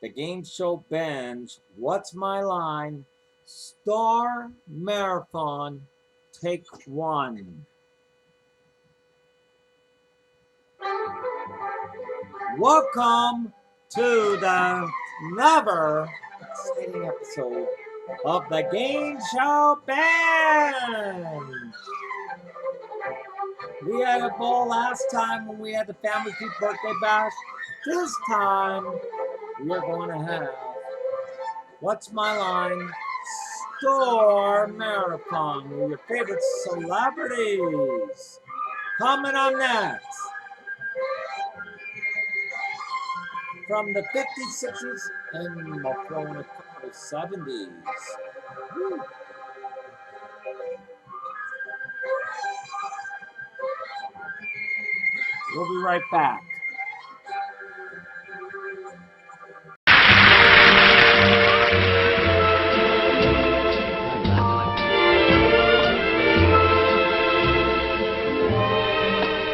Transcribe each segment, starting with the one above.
the Game Show Binge, What's My Line, Star Marathon, Take One. Welcome to the another exciting episode of the Game Show Binge. We had a ball last time when we had the Family Feud birthday bash. This time, we are going to have What's My Line? Store Marathon with your favorite celebrities. Coming on next. From the 50s, 60s, and we'll throw in a couple of 70s. Woo. We'll be right back.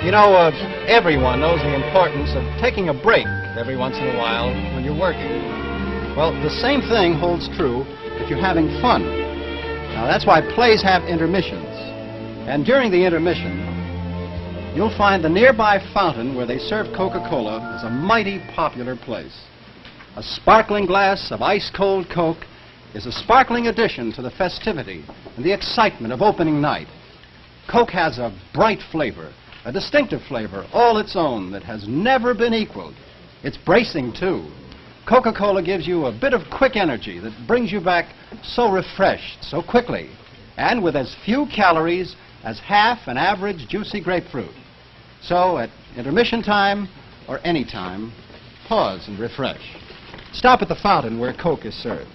You know, everyone knows the importance of taking a break every once in a while when you're working. Well, the same thing holds true if you're having fun. Now, that's why plays have intermissions. And during the intermission, you'll find the nearby fountain where they serve Coca-Cola is a mighty popular place. A sparkling glass of ice-cold Coke is a sparkling addition to the festivity and the excitement of opening night. Coke has a bright flavor, a distinctive flavor, all its own, that has never been equaled. It's bracing, too. Coca-Cola gives you a bit of quick energy that brings you back so refreshed, so quickly, and with as few calories as half an average juicy grapefruit. So, at intermission time, or any time, pause and refresh. Stop at the fountain where Coke is served.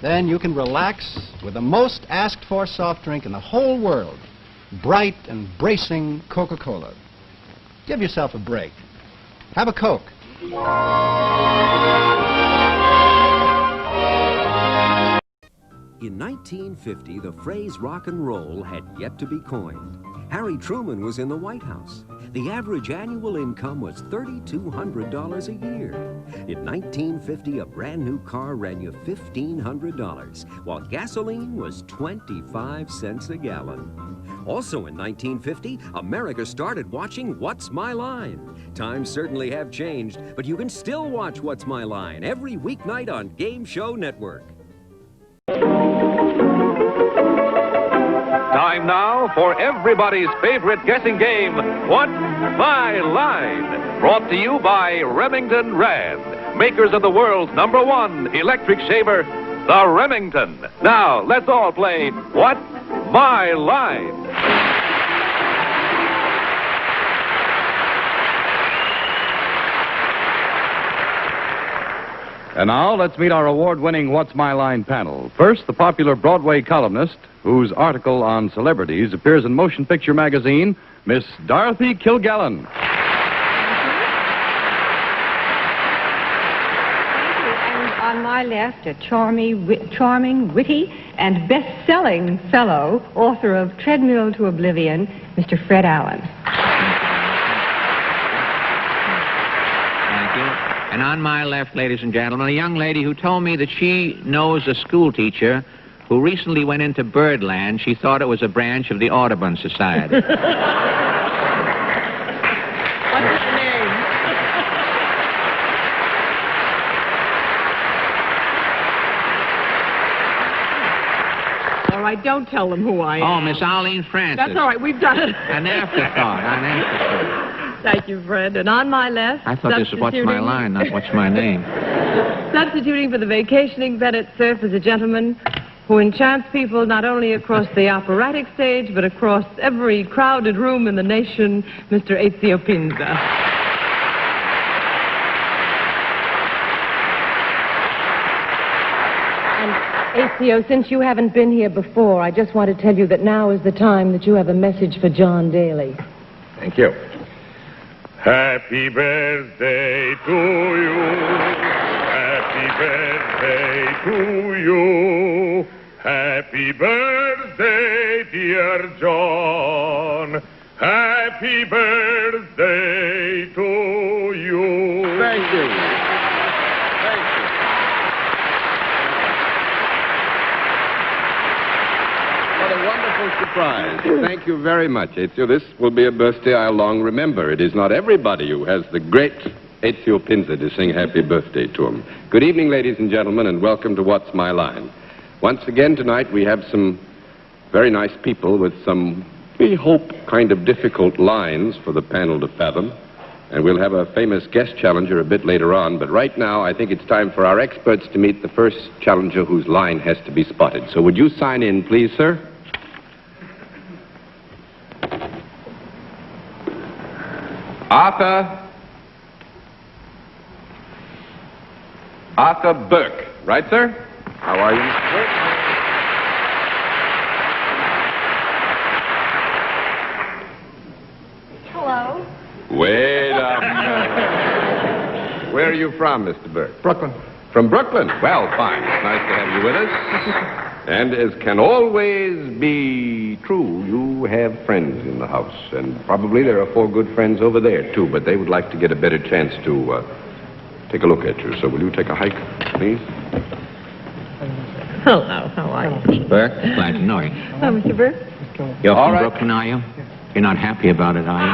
Then you can relax with the most asked-for soft drink in the whole world, bright and bracing Coca-Cola. Give yourself a break. Have a Coke. In 1950, the phrase rock and roll had yet to be coined. Harry Truman was in the White House. The average annual income was $3,200 a year. In 1950, a brand new car ran you $1,500, while gasoline was 25 cents a gallon. Also in 1950, America started watching What's My Line? Times certainly have changed, but you can still watch What's My Line every weeknight on Game Show Network. Time now for everybody's favorite guessing game, What's My Line? Brought to you by Remington Rand, makers of the world's #1 electric shaver, the Remington. Now, let's all play What's My Line? And now, let's meet our award-winning What's My Line panel. First, the popular Broadway columnist, whose article on celebrities appears in Motion Picture Magazine, Miss Dorothy Kilgallen. And on my left, a charming, witty, and best-selling fellow, author of Treadmill to Oblivion, Mr. Fred Allen. Thank you. And on my left, ladies and gentlemen, a young lady who told me that she knows a school teacher who recently went into Birdland. She thought it was a branch of the Audubon Society. What's his name? All right, don't tell them who I am. Oh, Miss Arlene Francis. That's all right, we've done it. An afterthought. Thank you, Fred. And on my left... I thought this was What's My Line, not What's My Name. Substituting for the vacationing Bennett Cerf is a gentleman who enchants people not only across the operatic stage, but across every crowded room in the nation, Mr. Ezio Pinza. And Ezio, since you haven't been here before, I just want to tell you that now is the time that you have a message for John Daly. Thank you. Happy birthday to you. Happy birthday to you. Happy birthday, dear John. Happy birthday to you. Thank you. Thank you. surprise. Thank you very much, Ezio. This will be a birthday I'll long remember. It is not everybody who has the great Ezio Pinza to sing happy birthday to him. Good evening, ladies and gentlemen, and welcome to What's My Line. Once again tonight we have some very nice people with some, we hope, kind of difficult lines for the panel to fathom. And we'll have a famous guest challenger a bit later on. But right now, I think it's time for our experts to meet the first challenger whose line has to be spotted. So would you sign in, please, sir? Arthur Burke. Right, sir? How are you, Mr. Burke? Hello. Wait a minute. Where are you from, Mr. Burke? Brooklyn. From Brooklyn? Well, fine. It's nice to have you with us. And as can always be true, you have friends in the house. And probably there are 4 good friends over there, too. But they would like to get a better chance to take a look at you. So will you take a hike, please? Hello, how are you? Mr. Burke, glad to know you. Hello, Mr. Burke. You're All from right. Brooklyn, are you? You're not happy about it, are you?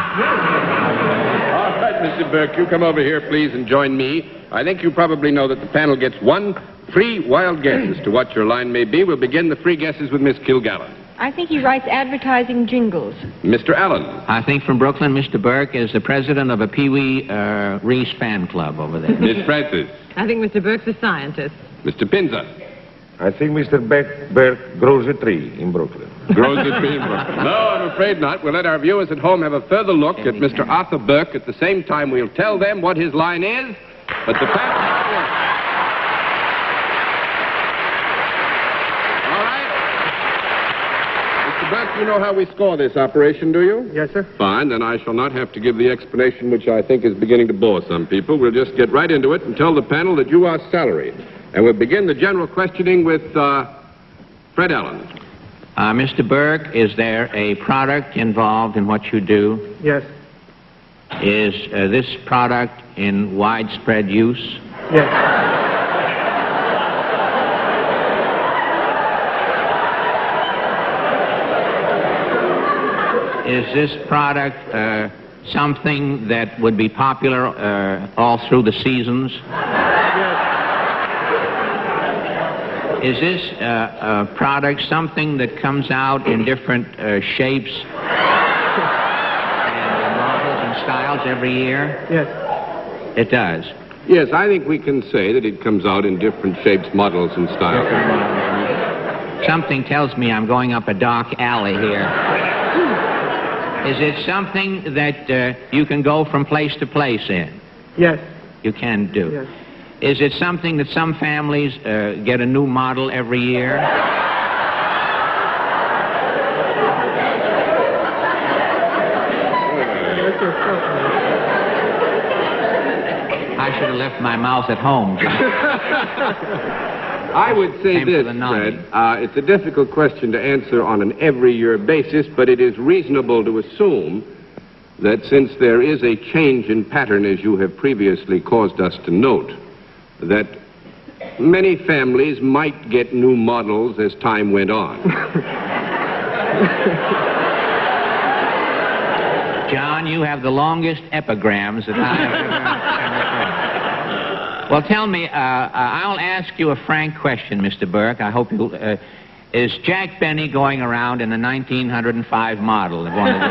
All right, Mr. Burke, you come over here, please, and join me. I think you probably know that the panel gets 1 free wild guess as to what your line may be. We'll begin the free guesses with Miss Kilgallen. I think he writes advertising jingles. Mr. Allen. I think from Brooklyn, Mr. Burke is the president of a Pee Wee Reese fan club over there. Miss Francis. I think Mr. Burke's a scientist. Mr. Pinza. I think Mr. Burke grows a tree in Brooklyn. Grows a tree in Brooklyn. No, I'm afraid not. We'll let our viewers at home have a further look at Mr. Arthur Burke. At the same time, we'll tell them what his line is. But the panel... All right. Mr. Burke, you know how we score this operation, do you? Yes, sir. Fine, then I shall not have to give the explanation which I think is beginning to bore some people. We'll just get right into it and tell the panel that you are salaried. And we'll begin the general questioning with Fred Allen. Mr. Burke, is there a product involved in what you do? Yes. Is this product in widespread use? Yes. Is this product something that would be popular all through the seasons? Is this product something that comes out in different shapes and models and styles every year? Yes. It does. Yes, I think we can say that it comes out in different shapes, models, and styles. Something tells me I'm going up a dark alley here. Is it something that you can go from place to place in? Yes. You can do. Yes. Is it something that some families get a new model every year? I should have left my mouth at home, John. I would say Aim for this, the Fred. 90. It's a difficult question to answer on an every-year basis, but it is reasonable to assume that since there is a change in pattern, as you have previously caused us to note, that many families might get new models as time went on. John, you have the longest epigrams that I have ever heard. Well, tell me, I'll ask you a frank question, Mr. Burke. I hope you'll... is Jack Benny going around in a 1905 model? Of one of the...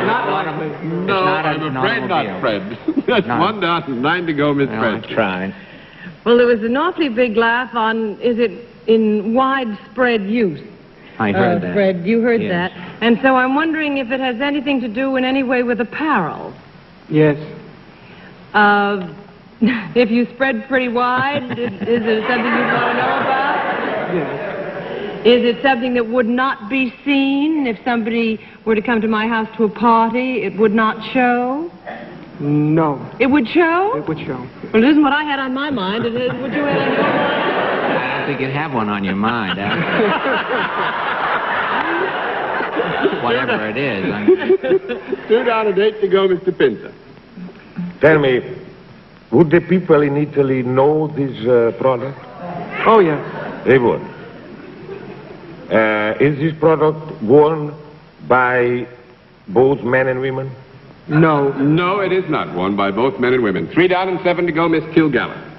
Not likely. No, I'm afraid not, Fred. That's No. 1 down and 9 to go, Miss Well, Fred. I tried. Well, there was an awfully big laugh on, is it in widespread use? I heard that. Fred, you heard Yes. that. And so I'm wondering if it has anything to do in any way with apparel. Yes. If you spread pretty wide, is it something you want to know about? Yes. Is it something that would not be seen if somebody were to come to my house to a party? It would not show? No. It would show? It would show. Well, it isn't what I had on my mind. It is what you had on your mind. I don't think you'd have one on your mind. Whatever it is. 2 down and 8 to go, Mr. Pinza. Tell me, would the people in Italy know this product? Oh, yes. They would. Is this product worn by both men and women? No. No, it is not worn by both men and women. 3 down and 7 to go, Miss Kilgallen.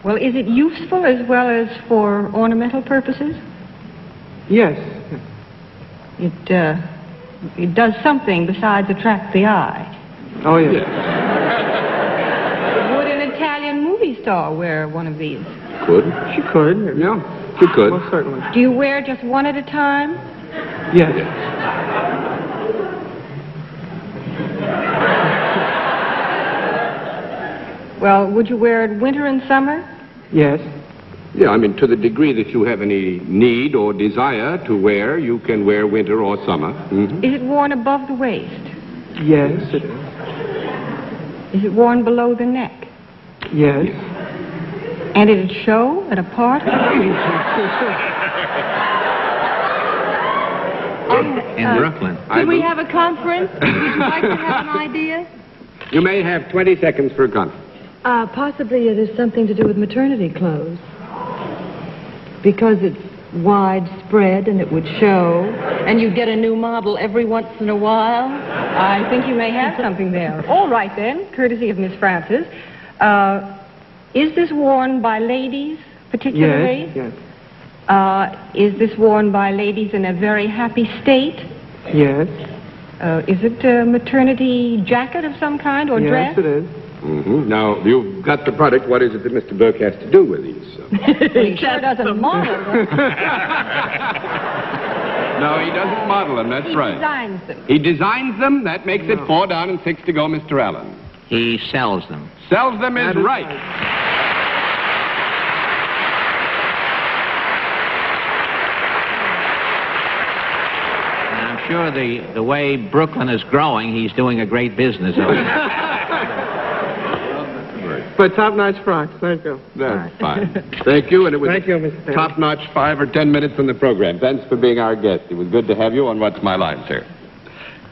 Well, is it useful as well as for ornamental purposes? Yes. It does something besides attract the eye. Oh, yes. Would an Italian movie star wear one of these? Could. She could. Yeah, she could. Most certainly. Do you wear just one at a time? Yes. Well, would you wear it winter and summer? Yes. Yeah, I mean, to the degree that you have any need or desire to wear, you can wear winter or summer. Mm-hmm. Is it worn above the waist? Yes, it is. Is it worn below the neck? Yes. And did it show at a party? In Brooklyn. Could we have a conference? Would you like to have an idea? You may have 20 seconds for a conference. Possibly it is something to do with maternity clothes. Because it's widespread and it would show, and you get a new model every once in a while. I think you may have something there. All right, then, courtesy of Miss Francis. Is this worn by ladies, particularly? Yes. Is this worn by ladies in a very happy state? Yes. Is it a maternity jacket of some kind or dress? Yes, it is. Mm-hmm. Now, you've got the product. What is it that Mr. Burke has to do with these? He sure doesn't model them. No, he doesn't model them. That's right. He designs them. He designs them. That makes it 4 down and 6 to go, Mr. Allen. He sells them. Sells them is That is right. And I'm sure the way Brooklyn is growing, he's doing a great business over there. But top-notch frocks. Thank you. That's fine. Thank you, and it was Thank you, Mr. Taylor. top-notch 5 or 10 minutes on the program. Thanks for being our guest. It was good to have you on What's My Line, sir.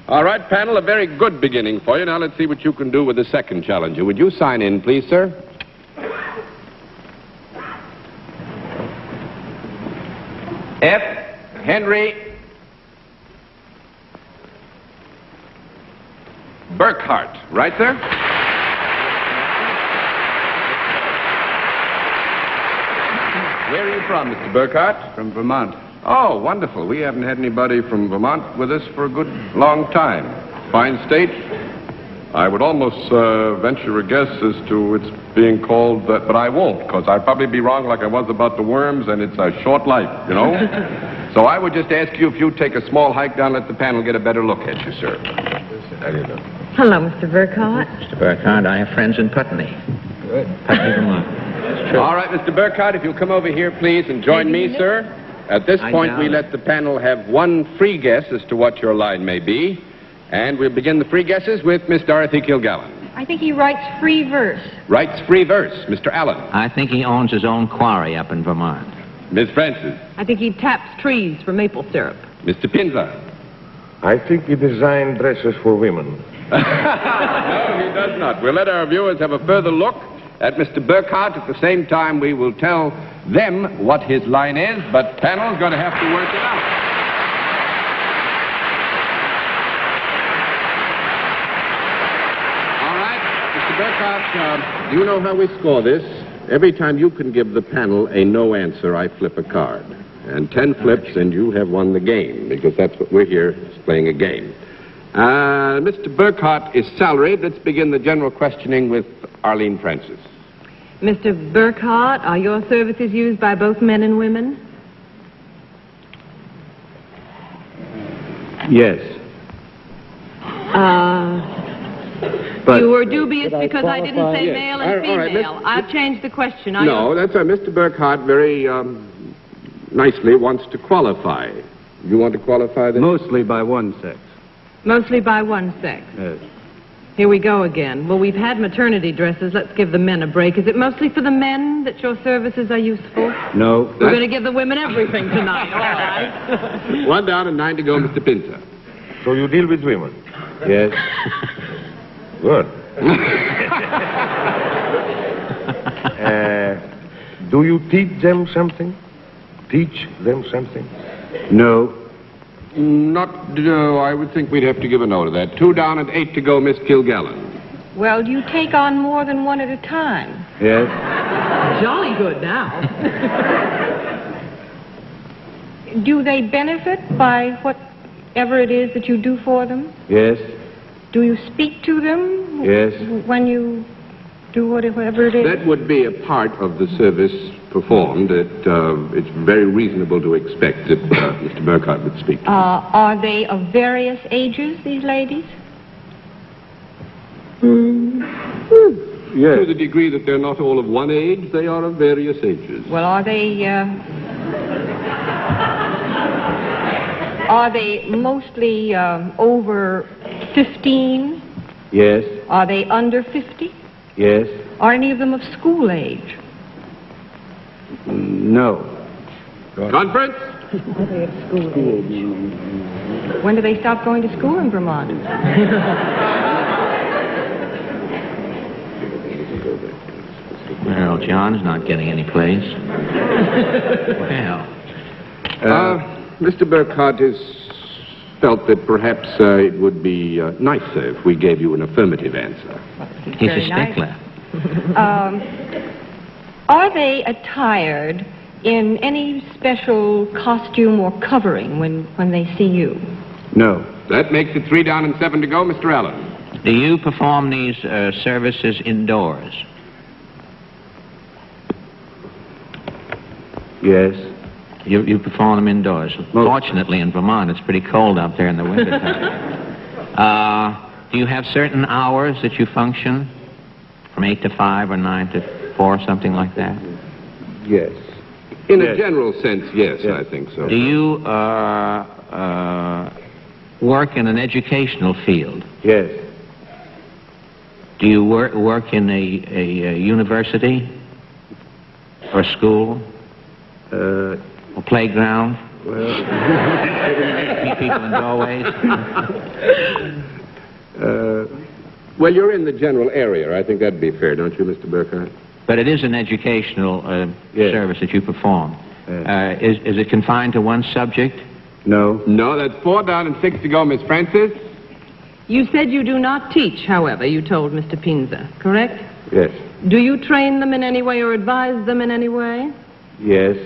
All right, panel, a very good beginning for you. Now let's see what you can do with the second challenger. Would you sign in, please, sir? F. Henry Burkhart. Right, sir? Where are you from, Mr. Burkhart? From Vermont. Oh, wonderful. We haven't had anybody from Vermont with us for a good long time. Fine state. I would almost venture a guess as to its being called that, but I won't, because I'd probably be wrong like I was about the worms, and it's a short life, you know? So I would just ask you if you'd take a small hike down, let the panel get a better look at you, sir. How do you know? Hello, Mr. Burkhart. Mr. Burkhardt, I have friends in Putney. Good. Putney, Vermont. It's true. All right, Mr. Burkhart, if you'll come over here, please, and join me, sir. At this point, we let the panel have one free guess as to what your line may be. And we'll begin the free guesses with Miss Dorothy Kilgallen. I think he writes free verse. Writes free verse. Mr. Allen. I think he owns his own quarry up in Vermont. Miss Francis. I think he taps trees for maple syrup. Mr. Pinza. I think he designed dresses for women. No, he does not. We'll let our viewers have a further look at Mr. Burkhart. At the same time, we will tell them what his line is, but panel's going to have to work it out. Burkhart, do you know how we score this? Every time you can give the panel a no answer, I flip a card. And 10 flips, and you have won the game, because that's what we're here, is playing a game. Mr. Burkhart is salaried. Let's begin the general questioning with Arlene Francis. Mr. Burkhart, are your services used by both men and women? Yes. But you were dubious because I didn't say Yes. male and All right, female. I've changed the question. No, that's right. Mr. Burkhart very nicely wants to qualify. You want to qualify this? Mostly by one sex. Mostly by one sex. Yes. Here we go again. Well, we've had maternity dresses. Let's give the men a break. Is it mostly for the men that your services are useful? No. We're going to give the women everything tonight. All right. 1 down and 9 to go, Mr. Pinza. So you deal with women? Yes. Good. Do you teach them something? Teach them something? No. I would think we'd have to give a no to that. 2 down and 8 to go, Miss Kilgallen. Well, do you take on more than one at a time? Yes. Jolly good now. Do they benefit by whatever it is that you do for them? Yes. Do you speak to them? Yes. When you do whatever it is? That would be a part of the service performed. It's very reasonable to expect that Mr. Burkhardt would speak to them. Are they of various ages, these ladies? Yes. To the degree that they're not all of one age, they are of various ages. Well, are they mostly over 15? Yes. Are they under 50? Yes. Are any of them of school age? No. Conference? Are they of school age? When do they stop going to school in Vermont? Well, John's not getting any place. Well. Mr. Burkhardt has felt that perhaps it would be nicer if we gave you an affirmative answer. He's a stickler. Are they attired in any special costume or covering when they see you? No. That makes it 3 down and 7 to go, Mr. Allen. Do you perform these services indoors? Yes. You perform them indoors. Fortunately, in Vermont, it's pretty cold out there in the wintertime. Do you have certain hours that you function? From 8 to 5 or 9 to 4, something like that? Yes. In a general sense, yes, I think so. Do you work in an educational field? Yes. Do you work in a university or school? Or playground? Well... Keep people in doorways? Well, you're in the general area. I think that'd be fair, don't you, Mr. Burkhardt? But it is an educational service that you perform. Is it confined to one subject? No. No, that's 4 down and 6 to go, Miss Francis. You said you do not teach, however, you told Mr. Pinza, correct? Yes. Do you train them in any way or advise them in any way? Yes.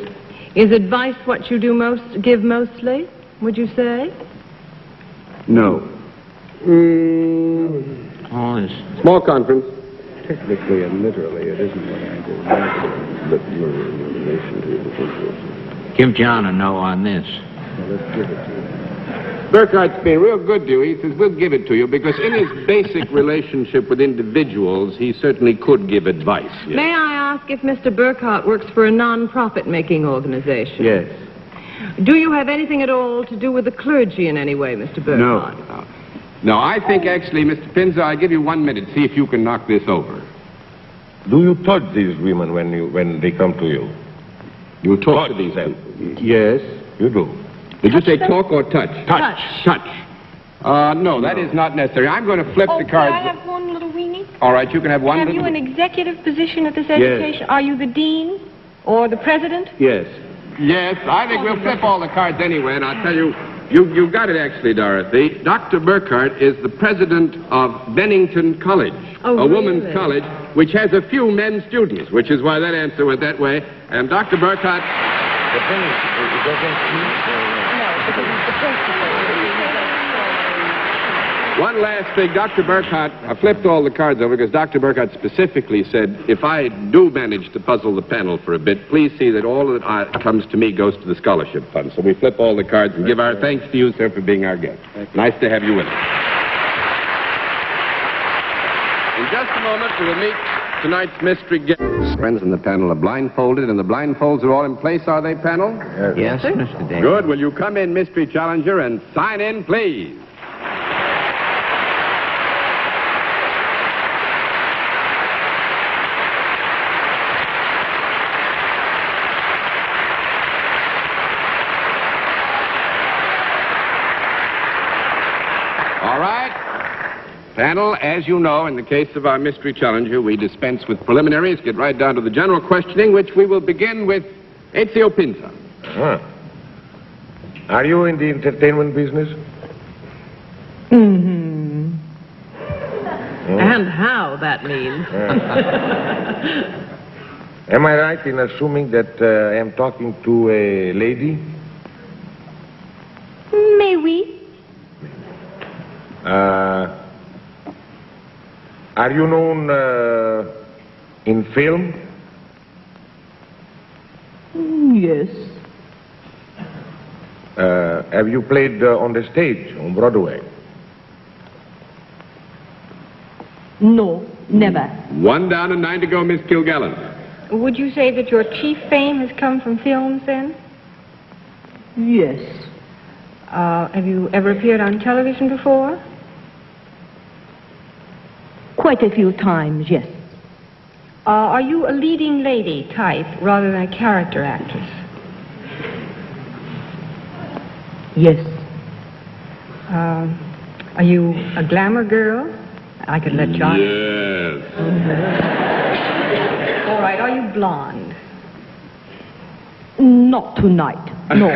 Is advice what you give mostly, would you say? No. Small conference. Technically and literally, it isn't what I do. But you're in relation to individuals. Give John a no on this. Well, let's give it to him. Burkhardt's been real good to you. He says, we'll give it to you, because in his basic relationship with individuals, he certainly could give advice. Yes. May I ask if Mr. Burkhardt works for a non-profit-making organization? Yes. Do you have anything at all to do with the clergy in any way, Mr. Burkhardt? No, I think actually, Mr. Pinza, I'll give you 1 minute. See if you can knock this over. Do you touch these women when they come to you? You talk to these them? Yes. You do. Did you say talk or touch? Touch. Touch. No, that is not necessary. I'm going to flip the cards. Can I have one little weenie? All right, you can have one. Have you an executive position at this education? Are you the dean or the president? Yes. Yes, I think we'll flip all the cards anyway, and I'll tell you, you got it actually, Dorothy. Dr. Burkhardt is the president of Bennington College, a woman's college, which has a few men students, which is why that answer went that way. And Dr. Burkhardt... One last thing, Dr. Burkhardt, I flipped all the cards over because Dr. Burkhardt specifically said, if I do manage to puzzle the panel for a bit, please see that all that comes to me goes to the scholarship fund. So we flip all the cards and give our thanks to you, sir, for being our guest. Nice to have you with us. In just a moment, we will meet tonight's mystery guest. Friends in the panel are blindfolded, and the blindfolds are all in place, are they, panel? Yes, Mr. Davis. Good. Will you come in, mystery challenger, and sign in, please? All right. Panel, as you know, in the case of our mystery challenger, we dispense with preliminaries, get right down to the general questioning, which we will begin with Ezio Pinza. Are you in the entertainment business? Mm-hmm. And how that means. Am I right in assuming that I am talking to a lady? May we? Are you known in film? Yes. Have you played on the stage, on Broadway? No, never. 1 down and 9 to go, Miss Kilgallen. Would you say that your chief fame has come from films, then? Yes. Have you ever appeared on television before? Quite a few times, yes. Are you a leading lady type rather than a character actress? Yes. Are you a glamour girl? I could let John... Yes. All right, are you blonde? Not tonight, no.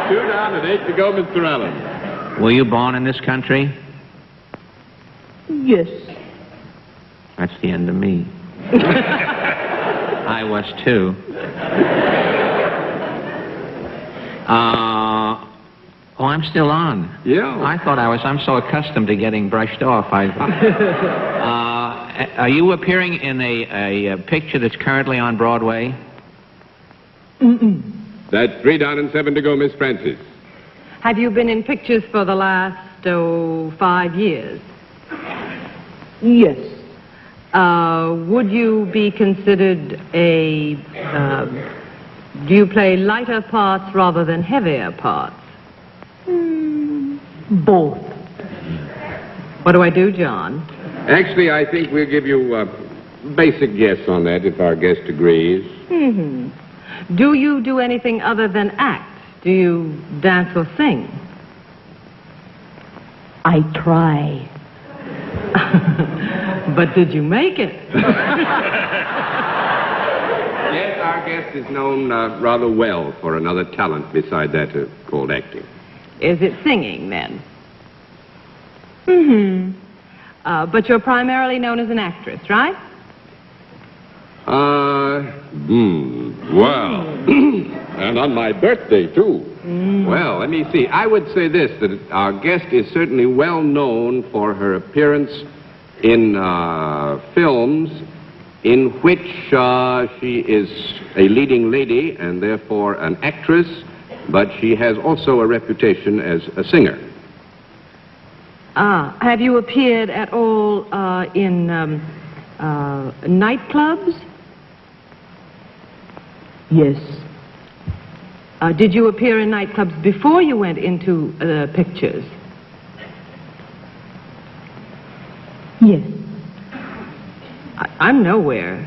2 down and 8 to go, Mr. Allen. Were you born in this country? Yes. That's the end of me. I was too. Oh, I'm still on. Yeah. I thought I'm so accustomed to getting brushed off. Are you appearing in a picture that's currently on Broadway? Mm-mm. That's 3 down and 7 to go, Miss Francis. Have you been in pictures for the last, 5 years? Yes. Would you be considered a... do you play lighter parts rather than heavier parts? Both. What do I do, John? Actually, I think we'll give you a basic guess on that if our guest agrees. Mm-hmm. Do you do anything other than act? Do you dance or sing? I try. But did you make it? Yes, our guest is known rather well for another talent beside that called acting. Is it singing, then? Mm-hmm. But you're primarily known as an actress, right? Well, and on my birthday, too. Well, let me see. I would say this, that our guest is certainly well known for her appearance in films in which she is a leading lady and therefore an actress, but she has also a reputation as a singer. Have you appeared at all in nightclubs? Yes. Did you appear in nightclubs before you went into pictures? Yes. I'm nowhere.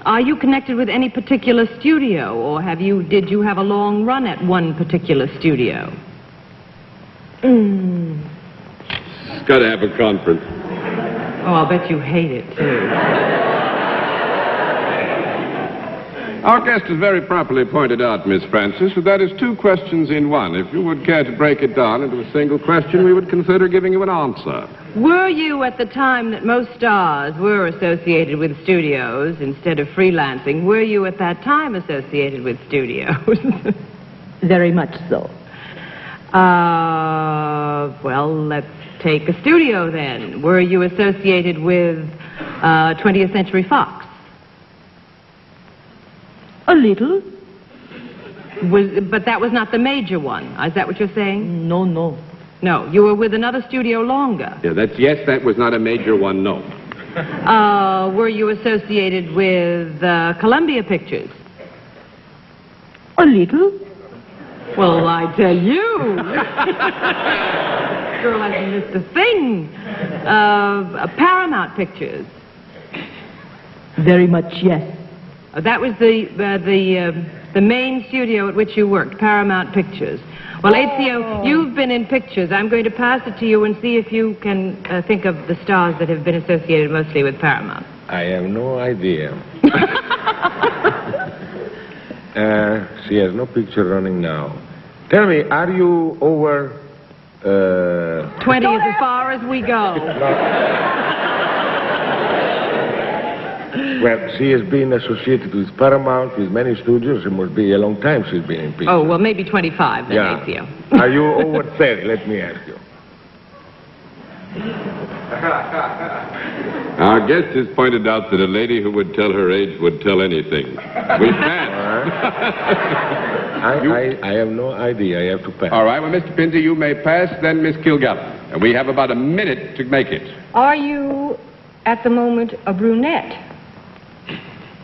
Are you connected with any particular studio, or did you have a long run at one particular studio? It's got to have a conference. Oh, I'll bet you hate it, too. Our guest has very properly pointed out, Miss Francis, that is 2 questions in one. If you would care to break it down into a single question, we would consider giving you an answer. Were you, at the time that most stars were associated with studios instead of freelancing, were you at that time associated with studios? Very much so. Well, let's take a studio then. Were you associated with 20th Century Fox? A little. But that was not the major one. Is that what you're saying? No. No, you were with another studio longer. Yeah, that was not a major one, no. Were you associated with Columbia Pictures? A little. Well, I tell you. Girl hasn't missed a thing. Paramount Pictures. Very much, yes. That was the main studio at which you worked, Paramount Pictures. Well, Ezio, you've been in pictures. I'm going to pass it to you and see if you can think of the stars that have been associated mostly with Paramount. I have no idea. She has no picture running now. Tell me, are you over... 20 is as far as we go. Well, she has been associated with Paramount, with many studios. It must be a long time she's been in pictures. Oh, well, maybe 25 then, Yeah. Ezio. Are you over 30? Let me ask you. Our guest has pointed out that a lady who would tell her age would tell anything. We pass. I have no idea. I have to pass. All right, well, Mr. Pinter, you may pass, then Miss Kilgallen. And we have about a minute to make it. Are you, at the moment, a brunette?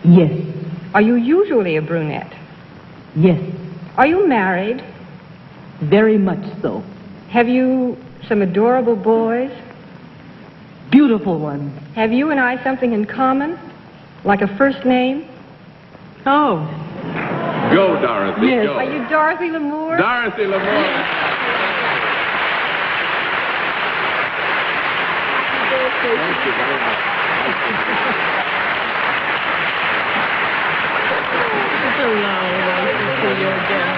Yes. Are you usually a brunette? Yes. Are you married? Very much so. Have you some adorable boys? Beautiful ones. Have you and I something in common? Like a first name? Oh. Go, Dorothy, Yes. go. Are you Dorothy Lamour? Dorothy Lamour. Thank you very much. It's a long way to see you again.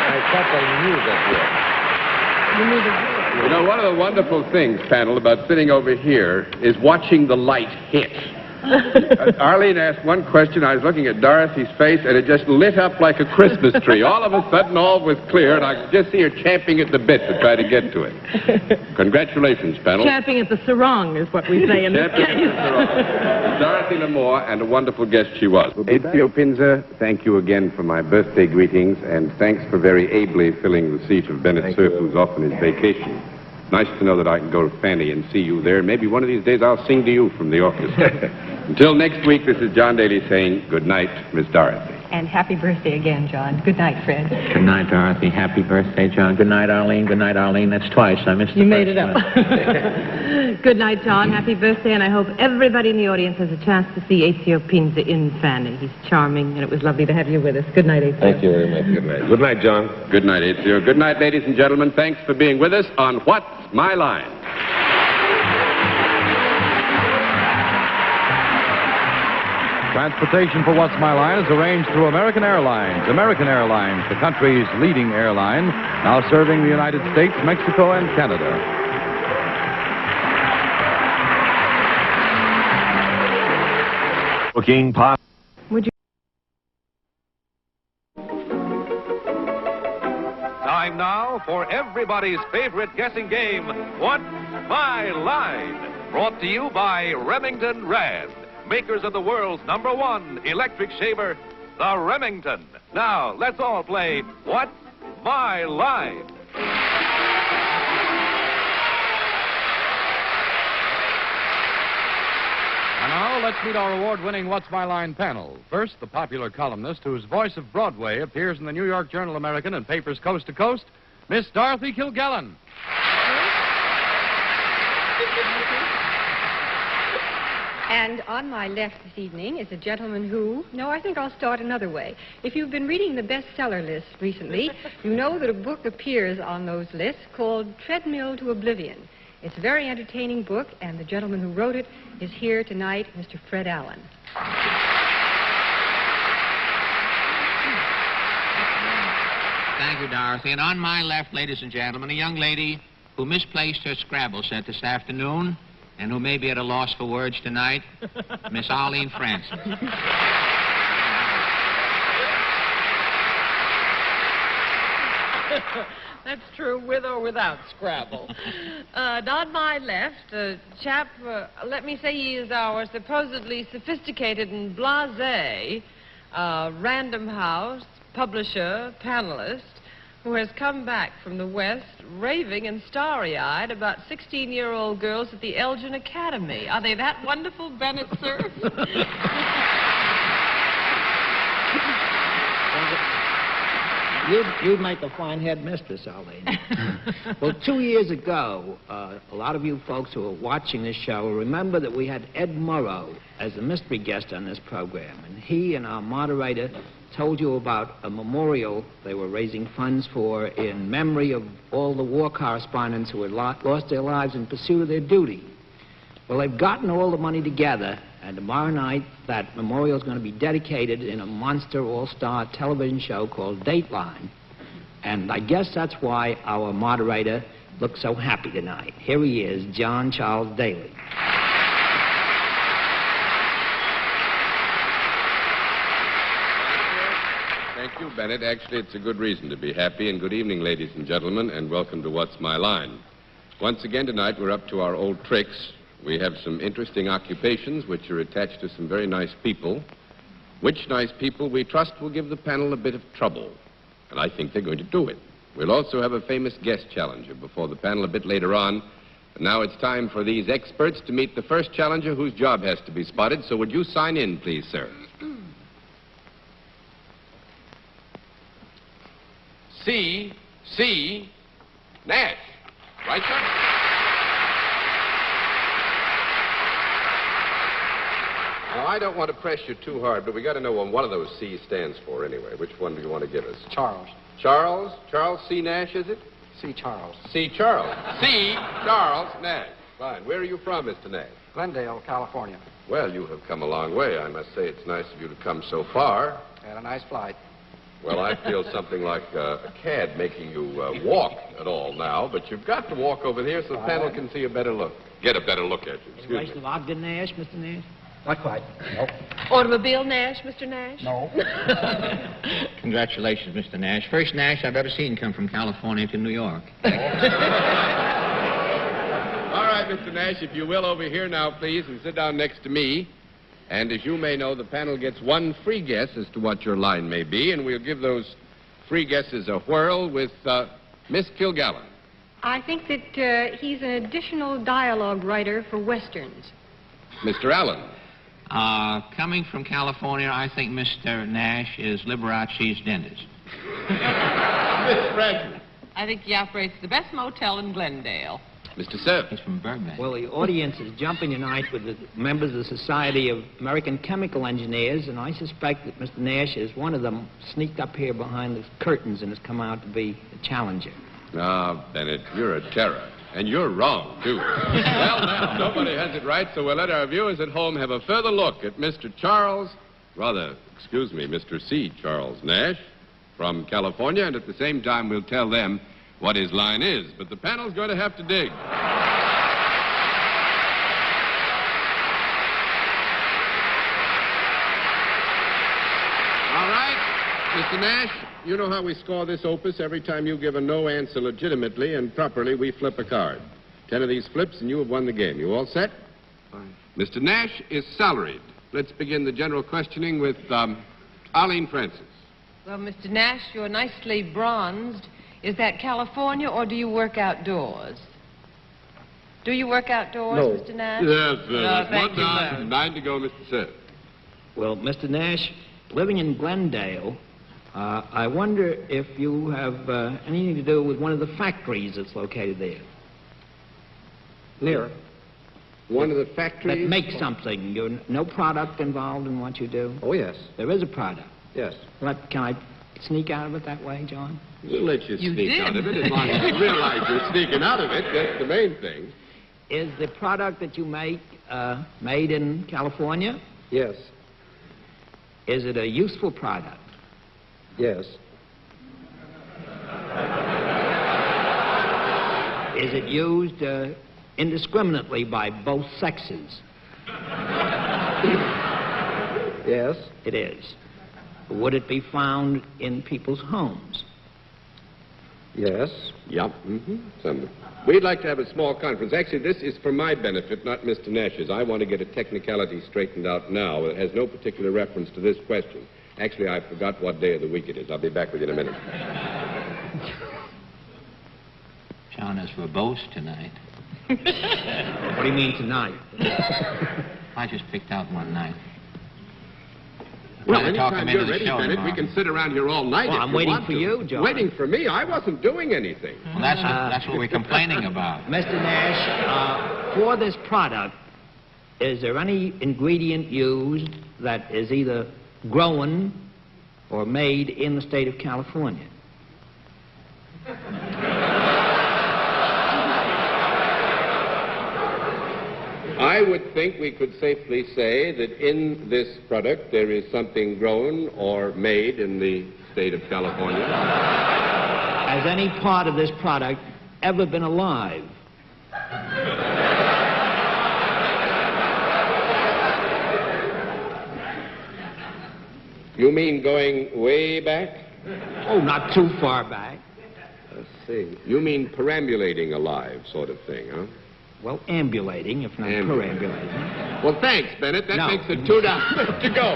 I thought I knew that You know, one of the wonderful things, panel, about sitting over here is watching the light hit. Arlene asked one question. I was looking at Dorothy's face, and it just lit up like a Christmas tree. All of a sudden, all was clear, and I could just see her champing at the bit to try to get to it. Congratulations, panel. Champing at the sarong is what we say in this Champing case. at the sarong. Dorothy Lamour, and a wonderful guest she was. Ezio Pinza, thank you again for my birthday greetings, and thanks for very ably filling the seat of Bennett Cerf, who's off on his vacation. Nice to know that I can go to Fanny and see you there. Maybe one of these days I'll sing to you from the orchestra. Until next week, this is John Daly saying good night, Miss Dorothy. And happy birthday again, John. Good night, Fred. Good night, Dorothy. Happy birthday, John. Good night, Arlene. Good night, Arlene. That's twice. I missed the You made first it up. one. Good night, John. Happy birthday, and I hope everybody in the audience has a chance to see Ezio Pinza in Fanny. He's charming, and it was lovely to have you with us. Good night, Ezio. Thank you very much. Good night. Good night, John. Good night, Ezio. Good night, ladies and gentlemen. Thanks for being with us on What's My Line? Transportation for What's My Line is arranged through American Airlines. American Airlines, the country's leading airline, now serving the United States, Mexico, and Canada. Booking pop. Would you? Time now for everybody's favorite guessing game, What's My Line? Brought to you by Remington Rand, makers of the world's #1 electric shaver, the Remington. Now, let's all play What's My Line? And now, let's meet our award-winning What's My Line panel. First, the popular columnist whose voice of Broadway appears in the New York Journal-American and papers coast to coast, Miss Dorothy Kilgallen. And on my left this evening is a gentleman who... No, I think I'll start another way. If you've been reading the bestseller list recently, you know that a book appears on those lists called Treadmill to Oblivion. It's a very entertaining book, and the gentleman who wrote it is here tonight, Mr. Fred Allen. Thank you, Dorothy. And on my left, ladies and gentlemen, a young lady who misplaced her Scrabble set this afternoon and who may be at a loss for words tonight, Miss Arlene Francis. That's true, with or without Scrabble. On my left, a chap, let me say he is our supposedly sophisticated and blasé Random House publisher, panelist, who has come back from the West raving and starry-eyed about 16-year-old girls at the Elgin Academy. Are they that wonderful, Bennett Cerf? You'd make a fine headmistress, Arlene. Well, 2 years ago, a lot of you folks who are watching this show will remember that we had Ed Murrow as a mystery guest on this program. And he and our moderator told you about a memorial they were raising funds for in memory of all the war correspondents who had lost their lives in pursuit of their duty. Well, they've gotten all the money together, and tomorrow night that memorial is going to be dedicated in a monster all-star television show called Dateline. And I guess that's why our moderator looks so happy tonight. Here he is, John Charles Daly. Thank you, Bennett. Actually, it's a good reason to be happy. And good evening, ladies and gentlemen, and welcome to What's My Line. Once again tonight, we're up to our old tricks. We have some interesting occupations which are attached to some very nice people. Which nice people we trust will give the panel a bit of trouble. And I think they're going to do it. We'll also have a famous guest challenger before the panel a bit later on. And now it's time for these experts to meet the first challenger whose job has to be spotted. So would you sign in, please, sir? C. Nash. Right, sir? Now, I don't want to press you too hard, but we got to know what one of those C stands for anyway. Which one do you want to give us? Charles. Charles? Charles C. Nash, is it? C. Charles. C. Charles. C. Charles Nash. Fine. Where are you from, Mr. Nash? Glendale, California. Well, you have come a long way. I must say it's nice of you to come so far. Had a nice flight. Well, I feel something like a cad making you walk at all now, but you've got to walk over here so the panel can see a better look. Get a better look at you. Excuse me. Ogden Nash, Mr. Nash? Not quite. No. Automobile Nash, Mr. Nash? No. Congratulations, Mr. Nash. First Nash I've ever seen come from California to New York. All right, Mr. Nash, if you will, over here now, please, and sit down next to me. And as you may know, the panel gets one free guess as to what your line may be, and we'll give those free guesses a whirl with Miss Kilgallen. I think that he's an additional dialogue writer for Westerns. Mr. Allen. Coming from California, I think Mr. Nash is Liberace's dentist. Miss Franklin. I think he operates the best motel in Glendale. Mr. Cerf. He's from Burbank. Well, the audience is jumping tonight with the members of the Society of American Chemical Engineers, and I suspect that Mr. Nash is one of them, sneaked up here behind the curtains and has come out to be a challenger. Ah, Bennett, you're a terror. And you're wrong, too. Well, now, nobody has it right, so we'll let our viewers at home have a further look at Mr. Mr. C. Charles Nash from California, and at the same time we'll tell them what his line is. But the panel's going to have to dig. All right, Mr. Nash, you know how we score this opus. Every time you give a no answer legitimately and properly, we flip a card. 10 of these flips, and you have won the game. You all set? Fine. Mr. Nash is salaried. Let's begin the general questioning with Arlene Francis. Well, Mr. Nash, you're nicely bronzed. Is that California, or do you work outdoors? Do you work outdoors, No. Mr. Nash? Yes, sir. No, thank One you, down, sir. 9 to go, Mr. Cerf. Well, Mr. Nash, living in Glendale, I wonder if you have anything to do with one of the factories that's located there. Near. One of the factories? That makes something. You're no product involved in what you do? Oh, yes. There is a product. Yes. Can I sneak out of it that way, John? We'll let you You sneak did. out of it as long as you realize you're sneaking out of it. That's the main thing. Is the product that you make made in California? Yes. Is it a useful product? Yes. Is it used indiscriminately by both sexes? Yes. It is. Would it be found in people's homes? Yes. Yep. Mm-hmm. We'd like to have a small conference. Actually, this is for my benefit, not Mr. Nash's. I want to get a technicality straightened out now that has no particular reference to this question. Actually, I forgot what day of the week it is. I'll be back with you in a minute. John is verbose tonight. What do you mean tonight? I just picked out one night. Well, Trying to talk anytime him into you're the ready, show Bennett, we tomorrow. can sit around here all night Well, if I'm you waiting want for to. you, John. Waiting for me? I wasn't doing anything. Well, that's what we're complaining about. Mr. Nash, for this product, is there any ingredient used that is either grown or made in the state of California? I I would think we could safely say that in this product there is something grown or made in the state of California. Has any part of this product ever been alive? You mean going way back? Oh, not too far back. Let's see. You mean perambulating alive sort of thing, huh? Well, ambulating, if not perambulating. Well, thanks, Bennett. That makes it $2 to go.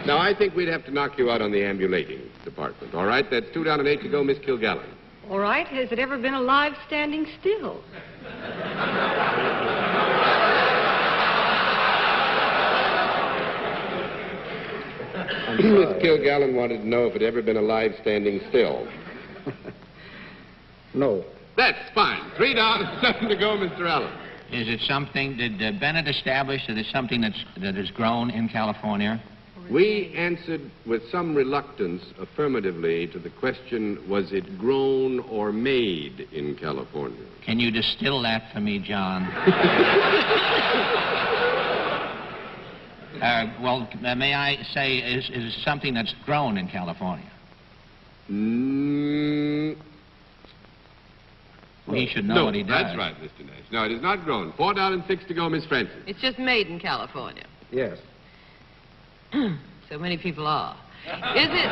Now, I think we'd have to knock you out on the ambulating department. All right? That's $2 and 8 to go, Miss Kilgallen. All right. Has it ever been alive standing still? Miss Kilgallen wanted to know if it had ever been alive standing still. No. That's fine. $3 and 7 to go, Mr. Allen. Is it something, did Bennett establish that it's something that is grown in California? We answered with some reluctance affirmatively to the question, was it grown or made in California? Can you distill that for me, John? May I say, is it something that's grown in California? He should know what he does. That's right, Mr. Nash. No, it is not grown. $4 and 6 to go, Miss Francis. It's just made in California. Yes. So many people are. Is it...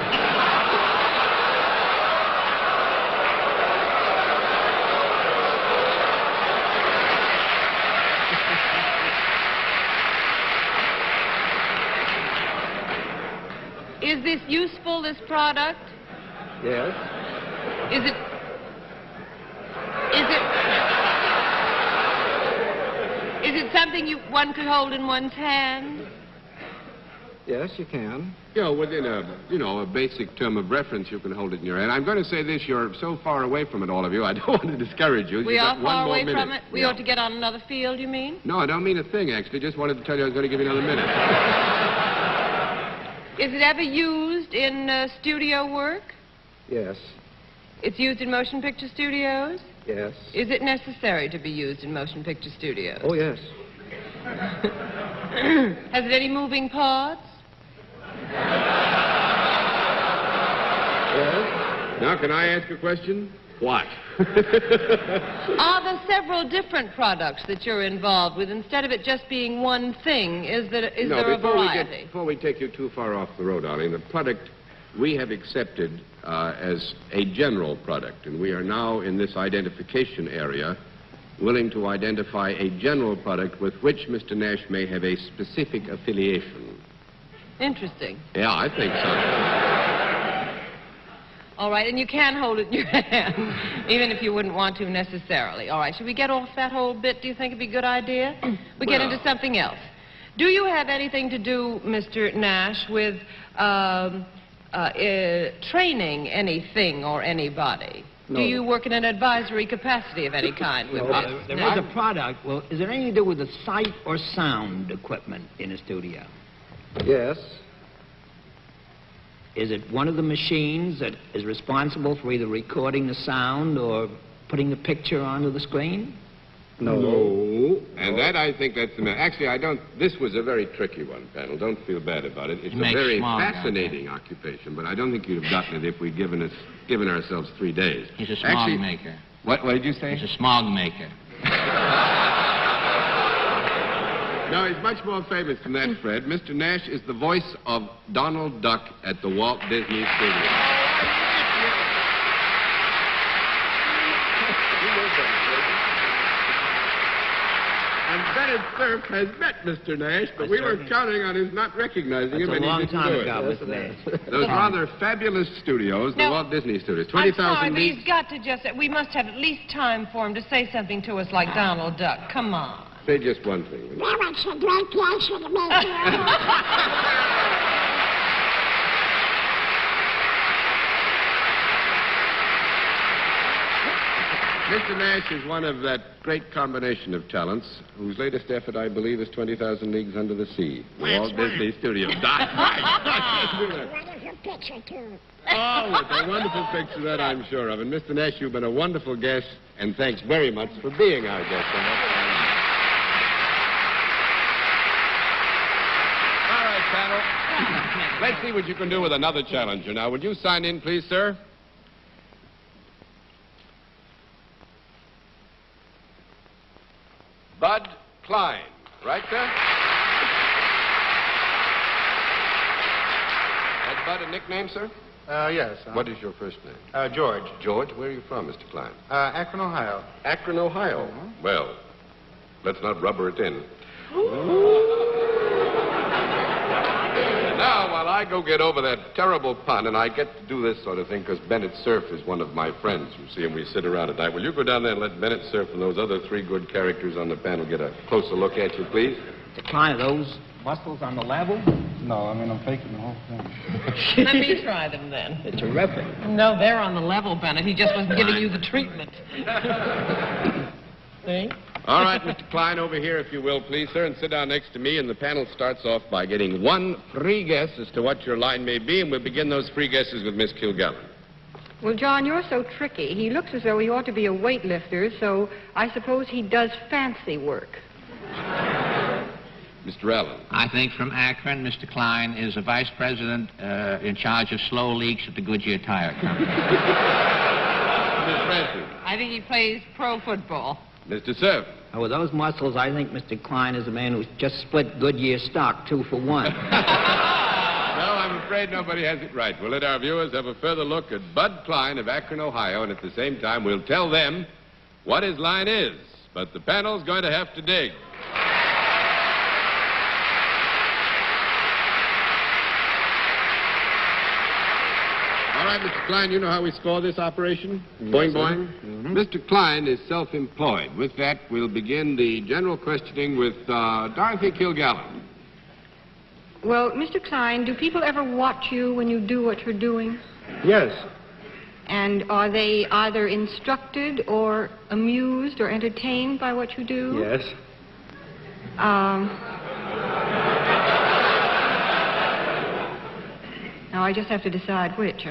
Is this useful, this product? Yes. Is it something one could hold in one's hand? Yes, you can. You know, within a basic term of reference, you can hold it in your hand. I'm going to say this, you're so far away from it, all of you, I don't want to discourage you. We You've are got one far more away minute. from it? We ought to get on another field, you mean? No, I don't mean a thing, actually. Just wanted to tell you I was going to give you another minute. Is it ever used in studio work? Yes. It's used in motion picture studios? Yes. Is it necessary to be used in motion picture studios? Oh, yes. Has it any moving parts? Yes. Now, can I ask a question? What? Are there several different products that you're involved with? Instead of it just being one thing, is there a variety? Before we take you too far off the road, darling, the product we have accepted as a general product, and we are now in this identification area willing to identify a general product with which Mr. Nash may have a specific affiliation. Interesting. Yeah, I think so. All right, and you can hold it in your hand, even if you wouldn't want to necessarily. All right, should we get off that whole bit? Do you think it'd be a good idea? We get into something else. Do you have anything to do, Mr. Nash, with training anything or anybody? No. Do you work in an advisory capacity of any kind with this? There is a product. Well, is there anything to do with the sight or sound equipment in a studio? Yes. Is it one of the machines that is responsible for either recording the sound or putting the picture onto the screen? No. And that, I think that's the... Actually, I don't... This was a very tricky one, panel. Don't feel bad about it. It's a very fascinating occupation, but I don't think you'd have gotten it if we'd given ourselves 3 days. He's a smog maker. What did you say? He's a smog maker. No, he's much more famous than that, Fred. Mr. Nash is the voice of Donald Duck at the Walt Disney Studio. And Bennett Cerf has met Mr. Nash, but we were counting on his not recognizing him, and he didn't do it. Those rather fabulous studios, the Walt Disney Studios, 20,000 I'm sorry, but leagues. he's got to just... We must have at least time for him to say something to us like Donald Duck. Come on. Say just one thing. Mr. Nash is one of that great combination of talents whose latest effort, I believe, is 20,000 Leagues Under the Sea. The Walt Disney Studios. Wonderful picture, too. Oh, it's a wonderful picture, that I'm sure of. And Mr. Nash, you've been a wonderful guest, and thanks very much for being our guest. Let's see what you can do with another challenger. Now, would you sign in, please, sir? Bud Klein. Right, sir? That Bud a nickname, sir? Yes. What is your first name? George. George, where are you from, Mr. Klein? Akron, Ohio. Akron, Ohio. Well, let's not rubber it in. Now, while I go get over that terrible pun, and I get to do this sort of thing because Bennett Cerf is one of my friends, you see, and we sit around at night. Will you go down there and let Bennett Cerf and those other three good characters on the panel get a closer look at you, please? Decline of those muscles on the level? No, I mean, I'm faking the whole thing. Let me try them then. They're terrific. No, they're on the level, Bennett. He just wasn't giving you the treatment. See? All right, Mr. Klein, over here, if you will, please, sir, and sit down next to me. And the panel starts off by getting one free guess as to what your line may be, and we'll begin those free guesses with Miss Kilgallen. Well, John, you're so tricky. He looks as though he ought to be a weightlifter, so I suppose he does fancy work. Mr. Allen. I think from Akron, Mr. Klein is a vice president in charge of slow leaks at the Goodyear Tire Company. Miss Francis. I think he plays pro football. Mr. Cerf. With those muscles, I think Mr. Klein is a man who's just split Goodyear stock 2 for 1. No, I'm afraid nobody has it right. We'll let our viewers have a further look at Bud Klein of Akron, Ohio, and at the same time, we'll tell them what his line is. But the panel's going to have to dig. All right, Mr. Klein, you know how we score this operation? Yes, Boing, sir. boing. Mr. Klein is self-employed. With that, we'll begin the general questioning with Dorothy Kilgallen. Well, Mr. Klein, do people ever watch you when you do what you're doing? Yes. And are they either instructed or amused or entertained by what you do? Yes. Now, I just have to decide which.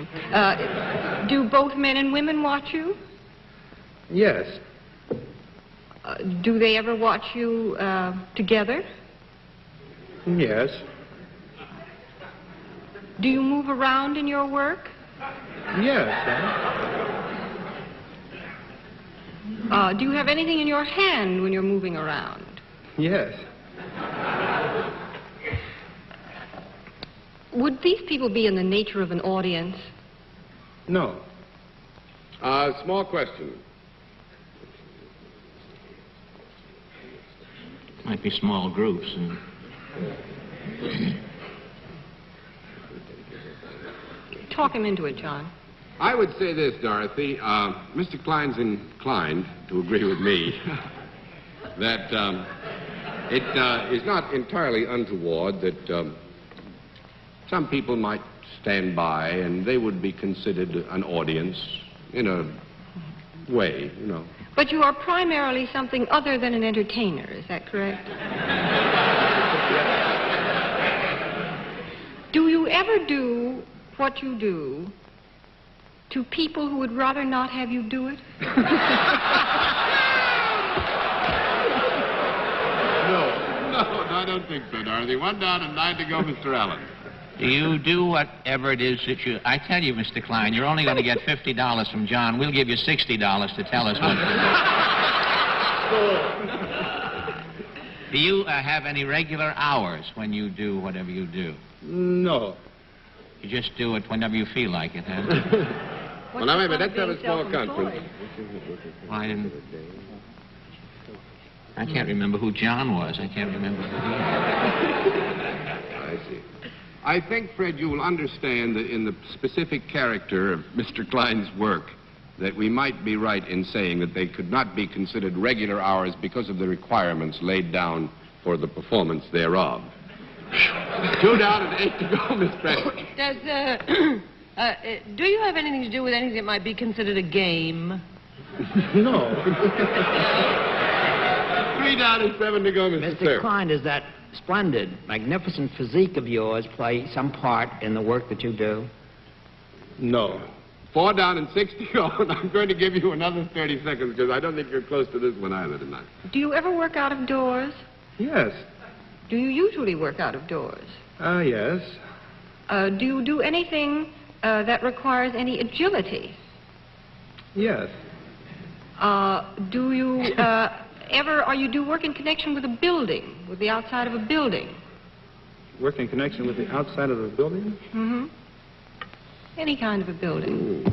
Do both men and women watch you? Yes. Do they ever watch you together? Yes. Do you move around in your work? Yes. Do you have anything in your hand when you're moving around? Yes. Would these people be in the nature of an audience? No. Small question. Might be small groups. And... Talk him into it, John. I would say this, Dorothy. Mr. Klein's inclined to agree with me that it is not entirely untoward that some people might stand by and they would be considered an audience in a way, you know. But you are primarily something other than an entertainer, is that correct? Do you ever do what you do to people who would rather not have you do it? No, I don't think so, Dorothy. 1 down and 9 to go, Mr. Allen. Do you do whatever it is that you... I tell you, Mr. Klein, you're only going to get $50 from John. We'll give you $60 to tell us what to do. Do you have any regular hours when you do whatever you do? No. You just do it whenever you feel like it, huh? Well, now, wait a minute. Let's have a small conference. Well, I can't remember who John was. I can't remember who he was. I see. I think, Fred, you will understand that in the specific character of Mr. Klein's work, that we might be right in saying that they could not be considered regular hours because of the requirements laid down for the performance thereof. 2 down and 8 to go, Miss Francis. Do you have anything to do with anything that might be considered a game? No. 3 down and 7 to go, Mr. Mr. Klein, does that splendid, magnificent physique of yours play some part in the work that you do? No. 4 down and 6 to go, and I'm going to give you another 30 seconds because I don't think you're close to this one either tonight. Do you ever work out of doors? Yes. Do you usually work out of doors? Yes. Do you do anything that requires any agility? Yes. Do you do work in connection with a building, with the outside of a building? Work in connection with the outside of the building? Mm-hmm. Any kind of a building.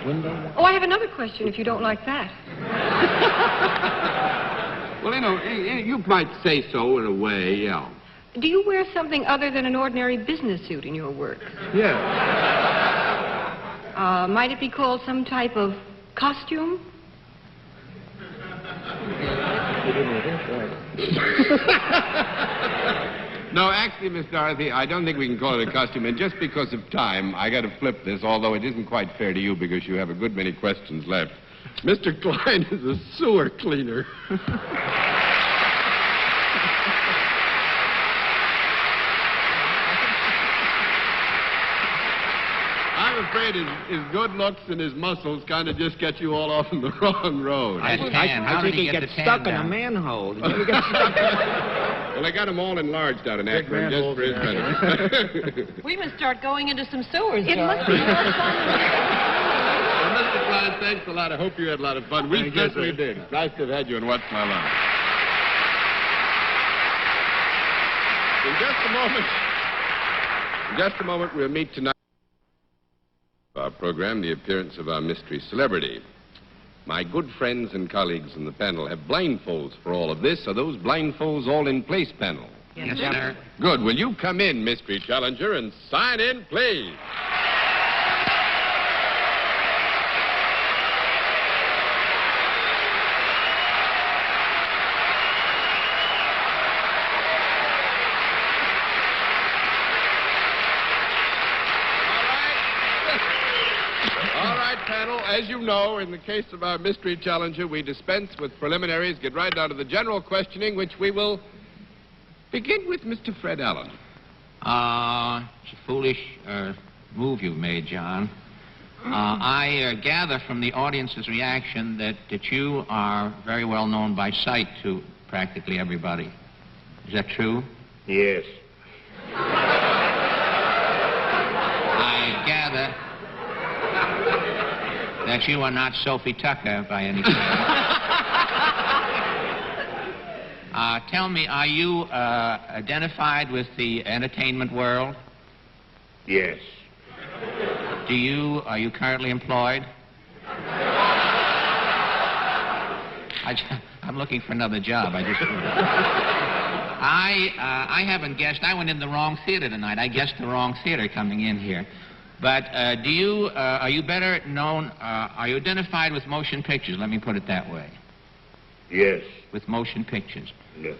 Window? Oh, I have another question if you don't like that. Well, you might say so in a way, yeah. Do you wear something other than an ordinary business suit in your work? Yes. Might it be called some type of costume? No, actually, Miss Dorothy, I don't think we can call it a costume. And just because of time, I got to flip this, although it isn't quite fair to you because you have a good many questions left. Mr. Klein is a sewer cleaner. I'm afraid his good looks and his muscles kind of just get you all off on the wrong road. I think he gets stuck in a manhole. Did you ever get stuck in Well, I got them all enlarged out in Akron just for his benefit. We must start going into some sewers. It must be more fun. Well, Mr. Klein, thanks a lot. I hope you had a lot of fun. We certainly did. It's nice to have had you in What's My Line. In just a moment, we'll meet tonight. Our program, the appearance of our mystery celebrity. My good friends and colleagues in the panel have blindfolds for all of this. Are those blindfolds all in place, panel? Yes, sir. Good. Will you come in, mystery challenger, and sign in, please? Panel, as you know, in the case of our mystery challenger, we dispense with preliminaries, get right down to the general questioning, which we will begin with Mr. Fred Allen. It's a foolish move you've made, John. I gather from the audience's reaction that you are very well known by sight to practically everybody. Is that true? Yes. I gather that you are not Sophie Tucker by any chance. Tell me, are you identified with the entertainment world? Yes. Are you currently employed? I'm looking for another job. I haven't guessed. I went in the wrong theater tonight. I guessed the wrong theater coming in here. But are you better known, are you identified with motion pictures? Let me put it that way. Yes. With motion pictures? Yes.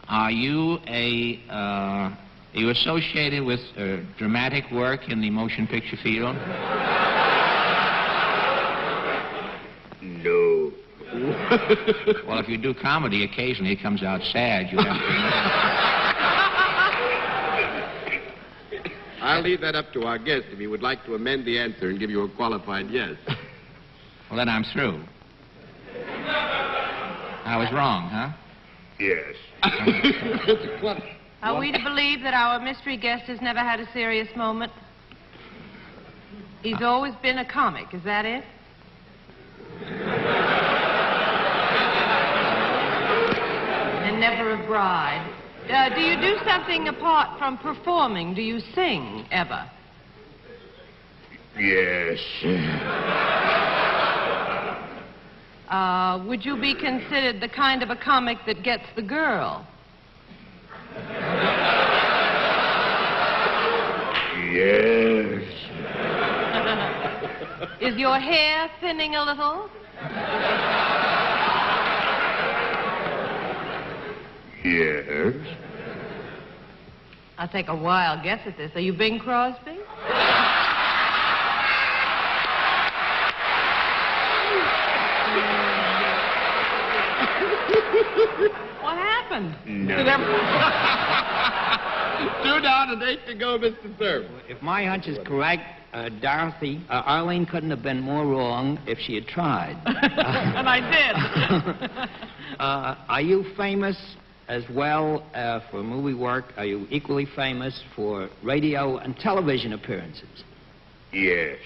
Are you associated with dramatic work in the motion picture field? No. Well, if you do comedy, occasionally it comes out sad. You have to... I'll leave that up to our guest if he would like to amend the answer and give you a qualified yes. Well, then I'm through. I was wrong, huh? Yes. Are we to believe that our mystery guest has never had a serious moment? He's always been a comic, is that it? And never a bride. Do you do something apart from performing? Do you sing, ever? Yes. Would you be considered the kind of a comic that gets the girl? Yes. Is your hair thinning a little? Yes. I'll take a wild guess at this. Are you Bing Crosby? What happened? No. 2 down and 8 to go, Mr. Thurp. If my hunch is correct, Dorothy, Arlene couldn't have been more wrong if she had tried. And I did. Are you famous as well for movie work? Are you equally famous for radio and television appearances? Yes.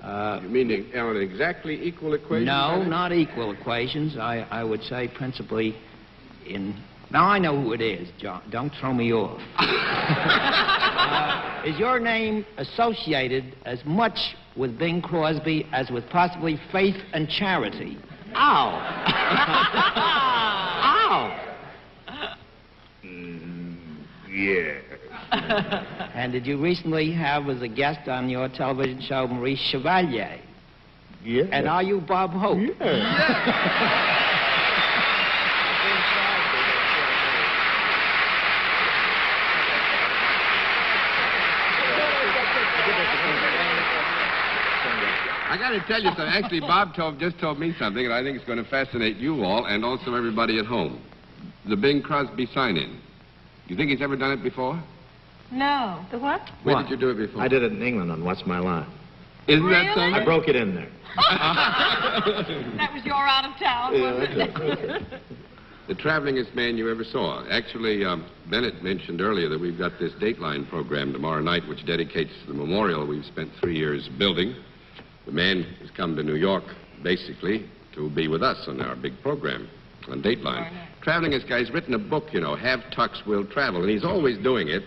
You mean on exactly equal equations? No, not equal equations. I would say principally in... Now, I know who it is, John. Don't throw me off. Is your name associated as much with Bing Crosby as with possibly Faith and Charity? Ow! Ow! Yes. And did you recently have as a guest on your television show Maurice Chevalier? Yeah. And are you Bob Hope? Yeah. I got to tell you something. Actually, Bob just told me something, and I think it's going to fascinate you all and also everybody at home. The Bing Crosby sign-in. You think he's ever done it before? No. The what? Where did you do it before? I did it in England on What's My Line. Isn't that Really? something? I broke it in there. That was your out of town, wasn't it? The travelingest man you ever saw. Actually, Bennett mentioned earlier that we've got this Dateline program tomorrow night, which dedicates the memorial we've spent 3 years building. The man has come to New York, basically, to be with us on our big program on Dateline. Travelingest guy's written a book, you know, Have Tucks Will Travel, and he's always doing it.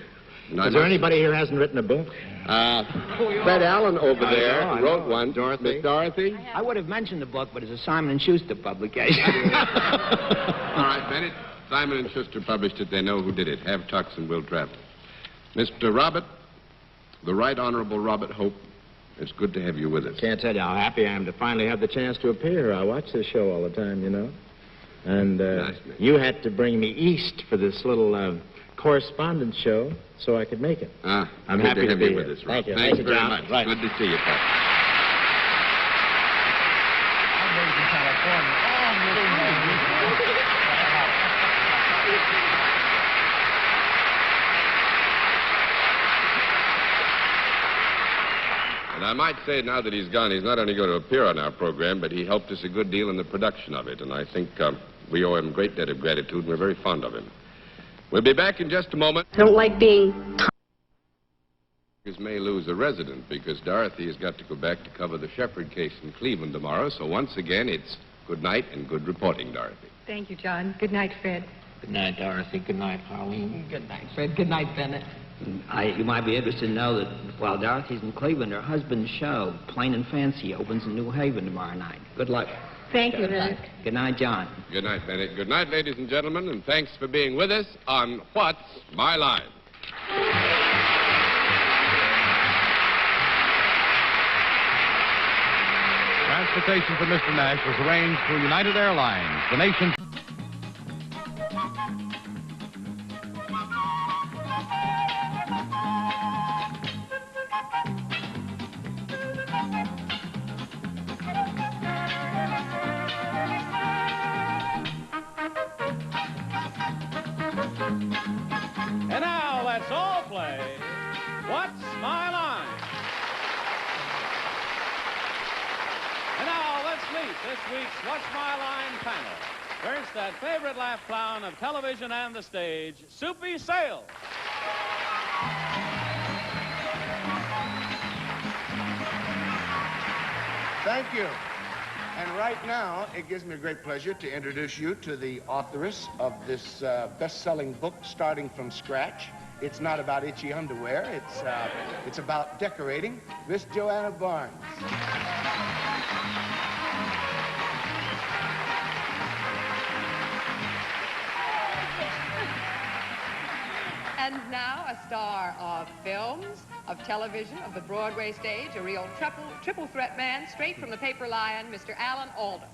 Is there anybody here who hasn't written a book? Fred Allen over there wrote one. Dorothy. Miss Dorothy? I would have mentioned the book, but it's a Simon & Schuster publication. All right, Bennett. Simon & Schuster published it. They know who did it. Have Tucks and Will Travel. Mr. Robert, the Right Honorable Robert Hope, it's good to have you with us. Can't tell you how happy I am to finally have the chance to appear. I watch this show all the time, you know. And Nice, man. you had to bring me east for this little correspondence show so I could make it. I'm I'm good happy to to have be you with here. us, Rob. Thank you. Thanks Thank you, very John. much. Right. Good to see you, Pat. And I might say now that he's gone, he's not only going to appear on our program, but he helped us a good deal in the production of it. And I think we owe him a great debt of gratitude, and we're very fond of him. We'll be back in just a moment. I don't like being... May lose a resident because Dorothy has got to go back to cover the Shepherd case in Cleveland tomorrow. So once again, it's good night and good reporting, Dorothy. Thank you, John. Good night, Fred. Good night, Dorothy. Good night, Harleen. Good night, Fred. Good night, Bennett. You might be interested to know that while Dorothy's in Cleveland, her husband's show, Plain and Fancy, opens in New Haven tomorrow night. Good luck. Thank you, Bennett. Good night, John. Good night, Bennett. Good night, ladies and gentlemen, and thanks for being with us on What's My Line? Transportation for Mr. Nash was arranged through United Airlines, the nation's... And now let's all play What's My Line? And now let's meet this week's What's My Line panel. First, that favorite laugh clown of television and the stage, Soupy Sale. Thank you. And right now, it gives me a great pleasure to introduce you to the authoress of this best-selling book, Starting from Scratch. It's not about itchy underwear. It's about decorating. Miss Joanna Barnes. And now a star of films, of television, of the Broadway stage, a real triple threat man, straight from the paper lion, Mr. Alan Alda.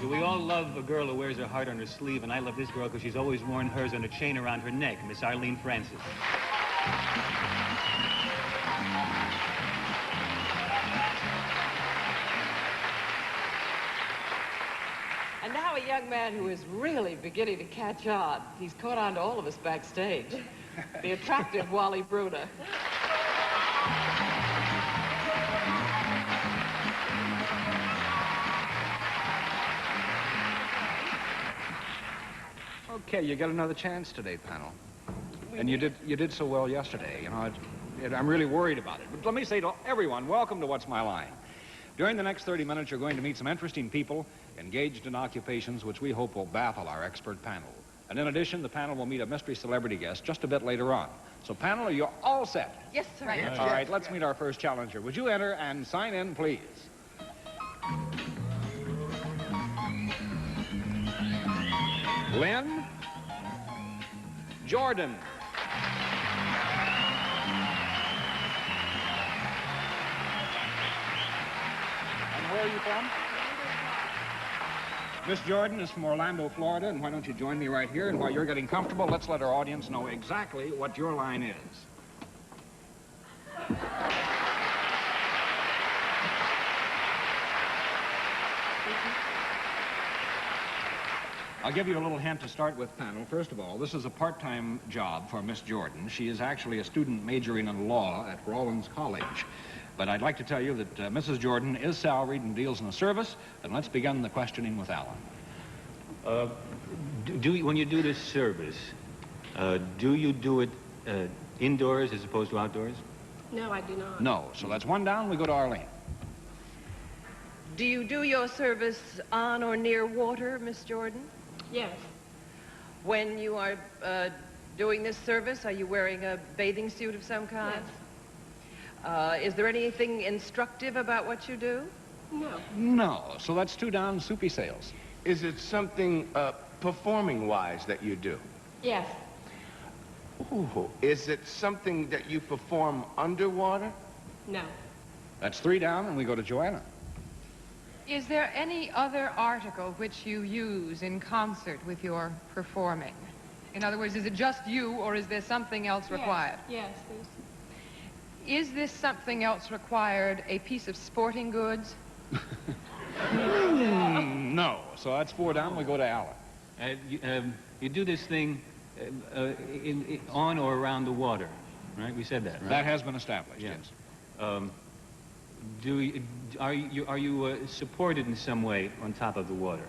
We all love a girl who wears her heart on her sleeve, and I love this girl because she's always worn hers on a chain around her neck, Miss Arlene Francis. And now a young man who is really beginning to catch on. He's caught on to all of us backstage. The attractive Wally Bruner. okay. You get another chance today, panel. And you did so well yesterday. You know, I'm really worried about it. But let me say to everyone, welcome to What's My Line. During the next 30 minutes, you're going to meet some interesting people engaged in occupations which we hope will baffle our expert panel. And in addition, the panel will meet a mystery celebrity guest just a bit later on. So, panel, are you all set? Yes, sir. All right, let's meet our first challenger. Would you enter and sign in, please? Lynn Jordan. And where are you from? Miss Jordan is from Orlando, Florida, and why don't you join me right here? And while you're getting comfortable, let's let our audience know exactly what your line is. I'll give you a little hint to start with, panel. First of all, this is a part-time job for Miss Jordan. She is actually a student majoring in law at Rollins College. But I'd like to tell you that Mrs. Jordan is salaried and deals in a service. And let's begin the questioning with Alan. When you do this service, do you do it indoors as opposed to outdoors? No, I do not. No. So that's one down. We go to Arlene. Do you do your service on or near water, Miss Jordan? Yes. When you are doing this service, are you wearing a bathing suit of some kind? Yes. Is there anything instructive about what you do? No. No. So that's two down. Soupy sales. Is it something performing-wise that you do? Yes. Ooh. Is it something that you perform underwater? No. That's three down, and we go to Joanna. Is there any other article which you use in concert with your performing? In other words, is it just you, or is there something else required? Yes. Is this something else required a piece of sporting goods? No. So that's four down. We go to Alan. You do this thing on or around the water, right? We said that, right? That has been established, yes. Are you supported in some way on top of the water?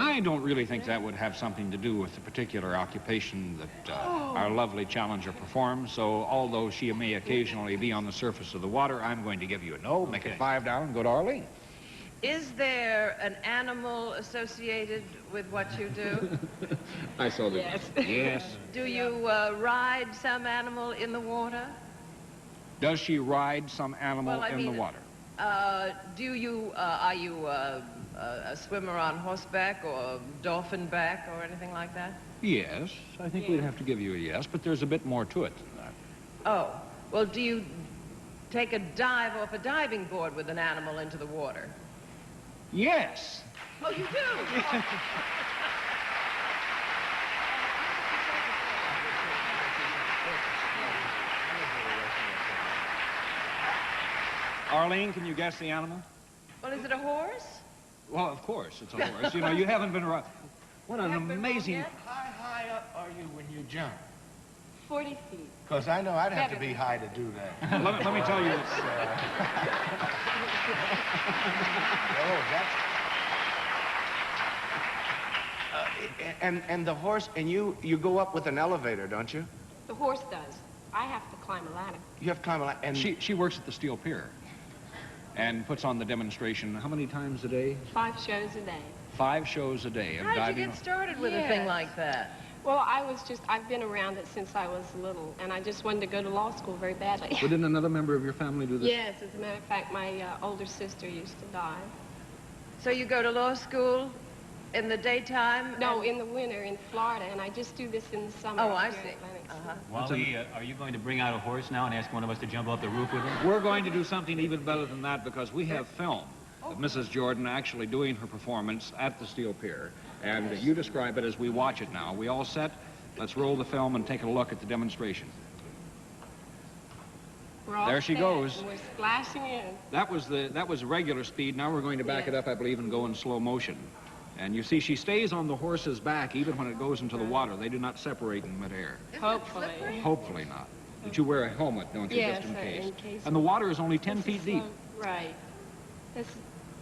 I don't really think that would have something to do with the particular occupation that our lovely challenger performs. So although she may occasionally be on the surface of the water, I'm going to give you a no. Make it five down and go to Arlene. Is there an animal associated with what you do? I saw that. Yes. Yes. Do you ride some animal in the water? Does she ride some animal Well, in the water? Are you a swimmer on horseback or dolphin back or anything like that? Yes. I think we'd have to give you a yes, but there's a bit more to it than that. Oh, well, do you take a dive off a diving board with an animal into the water? Yes. Oh, you do? Arlene, can you guess the animal? Well, is it a horse? Well, of course, it's a horse. You know, you haven't been around. What an amazing... How high up are you when you jump? 40 feet. Because I know I'd have to be high to do that. let me tell you this. And the horse, and you go up with an elevator, don't you? The horse does. I have to climb a ladder. You have to climb a ladder. And She works at the steel pier and puts on the demonstration how many times a day? 5 shows a day. 5 shows a day of How did diving. you get started with a thing like that? Well, I've been around it since I was little, and I just wanted to go to law school very badly. But didn't another member of your family do this? Yes, as a matter of fact, my older sister used to dive. So you go to law school in the daytime? No, in the winter in Florida, and I just do this in the summer. Oh, I here in see. Atlantic City. Wally, are you going to bring out a horse now and ask one of us to jump off the roof with him? We're going to do something even better than that because we have film of Mrs. Jordan actually doing her performance at the steel pier. And you describe it as we watch it now. We all set? Let's roll the film and take a look at the demonstration. We're all There she set, goes. and we're splashing in. That was regular speed. Now we're going to back it up, I believe, and go in slow motion. And you see, she stays on the horse's back even when it goes into the water. They do not separate in midair. Hopefully. Hopefully not. But you wear a helmet, don't you, Yes, just in case. case. And the water is only 10 feet deep. Right. That's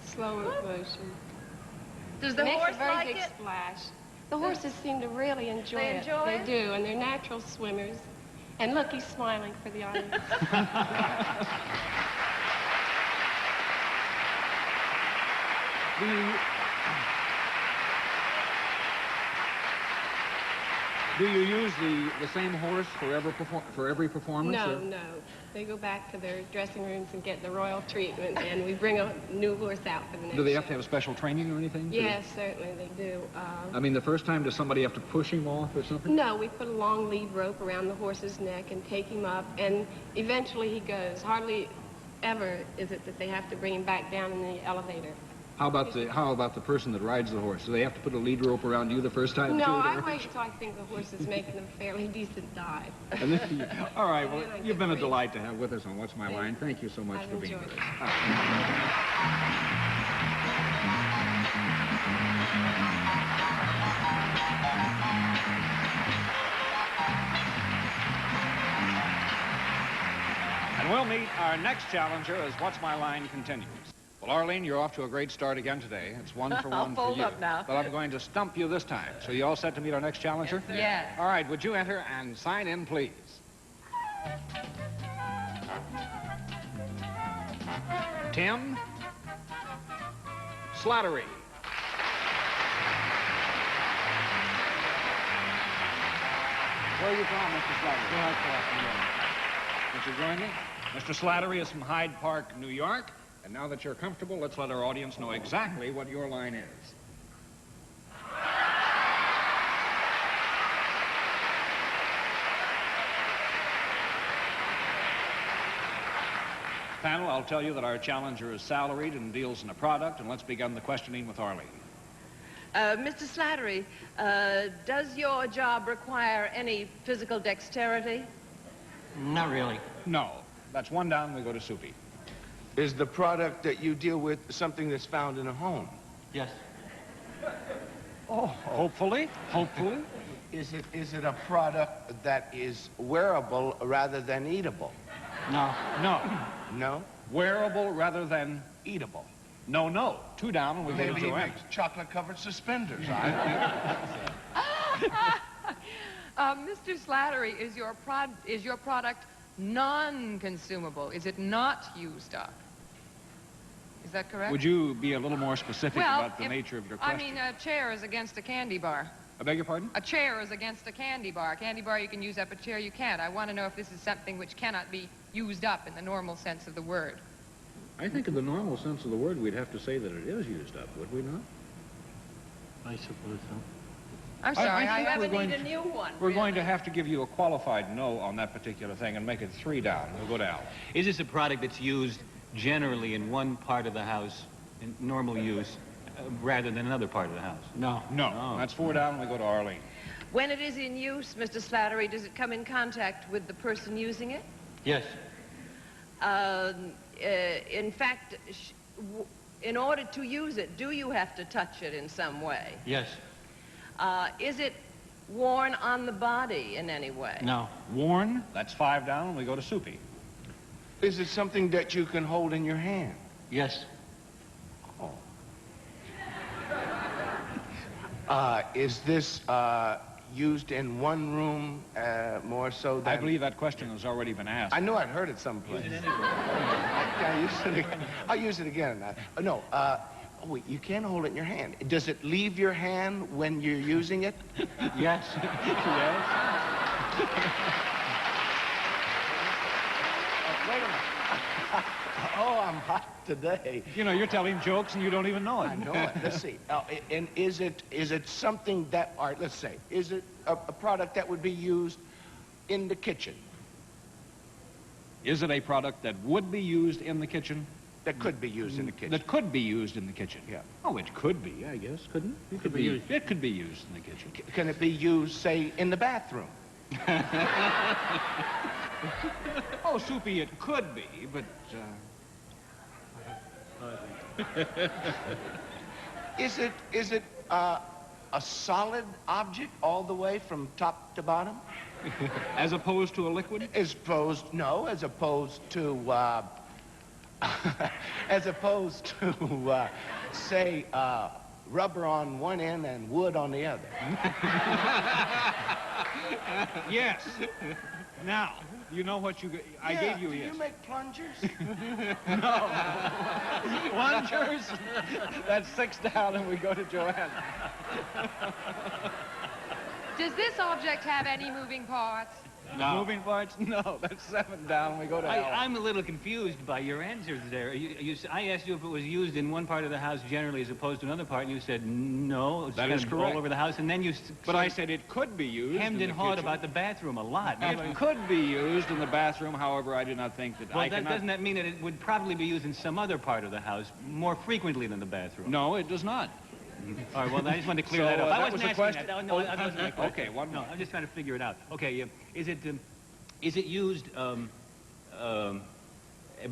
slower motion. Does the horse makes a very like big it? splash. The horses seem to really enjoy They it. enjoy They it? do, and they're natural swimmers. And look, he's smiling for the audience. Do you use the same horse for every performance? No, no. They go back to their dressing rooms and get the royal treatment, and we bring a new horse out for the next Do they have show. to have special training or anything? Yes, certainly they do. I mean, the first time, does somebody have to push him off or something? No, we put a long lead rope around the horse's neck and take him up, and eventually he goes. Hardly ever is it that they have to bring him back down in the elevator. How about the person that rides the horse? Do they have to put a lead rope around you the first time? No, too, I or- wait till I think the horse is making a fairly decent dive. And then all right, well, you've been a delight to have with us on What's My Line. Thank you so much I've for being enjoyed with it. us. And we'll meet our next challenger as What's My Line continues. Well, Arlene, you're off to a great start again today. It's 1 for 1 I'll for fold you. up now. But I'm going to stump you this time. So you all set to meet our next challenger? Yes. All right, would you enter and sign in, please? Tim Slattery. Where are you from, Mr. Slattery? Mr. Join me. Mr. Slattery is from Hyde Park, New York. And now that you're comfortable, let's let our audience know exactly what your line is. Panel, I'll tell you that our challenger is salaried and deals in a product, and let's begin the questioning with Arlene. Mr. Slattery, does your job require any physical dexterity? Not really. No. That's 1 down, we go to Soupy. Is the product that you deal with something that's found in a home? Yes. Oh, hopefully. Hopefully. Is it a product that is wearable rather than eatable? No. No. No? Wearable rather than eatable. No, no. 2 down, and we go Maybe to he Joanne. makes chocolate-covered suspenders. Mr. Slattery, is your product non-consumable? Is it not used up? Is that correct? Would you be a little more specific about the nature of your question? I mean, a chair is against a candy bar. I beg your pardon? A chair is against a candy bar. A candy bar you can use up, a chair you can't. I want to know if this is something which cannot be used up in the normal sense of the word. I think in the normal sense of the word, we'd have to say that it is used up, would we not? I suppose so. I'm sorry, I think haven't we're going need a new one. We're going to have to give you a qualified no on that particular thing and make it 3 down. We'll go to Al. Is this a product that's used generally in one part of the house, in normal use, rather than another part of the house? No. No. That's 4 down, and we go to Arlene. When it is in use, Mr. Slattery, does it come in contact with the person using it? Yes. In fact, in order to use it, do you have to touch it in some way? Yes. Is it worn on the body in any way? No. Worn? That's 5 down, and we go to Soupy. Is it something that you can hold in your hand? Yes. Is this used in one room more so than... I believe that question has already been asked. I know I'd heard it someplace. I'll use it again. No, wait, you can't hold it in your hand. Does it leave your hand when you're using it? Yes. Yes. Wait a minute. Oh, I'm hot today. You know, you're telling jokes and you don't even know it. I know it. Let's see. And is it something that, all right, let's say, is it a product that would be used in the kitchen? Is it a product that would be used in the kitchen? That could be used in the kitchen. That could be used in the kitchen. Yeah. Oh, it could be, I guess, couldn't it? It could be used. It could be used in the kitchen. Can it be used, say, in the bathroom? Oh, Soupy, it could be, but... Is it a solid object all the way from top to bottom? As opposed to a liquid? As opposed to as opposed to say rubber on one end and wood on the other. Yes. Now, you know what you... I gave you do yes. you make plungers? No. Plungers? That's 6 down and we go to Joanne. Does this object have any moving parts? No. Moving parts? No, that's 7 down and we go to Alan. I'm a little confused by your answers there. I asked you if it was used in one part of the house generally as opposed to another part, and you said no. It's That kind is of correct. all over the house, and then you... But I said it could be used hemmed in and the hawed kitchen. about the bathroom a lot. It could be used in the bathroom, however, I do not think that Well, doesn't that mean that it would probably be used in some other part of the house more frequently than the bathroom? No, it does not. All right, well, I just wanted to clear So, that up. that I wasn't was the asking question? that. No, that wasn't my question. Okay, one No, more. I'm just trying to figure it out. Okay, is it used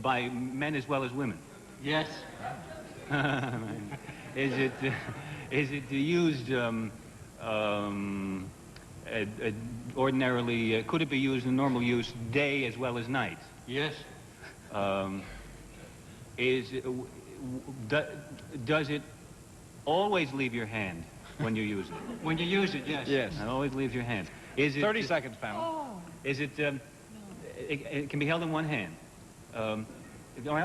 by men as well as women? Yes. Is it used ordinarily? Could it be used in normal use day as well as night? Yes. Does it always leave your hand when you use it? When you use it, yes. Yes. It always leaves your hand. Is it 30 seconds, panel. Oh. Is it? It can be held in one hand. I'll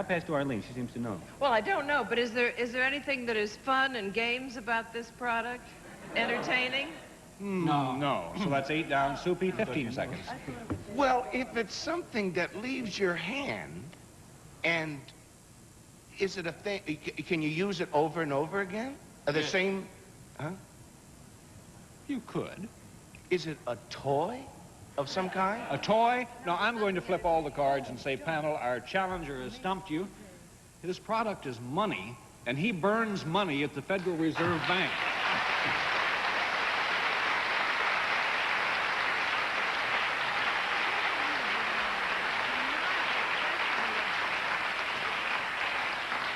pass to Arlene. She seems to know. Well, I don't know, but is there anything that is fun and games about this product? Entertaining? No. No. So that's 8 down. Soupy, 15 seconds. Well, if it's something that leaves your hand, and is it a thing, can you use it over and over again? Are the Yes. same, huh? You could. Is it a toy of some kind? A toy? No, I'm going to flip all the cards and say, panel, our challenger has stumped you. His product is money, and he burns money at the Federal Reserve Bank.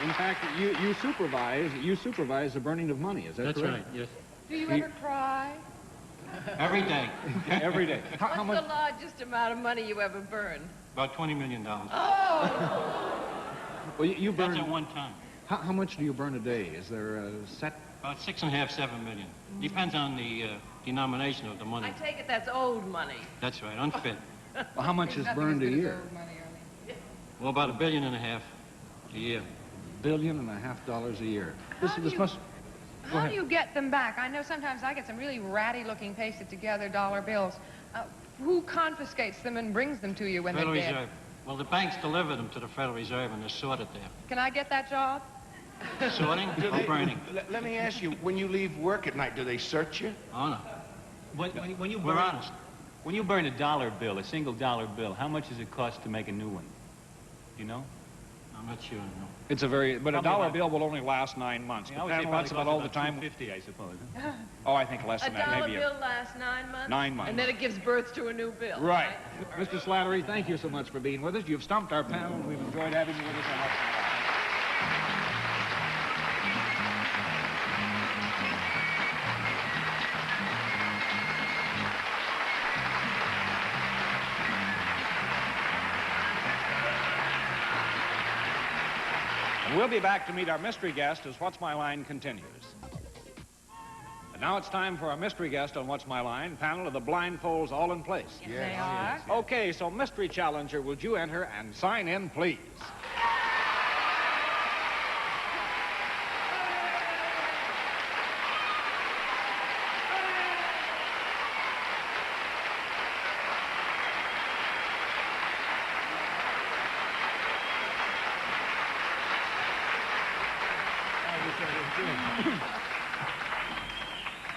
In fact, you supervise the burning of money. Is that That's correct? right, yes. Do you ever cry? Every day. Every day. How What's much? the largest amount of money you ever burn? About $20 million. Oh! Well, you burn. That's at one time. How much do you burn a day? Is there a set? About 6.5, 7 million. Depends on the denomination of the money. I take it that's old money. That's right, unfit. Well, how much is burned a year? Well, about $1.5 billion a year. $1.5 billion a year. This must. How do you get them back? I know sometimes I get some really ratty-looking pasted-together dollar bills. Who confiscates them and brings them to you when Federal they're dead? Reserve. Well, the banks deliver them to the Federal Reserve and they're sorted there. Can I get that job? Sorting or burning? Let me ask you, when you leave work at night, do they search you? Oh, no. When you We're burn, honest. when you burn a dollar bill, a single dollar bill, how much does it cost to make a new one? Do you know? I'm not sure, no. But a Probably dollar about- bill will only last 9 months. I But would say panel, probably that's about costs all the time. $250, I suppose. Oh, I think less A than that. dollar Maybe bill lasts 9 months? 9 months. And then it gives birth to a new bill. Right. Mr. Slattery, thank you so much for being with us. You've stumped our panel. We've enjoyed having you with us on What's My Line. And we'll be back to meet our mystery guest as What's My Line continues. And now it's time for our mystery guest on What's My Line, panel of the blindfolds all in place. Yes, they are. Okay, so mystery challenger, would you enter and sign in, please?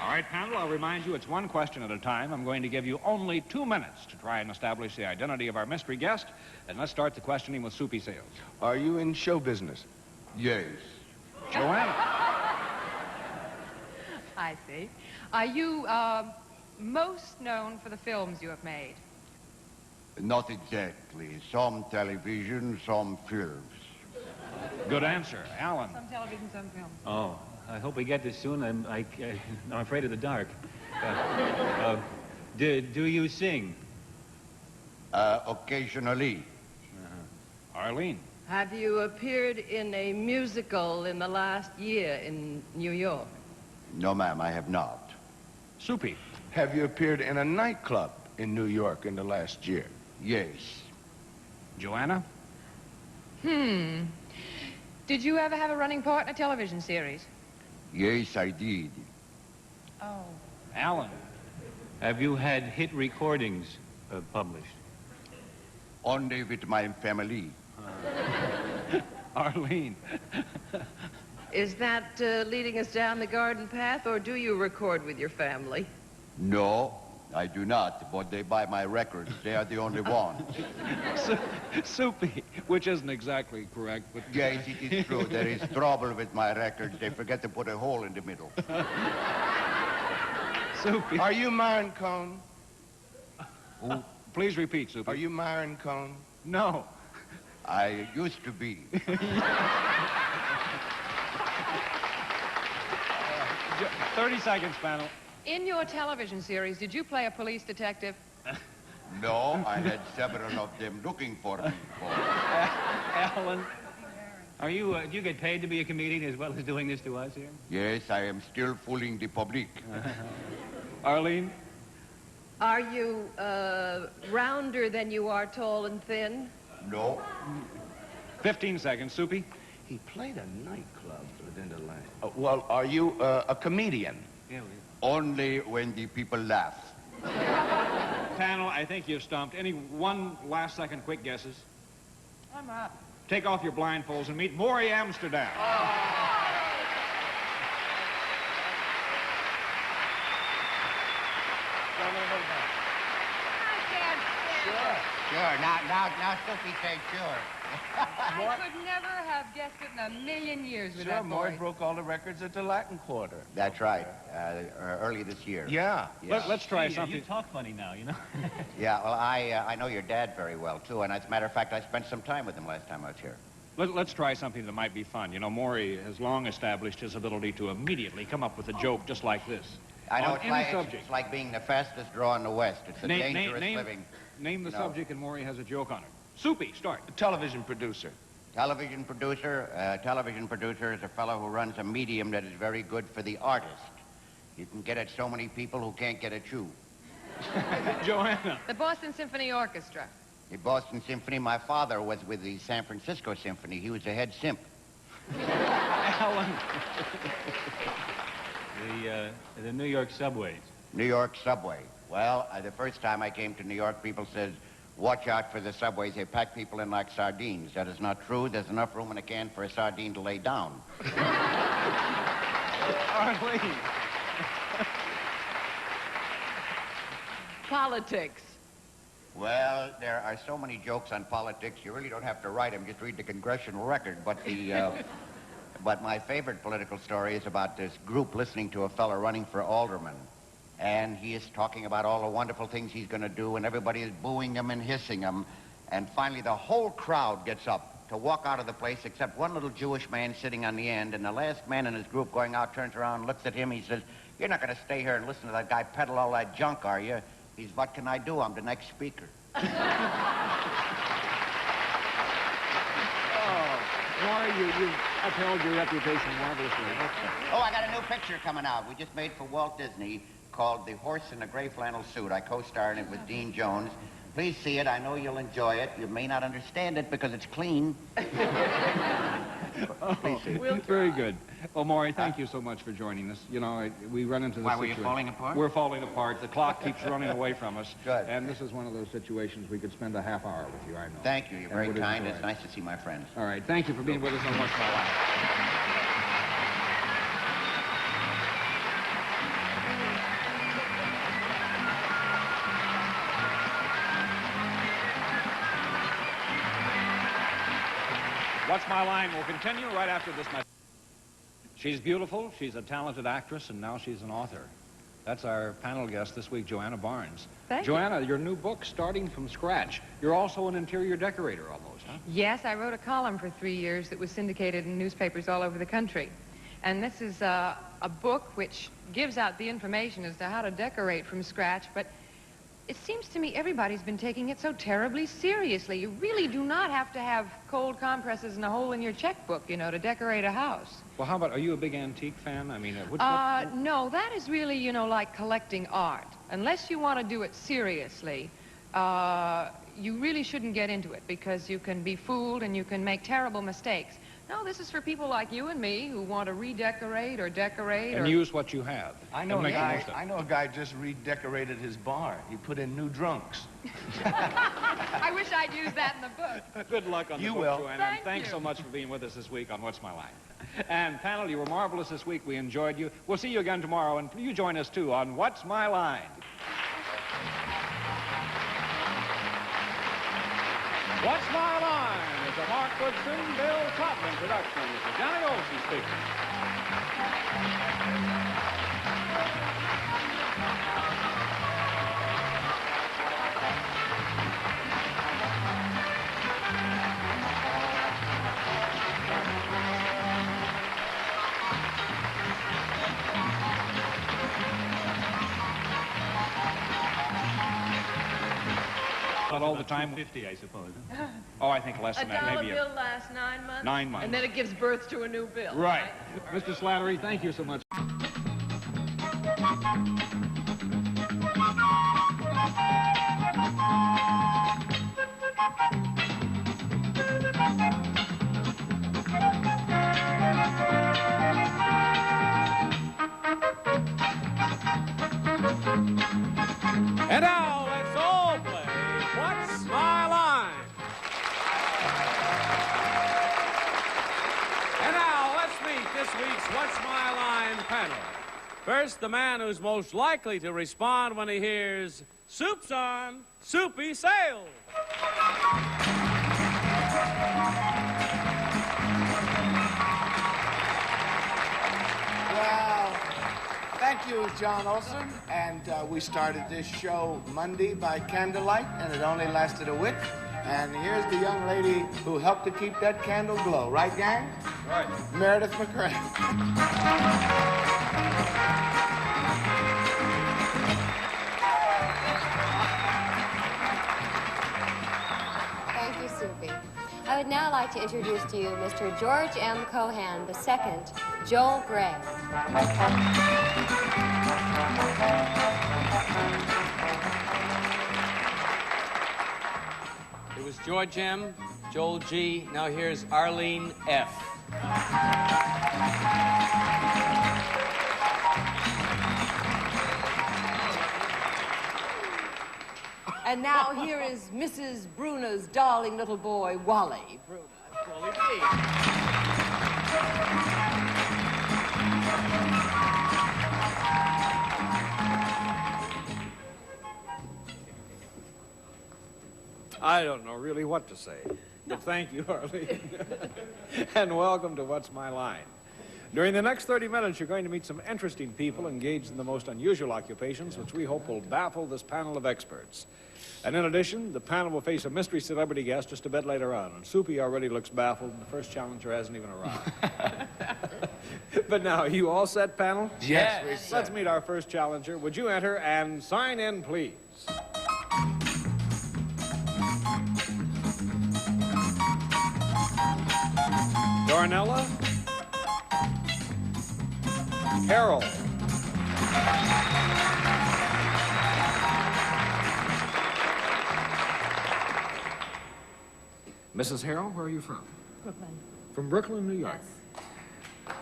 All right, panel, I'll remind you it's one question at a time. I'm going to give you only 2 minutes to try and establish the identity of our mystery guest. And let's start the questioning with Soupy Sales. Are you in show business? Yes. Joanna. I see. Are you most known for the films you have made? Not exactly. Some television, some films. Good answer. Alan. Some television, some films. Oh, I hope we get this soon. I'm afraid of the dark. Do you sing? Occasionally. Arlene. Have you appeared in a musical in the last year in New York? No, ma'am, I have not. Soupy. Have you appeared in a nightclub in New York in the last year? Yes. Joanna? Did you ever have a running part in a television series? Yes, I did. Oh. Alan? Have you had hit recordings published? Only with my family. Arlene? Is that leading us down the garden path, or do you record with your family? No, I do not, but they buy my records. They are the only ones. Soupy, which isn't exactly correct, but... Yes, it is true. There is trouble with my records. They forget to put a hole in the middle. Soupy. Are you Myron Cohn? Who? Please repeat, Soupy. Are you Myron Cohn? No. I used to be. 30 seconds, panel. In your television series, did you play a police detective? No, I had several of them looking for me. Alan, do you get paid to be a comedian as well as doing this to us here? Yes, I am still fooling the public. Arlene? Are you rounder than you are tall and thin? No. 15 seconds, Soupy. He played a nightclub within the last... well, are you a comedian? Yeah, Only when the people laugh. Panel, I think you've stumped. Any one last second quick guesses? I'm up. Take off your blindfolds and meet Maury Amsterdam. Sure. Now Sophie says sure. I could never have guessed it in a million years with that Maury voice. broke all the records at the Latin Quarter. That's right. Early this year. Yeah. Let's try something. You talk funny now, you know. Yeah, well, I know your dad very well, too, and as a matter of fact, I spent some time with him last time I was here. Let's try something that might be fun. You know, Maury has long established his ability to immediately come up with a joke just like this. I know, On any subject. It's like being the fastest draw in the West. It's a dangerous living. Name the subject, and Maury has a joke on it. Soupy, start. Television producer. Television producer is a fellow who runs a medium that is very good for the artist. You can get at so many people who can't get at you. Joanna. The Boston Symphony Orchestra. The Boston Symphony, my father was with the San Francisco Symphony. He was the head simp. Alan. The New York subways. New York subway. Well, the first time I came to New York, people said, watch out for the subways. They pack people in like sardines. That is not true. There's enough room in a can for a sardine to lay down. Arlene. Politics. Well, there are so many jokes on politics, you really don't have to write them. Just read the congressional record. But but my favorite political story is about this group listening to a fellow running for alderman. And he is talking about all the wonderful things he's going to do, and everybody is booing him and hissing him. And finally, the whole crowd gets up to walk out of the place, except one little Jewish man sitting on the end. And the last man in his group going out turns around and looks at him. He says, you're not going to stay here and listen to that guy peddle all that junk, are you? He's, what can I do? I'm the next speaker. Maury, you've upheld your reputation marvelously. Oh, I got a new picture coming out. We just made for Walt Disney called The Horse in a Gray Flannel Suit. I co-star in it with Dean Jones. Please see it. I know you'll enjoy it. You may not understand it because it's clean. Please see it. Very good. Well, Maury, thank you so much for joining us. You know, we run into this Why, were you situation. falling apart? We're falling apart. The clock keeps running away from us. Good. And this is one of those situations we could spend a half hour with you, I know. Thank you. You're very would kind. enjoy It's nice to see my friends. All right. Thank you for being with us on What's My Life. What's My Line will continue right after this message. She's beautiful, she's a talented actress, and now she's an author. That's our panel guest this week, Joanna Barnes. Thank you. Joanna, your new book, Starting from Scratch. You're also an interior decorator almost, huh? Yes, I wrote a column for 3 years that was syndicated in newspapers all over the country. And this is a book which gives out the information as to how to decorate from scratch, but It seems to me everybody's been taking it so terribly seriously. You really do not have to have cold compresses and a hole in your checkbook, you know, to decorate a house. Well, how about, are you a big antique fan? I mean, No, that is really, you know, like collecting art. Unless you want to do it seriously, you really shouldn't get into it because you can be fooled and you can make terrible mistakes. No, this is for people like you and me who want to redecorate or decorate and use what you have. I know a guy just redecorated his bar. He put in new drunks. I wish I'd used that in the book. Good luck on the book, Joanna. And thanks so much for being with us this week on What's My Line. And panel, you were marvelous this week. We enjoyed you. We'll see you again tomorrow, and you join us too on What's My Line. What's My Line is a Mark Goodson, Bill Todman production. This is Johnny Olson speaking. Not all the time. $2.50, I suppose. Oh, I think less than that. Maybe $1 bill lasts 9 months. 9 months. And then it gives birth to a new bill. Right. Mr. Slattery, thank you so much. And now, let's all play What's My Line? And now, let's meet this week's What's My Line panel. First, the man who's most likely to respond when he hears, "Soup's on, soupy sail." Well, thank you, John Olson. And we started this show Monday by candlelight, and it only lasted a week. And here's the young lady who helped to keep that candle glow. Right, gang? Right. Meredith McCray. Thank you, Soupy. I would now like to introduce to you Mr. George M. Cohan II, Joel Gray. It was George M., Joel G. Now here's Arlene F. And now here is Mrs. Bruner's darling little boy, Wally Bruner. Wally B. I don't know really what to say. But thank you, Arlene. And welcome to What's My Line. During the next 30 minutes, you're going to meet some interesting people engaged in the most unusual occupations, which we hope will baffle this panel of experts. And in addition, the panel will face a mystery celebrity guest just a bit later on. And Soupy already looks baffled, and the first challenger hasn't even arrived. But now, are you all set, panel? Yes. Let's meet our first challenger. Would you enter and sign in, please? Darnella. Harold. Mrs. Harrell, where are you from? Brooklyn. From Brooklyn, New York.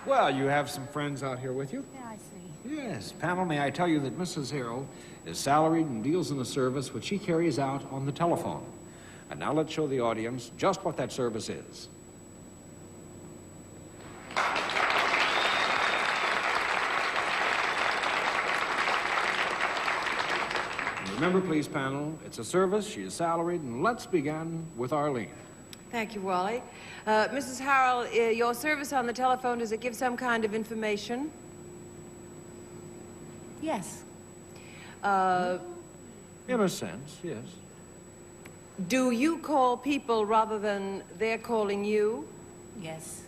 Well, you have some friends out here with you? Yeah, I see. Yes. Panel, may I tell you that Mrs. Harrell is salaried and deals in a service which she carries out on the telephone. And now let's show the audience just what that service is. Remember, please, panel, it's a service, she is salaried, and let's begin with Arlene. Thank you, Wally. Mrs. Harrell, your service on the telephone, does it give some kind of information? Yes. In a sense, yes. Do you call people rather than they're calling you? Yes.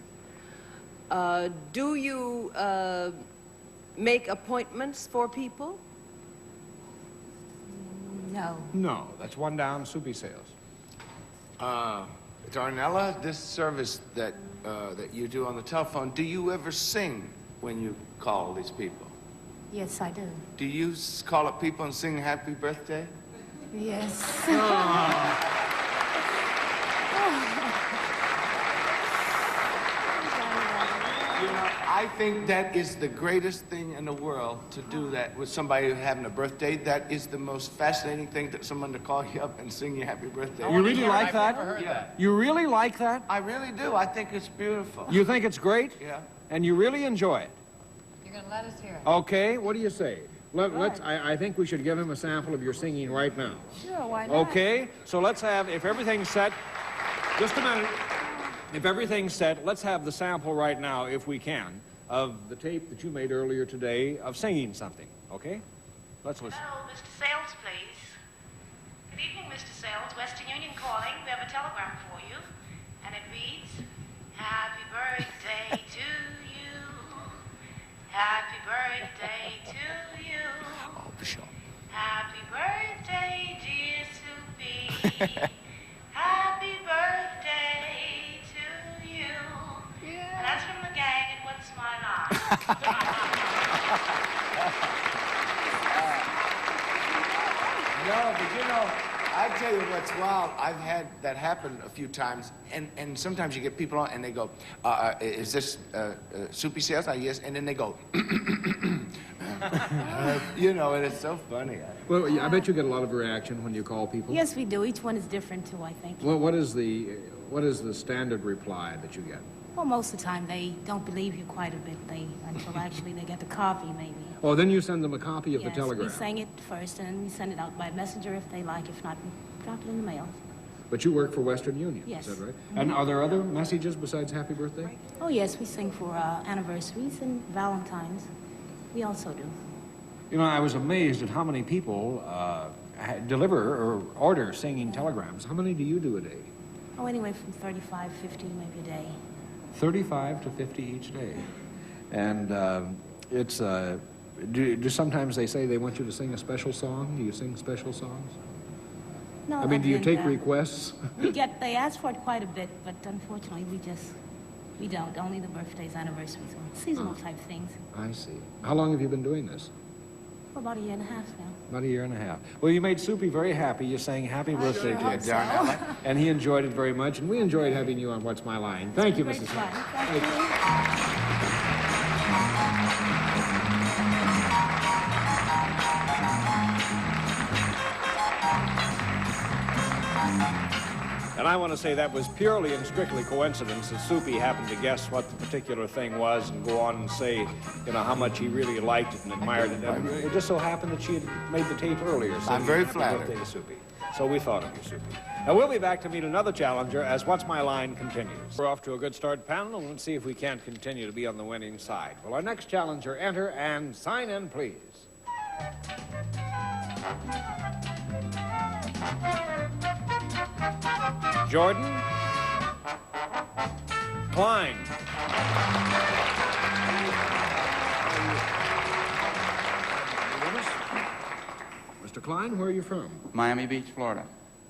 Do you make appointments for people? No. No. That's one down. Soupy sales. Darnella, this service that you do on the telephone, do you ever sing when you call these people? Yes, I do. Do you call up people and sing happy birthday? Yes. You know, I think that is the greatest thing in the world, to do that with somebody having a birthday. That is the most fascinating thing, that someone to call you up and sing you happy birthday. You really like that? Yeah. You really like that? I really do. I think it's beautiful. You think it's great? Yeah. And you really enjoy it? You're going to let us hear it. Okay, what do you say? I think we should give him a sample of your singing right now. Sure, why not? Okay, so let's have, if everything's set, just a minute. If everything's set, let's have the sample right now, if we can, of the tape that you made earlier today of singing something, okay? Let's listen. Hello, Mr. Sales, please. Good evening, Mr. Sales. Western Union calling. We have a telegram for you, and it reads, Happy birthday to you. Happy birthday to you. Oh, for sure. Happy birthday, dear Soupy. Happy birthday to you. Yeah. And that's from the gang at What's My Line. No, but you know, I tell you what's wild. I've had that happen a few times, and sometimes you get people on and they go, is this Soupy Sales? Yes. And then they go, you know, and it's so funny. Well, I bet you get a lot of reaction when you call people. Yes, we do. Each one is different, too, I think. Well, what is the standard reply that you get? Well, most of the time, they don't believe you quite a bit. Until actually they get the copy, maybe. Oh, then you send them a copy of Yes, the telegram. we sing it first, and then we send it out by messenger if they like. If not, we drop it in the mail. But you work for Western Union, Yes. is that right? And are there other messages besides happy birthday? Oh, yes, we sing for anniversaries and Valentine's. We also do. You know, I was amazed at how many people deliver or order singing telegrams. How many do you do a day? Oh, anyway, from 35, 50, maybe a day. 35 to 50 each day. And it's, do sometimes they say they want you to sing a special song? Do you sing special songs? No, I mean, do you take requests? They ask for it quite a bit, but unfortunately, we don't. Only the birthdays, anniversaries, or seasonal type things. I see. How long have you been doing this? For about a year and a half now. About a year and a half. Well, you made Soupy very happy. You sang happy birthday to him, so. and he enjoyed it very much, and we enjoyed having you on What's My Line. Thank you, Mrs. Sutton. Thank you. And I want to say that was purely and strictly coincidence that Soupy happened to guess what the particular thing was and go on and say, you know, how much he really liked it and admired it. And it just so happened that she had made the tape earlier. So I'm very happy flattered. birthday to Soupy. So we thought of you, Soupy. Now we'll be back to meet another challenger as What's My Line continues. We're off to a good start, panel, and let's see if we can't continue to be on the winning side. Will our next challenger enter and sign in, please? Jordan Klein. Mr. Klein, where are you from? Miami Beach, Florida.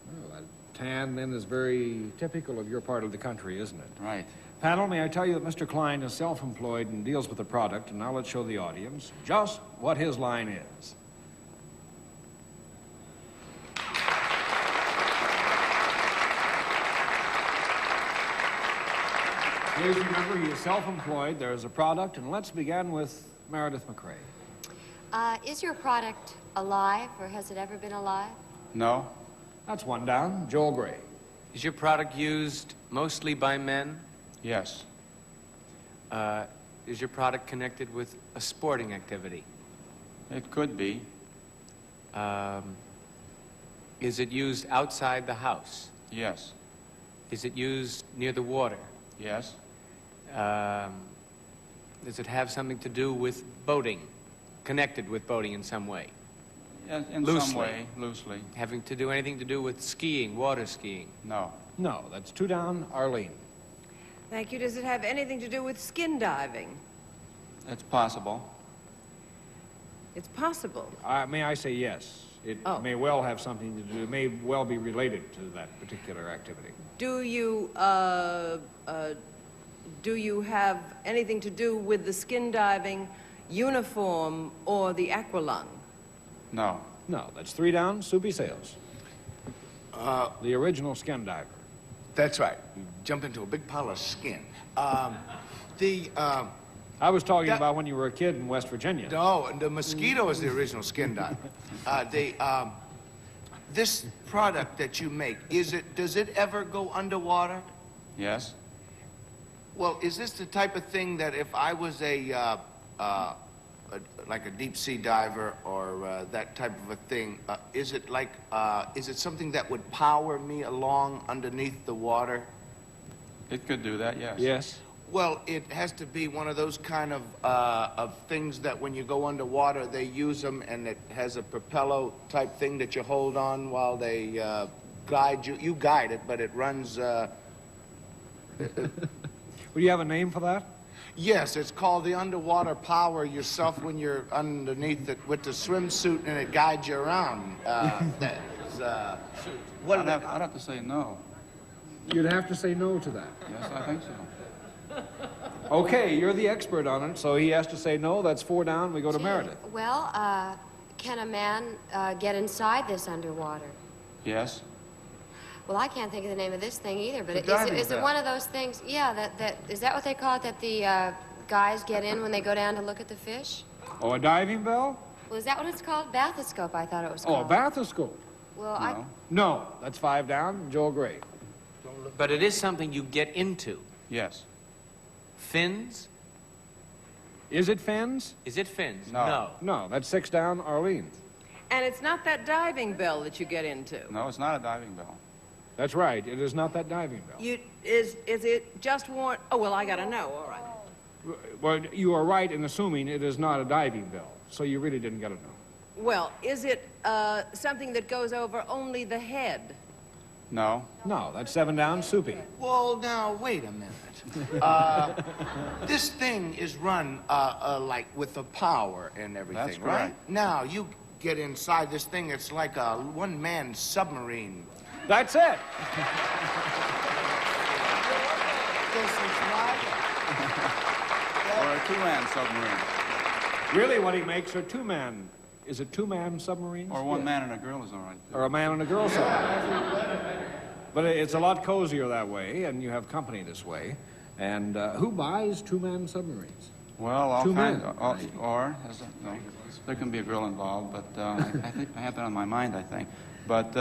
Well, that tan then is very typical of your part of the country, isn't it? Right. Panel, may I tell you that Mr. Klein is self-employed and deals with the product, and now let's show the audience just what his line is. Please remember, he is self-employed, there is a product, and let's begin with Meredith McRae. Is your product alive, or has it ever been alive? No. That's one down. Joel Gray. Is your product used mostly by men? Yes. Is your product connected with a sporting activity? It could be. Is it used outside the house? Yes. Is it used near the water? Yes. Does it have something to do with boating? Connected with boating in some way? In some way, loosely. Having to do anything to do with skiing, water skiing? No. No, that's two down. Arlene. Thank you. Does it have anything to do with skin diving? It's possible. It's possible. May I say yes? It Oh. may well have something to do, it may well be related to that particular activity. Do you have anything to do with the skin diving uniform or the aqualung? No. No, that's 3 down, Soupy Sales. The original skin diver. That's right. You jump into a big pile of skin. I was talking about when you were a kid in West Virginia. No, the mosquito is the original skin diver. This product that you make, does it ever go underwater? Yes. Well, is this the type of thing that if I was like a deep sea diver or that type of a thing, is it something that would power me along underneath the water? It could do that, yes. Yes. Well, it has to be one of those kind of things that when you go underwater, they use them, and it has a propeller type thing that you hold on while they guide you. You guide it, but it runs. Would you have a name for that? Yes, it's called the underwater power yourself when you're underneath it with the swimsuit, and it guides you around. I'd have to say no. You'd have to say no to that. Yes, I think so. Okay, you're the expert on it, so he has to say no. That's 4 down. We go to Meredith. Well, can a man get inside this underwater? Yes. Well, I can't think of the name of this thing either, but The diving is it bell. one of those things? Yeah, is that what they call it, that the guys get in when they go down to look at the fish? Oh, a diving bell? Well, is that what it's called? Bathoscope, I thought it was Oh, a called. bathoscope. Well, No, that's 5 down. Joel Gray. But it is something you get into. Yes. Fins? Is it fins? Is it fins? No. No, that's 6 down. Arlene. And it's not that diving bell that you get into. No, it's not a diving bell. That's right. It is not that diving bell. Is it just one? Oh, well, I gotta know. All right. Well, you are right in assuming it is not a diving bell, so you really didn't get it. Well, is it something that goes over only the head? No. No, that's 7 down. Soupy. Well, now, wait a minute. This thing is run like with the power and everything, That's right? correct. Now, you get inside this thing, it's like a one-man submarine. That's it. This is right. Or a 2-man submarine. Really, what he makes are 2-man. Is it 2-man submarines? Or 1 man and a girl is all right. Or a man and a girl submarine. But it's a lot cozier that way, and you have company this way. And who buys 2-man submarines? Well, all 2 kinds. men. No, there can be a girl involved, but I think I have that on my mind, I think. But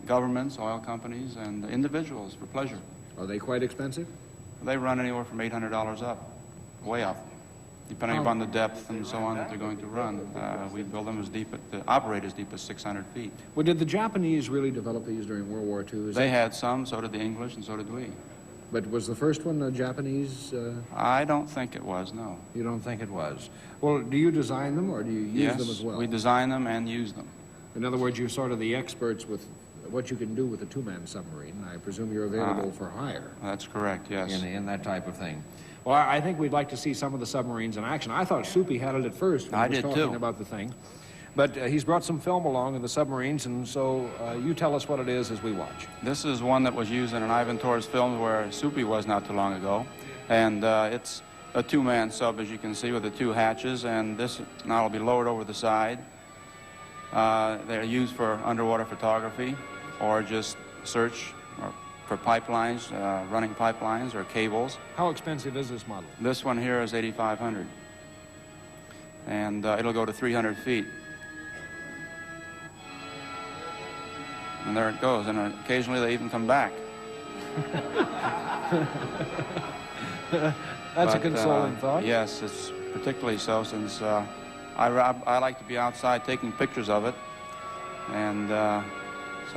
governments, oil companies, and individuals for pleasure. Are they quite expensive? They run anywhere from $800 up, way up, depending upon the depth and so on that they're going to run. We build them as deep, operate as deep as 600 feet. Well, did the Japanese really develop these during World War II? They had some, so did the English, and so did we. But was the first one a Japanese? I don't think it was, no. You don't think it was? Well, do you design them or do you use them as well? We design them and use them. In other words, you're sort of the experts with what you can do with a 2-man submarine. I presume you're available for hire. That's correct, yes. In that type of thing. Well, I think we'd like to see some of the submarines in action. I thought Soupy had it at first when I he was did talking too. about the thing. But he's brought some film along of the submarines, and so you tell us what it is as we watch. This is one that was used in an Ivan Torres film where Soupy was not too long ago. And it's a 2-man sub, as you can see, with the 2 hatches, and this now will be lowered over the side. They're used for underwater photography or just search for pipelines, running pipelines or cables. How expensive is this model? This one here is $8,500. And it'll go to 300 feet. And there it goes, and occasionally they even come back. That's a consoling thought. Yes, it's particularly so since I like to be outside taking pictures of it. And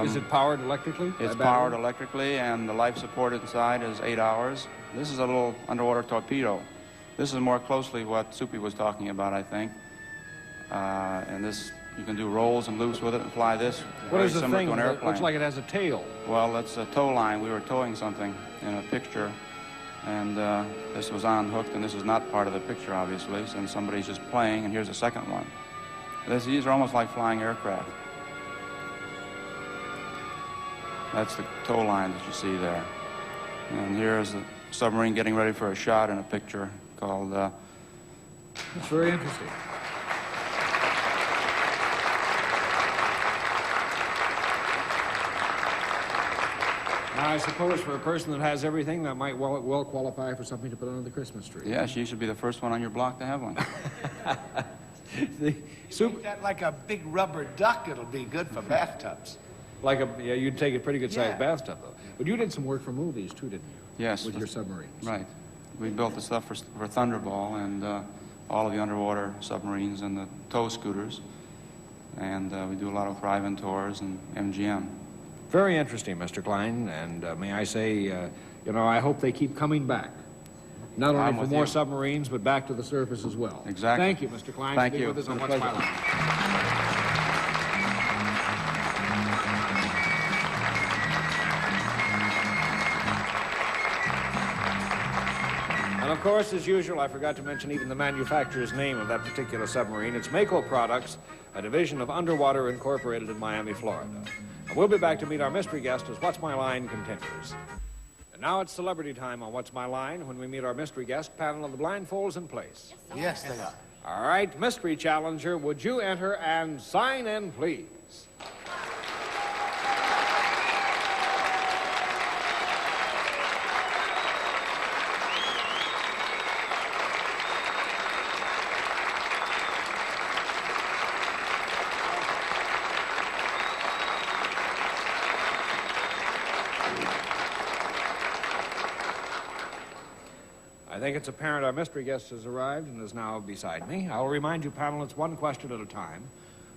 is it powered electrically? It's powered electrically, and the life support inside is 8 hours. This is a little underwater torpedo. This is more closely what Soupy was talking about, I think. And this, you can do rolls and loops with it and fly this. What is the similar thing? to an It airplane. looks like it has a tail. Well, it's a tow line. We were towing something in a picture, and this was unhooked, and this is not part of the picture, obviously, since somebody's just playing, and here's a second one. These are almost like flying aircraft. That's the tow line that you see there. And here's the submarine getting ready for a shot in a picture called... That's very interesting. Now, I suppose for a person that has everything, that might well qualify for something to put under the Christmas tree. Yes, you should be the first one on your block to have one. Make that like a big rubber duck. It'll be good for bathtubs. Yeah, you'd take a pretty good-sized Yeah. bathtub, though. But you did some work for movies, too, didn't you? Yes. With your submarines. Right. We built the stuff for Thunderball and all of the underwater submarines and the tow scooters. And we do a lot of Ivan tours and MGM. Very interesting, Mr. Klein, and may I say, you know, I hope they keep coming back. Not only for more submarines, but back to the surface as well. Exactly. Thank you, Mr. Klein, Thank for being you. with us on It's a What's My pleasure. Line. And of course, as usual, I forgot to mention even the manufacturer's name of that particular submarine. It's Mako Products, a division of Underwater Incorporated in Miami, Florida. And we'll be back to meet our mystery guest as What's My Line continues. And now it's celebrity time on What's My Line when we meet our mystery guest panel of the blindfolds in place. Yes, they are. All right, mystery challenger, would you enter and sign in, please? I think it's apparent our mystery guest has arrived and is now beside me. I'll remind you, panel, it's one question at a time.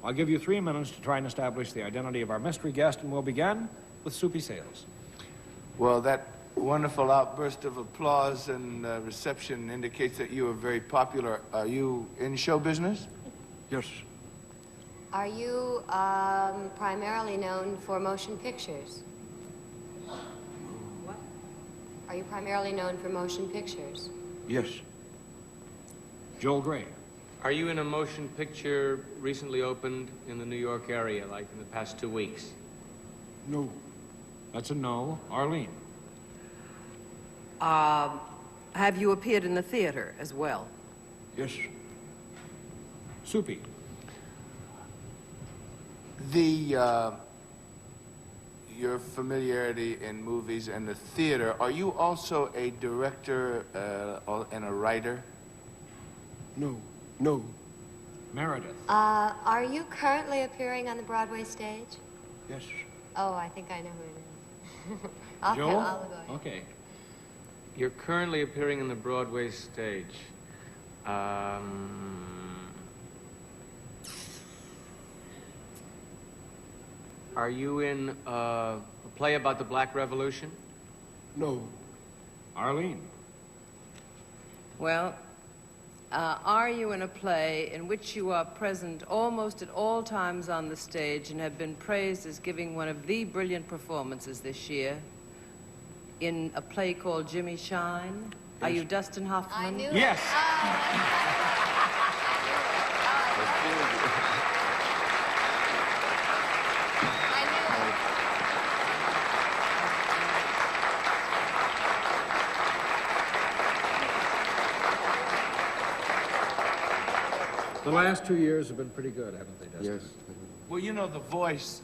I'll give you 3 minutes to try and establish the identity of our mystery guest, and we'll begin with Soupy Sales. Well, that wonderful outburst of applause and reception indicates that you are very popular. Are you in show business? Yes. Are you primarily known for motion pictures? What? Are you primarily known for motion pictures? Yes. Joel Gray. Are you in a motion picture recently opened in the New York area, like in the past 2 weeks? No. That's a no. Arlene. Have you appeared in the theater as well? Yes. Soupy. Your familiarity in movies and the theater, are you also a director and a writer? No. No. Meredith. Are you currently appearing on the Broadway stage? Yes. Oh, I think I know who it is. I'll Joel? I'll go ahead. Okay. You're currently appearing on the Broadway stage. Are you in a play about the Black Revolution? No. Arlene. Well, are you in a play in which you are present almost at all times on the stage and have been praised as giving one of the brilliant performances this year in a play called Jimmy Shine? Yes. Are you Dustin Hoffman? I knew it. Yes. The last 2 years have been pretty good, haven't they, Dustin? Yes. Well, you know, the voice,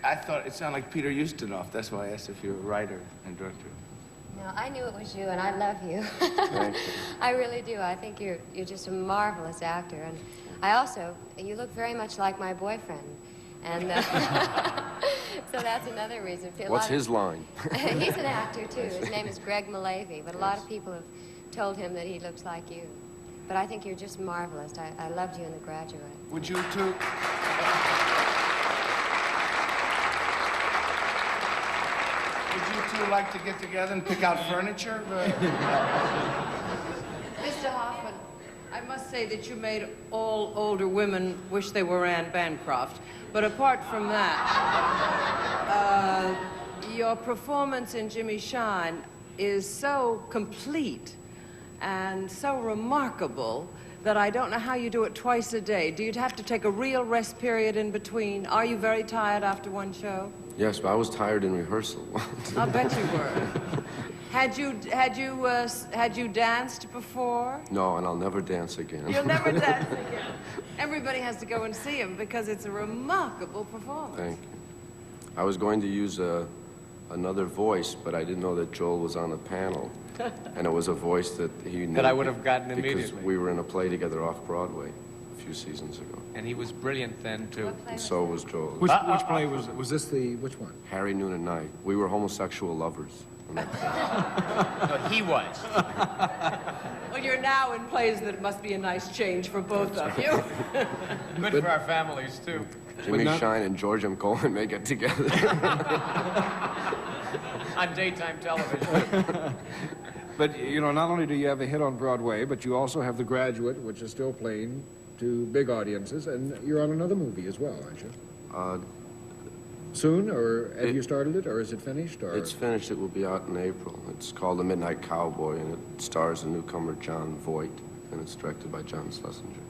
I thought it sounded like Peter Ustinov. That's why I asked if you're a writer and director. No, I knew it was you, and I love you. Thank you. I really do. I think you're just a marvelous actor, and I also, you look very much like my boyfriend, and so that's another reason. What's his line? He's an actor too. His name is Greg Malavy, but a lot of people have told him that he looks like you. But I think you're just marvelous. I loved you in The Graduate. Would you two... Would you two like to get together and pick out furniture? Mr. Hoffman, I must say that you made all older women wish they were Anne Bancroft. But apart from that, your performance in Jimmy Shine is so complete and so remarkable that I don't know how you do it twice a day. Do you have to take a real rest period in between? Are you very tired after one show? Yes, but I was tired in rehearsal. I bet you were. Had you danced before? No, and I'll never dance again. You'll never dance again. Everybody has to go and see him because it's a remarkable performance. Thank you. I was going to use another voice, but I didn't know that Joel was on the panel. And it was a voice that he knew. That I would have gotten because immediately. we were in a play together off Broadway a few seasons ago. And he was brilliant then, too. And so was Joel. Which play was this which one? Harry Noon and Night. We were homosexual lovers. No, he was. Well, you're now in plays that must be a nice change for both of you. Good for our families, too. Jimmy Shine and George M. Coleman may get together. On daytime television. But, you know, not only do you have a hit on Broadway, but you also have The Graduate, which is still playing to big audiences, and you're on another movie as well, aren't you? Soon, or have you started it, or is it finished? Or? It's finished. It will be out in April. It's called The Midnight Cowboy, and it stars the newcomer John Voight, and it's directed by John Schlesinger.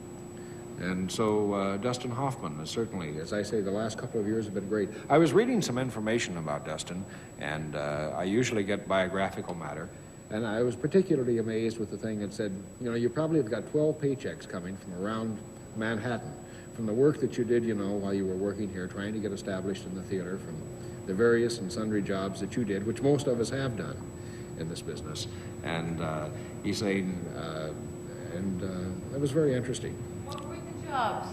And so Dustin Hoffman is certainly, as I say, the last couple of years have been great. I was reading some information about Dustin, and I usually get biographical matter, and I was particularly amazed with the thing that said, you know, you probably have got 12 paychecks coming from around Manhattan, from the work that you did, you know, while you were working here, trying to get established in the theater, from the various and sundry jobs that you did, which most of us have done in this business. And he's saying, that was very interesting. Jobs.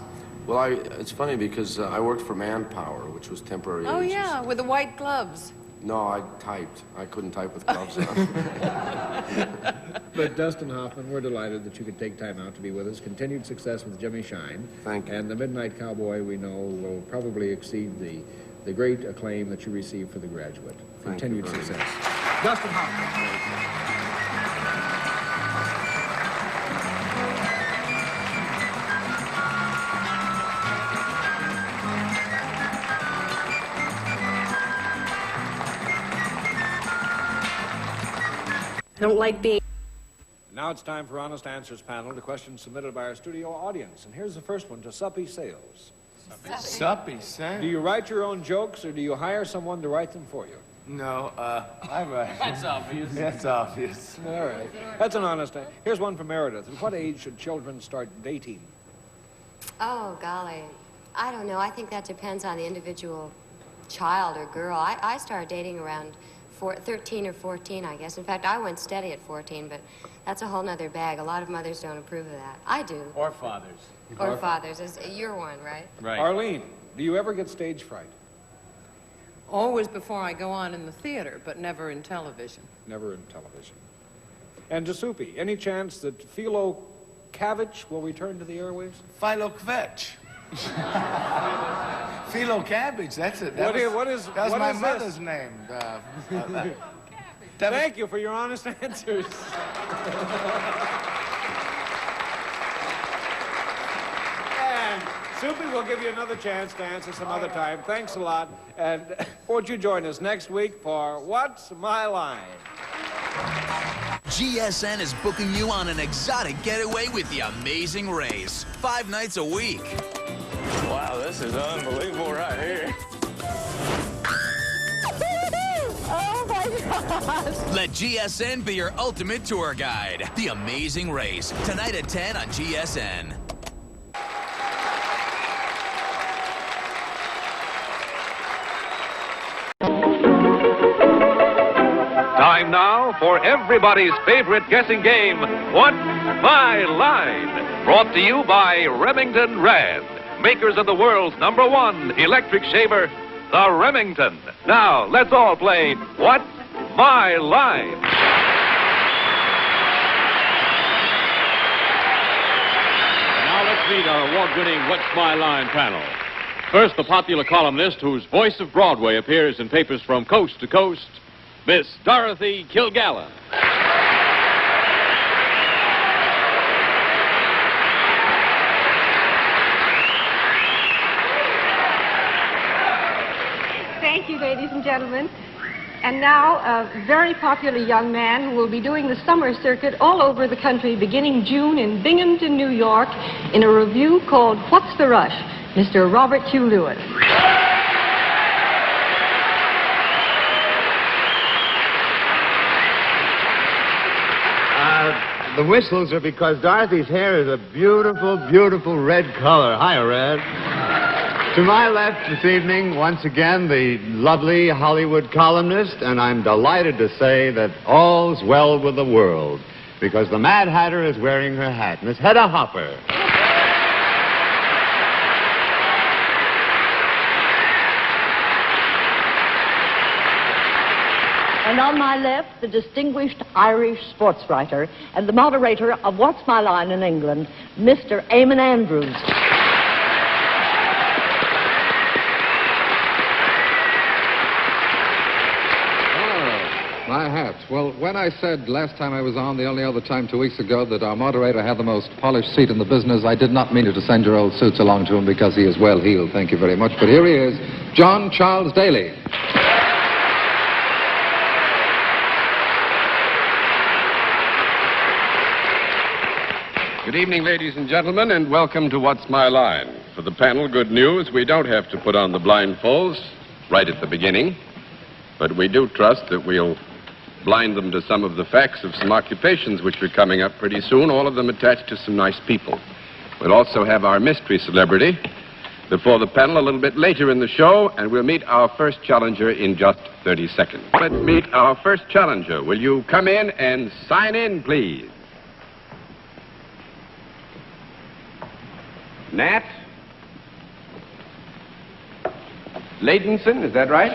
Well, it's funny because I worked for Manpower, which was temporary Oh, agency. yeah, with the white gloves. No, I typed. I couldn't type with gloves on. But Dustin Hoffman, we're delighted that you could take time out to be with us. Continued success with Jimmy Shine. Thank you. And The Midnight Cowboy, we know, will probably exceed the great acclaim that you received for The Graduate. Continued success. Dustin Hoffman. I don't like being... Now it's time for Honest Answers panel to questions submitted by our studio audience. And here's the first one to Suppy Sales. Suppy Sales? Do you write your own jokes, or do you hire someone to write them for you? No, I write. That's obvious. That's obvious. All right. That's an honest answer. Here's one from Meredith. At what age should children start dating? Oh, golly. I don't know. I think that depends on the individual child or girl. I started dating around 13 or 14, I guess. In fact, I went steady at 14, but that's a whole nother bag. A lot of mothers don't approve of that. I do. Or fathers. Or fathers. You're one, right? Right. Arlene, do you ever get stage fright? Always before I go on in the theater, but never in television. Never in television. And to Soupy, any chance that Philo Kavich will return to the airwaves? Philo Kvetch. Philo Cabbage, that's it. What is my this? mother's name. Thank you for your honest answers. And Soupy will give you another chance to answer some other time. Thanks a lot. And won't you join us next week for What's My Line? GSN is booking you on an exotic getaway with the Amazing Race. 5 nights a week. Wow, this is unbelievable right here. Oh my gosh. Let GSN be your ultimate tour guide. The Amazing Race. Tonight at 10 on GSN. Time now for everybody's favorite guessing game, What's My Line? Brought to you by Remington Rand, makers of the world's #1 electric shaver, the Remington. Now, let's all play What's My Line? Now let's meet our award-winning What's My Line panel. First, the popular columnist whose voice of Broadway appears in papers from coast to coast, Miss Dorothy Kilgallen. Thank you, ladies and gentlemen. And now, a very popular young man who will be doing the summer circuit all over the country beginning June in Binghamton, New York, in a revue called What's the Rush? Mr. Robert Hugh Lewis. The whistles are because Dorothy's hair is a beautiful, beautiful red color. Hiya, Red. To my left this evening, once again, the lovely Hollywood columnist, and I'm delighted to say that all's well with the world, because the Mad Hatter is wearing her hat. Miss Hedda Hopper. And on my left, the distinguished Irish sports writer and the moderator of What's My Line in England, Mr. Eamon Andrews. My hat. Well, when I said last time I was on, the only other time 2 weeks ago, that our moderator had the most polished seat in the business, I did not mean you to send your old suits along to him because he is well heeled. Thank you very much. But here he is, John Charles Daly. Good evening, ladies and gentlemen, and welcome to What's My Line. For the panel, good news. We don't have to put on the blindfolds right at the beginning, but we do trust that we'll blind them to some of the facts of some occupations which are coming up pretty soon, all of them attached to some nice people. We'll also have our mystery celebrity before the panel a little bit later in the show, and we'll meet our first challenger in just 30 seconds. Let's meet our first challenger. Will you come in and sign in, please? Nat? Ladenson, is that right?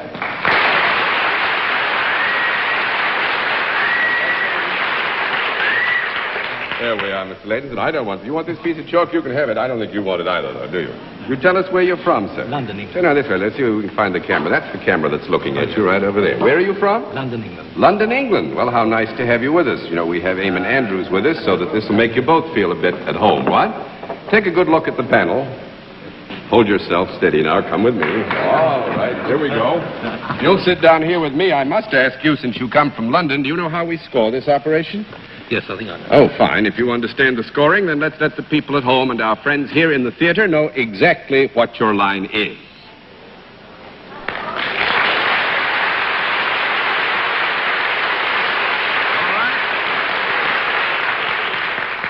There we are, Mr. Ladenson. I don't want it. You want this piece of chalk? You can have it. I don't think you want it either, though, do you? You tell us where you're from, sir. London, England. Say now this way. Let's see if we can find the camera. That's the camera that's looking at you right over there. Where are you from? London, England. London, England. Well, how nice to have you with us. You know, we have Eamon Andrews with us, so that this will make you both feel a bit at home, what? Take a good look at the panel. Hold yourself steady now. Come with me. All right, here we go. You'll sit down here with me. I must ask you, since you come from London, do you know how we score this operation? Yes, I think I know. Oh, fine. If you understand the scoring, then let's let the people at home and our friends here in the theater know exactly what your line is.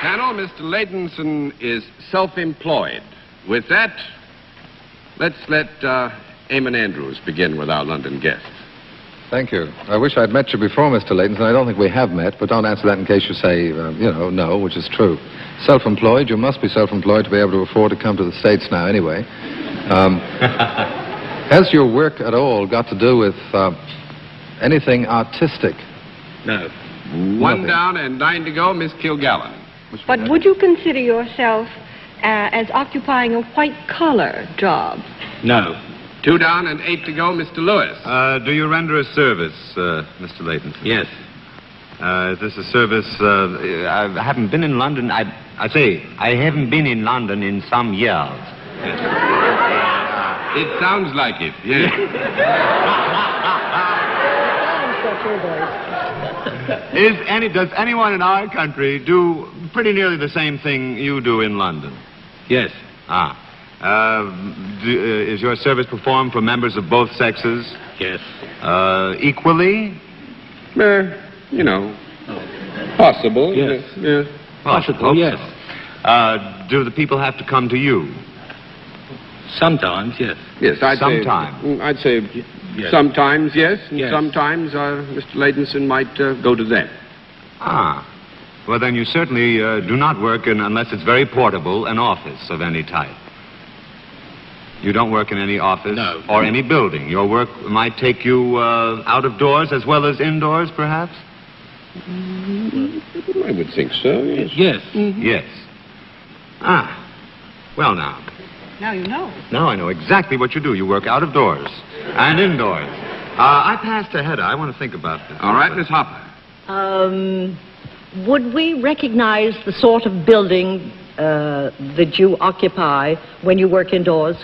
Panel, Mr. Ladenson is self-employed. With that, let's let Eamon Andrews begin with our London guests. Thank you. I wish I'd met you before, Mr. Ladenson. I don't think we have met, but don't answer that in case you say, no, which is true. Self-employed, you must be self-employed to be able to afford to come to the States now anyway. Has your work at all got to do with anything artistic? No. One down and 9 to go, Miss Kilgallen. But would you consider yourself as occupying a white-collar job? No. 2 down and 8 to go, Mr. Lewis. Do you render a service, Mr. Layton? Yes. Is this a service? I haven't been in London. I haven't been in London in some years. It sounds like it, yes. Does anyone in our country do pretty nearly the same thing you do in London? Yes. Is your service performed for members of both sexes? Yes. Equally? Possible. Yes. Yes. Possible, yes. Do the people have to come to you? Sometimes, yes. Yes, I'd say yes. Sometimes, yes, and Yes. sometimes Mr. Ladenson might go to them. Well, then you certainly do not work in, unless it's very portable, an office of any type. You don't work in any office or any building. Your work might take you out of doors as well as indoors, perhaps? I would think so, yes. Yes. Yes. Well, now. Now you know. Now I know exactly what you do. You work out of doors and indoors. I pass to Hedda. I want to think about this. All right, Miss Hopper. Would we recognize the sort of building that you occupy when you work indoors?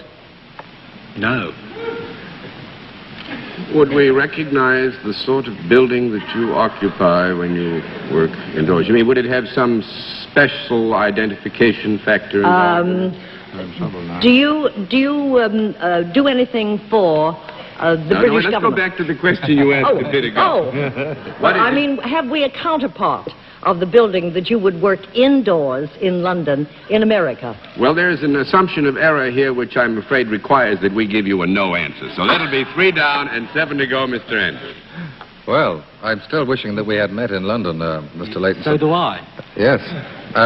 No. Would we recognize the sort of building that you occupy when you work indoors? You mean, would it have some special identification factor involved? Do you do anything for the British let's government? go back to the question you asked a bit ago. Well, I mean, have we a counterpart of the building that you would work indoors in London, in America? Well, there's an assumption of error here which I'm afraid requires that we give you a no answer. So that'll be 3 down and 7 to go, Mr. Andrews. Well, I'm still wishing that we had met in London, Mr. Leighton. So do I. Yes.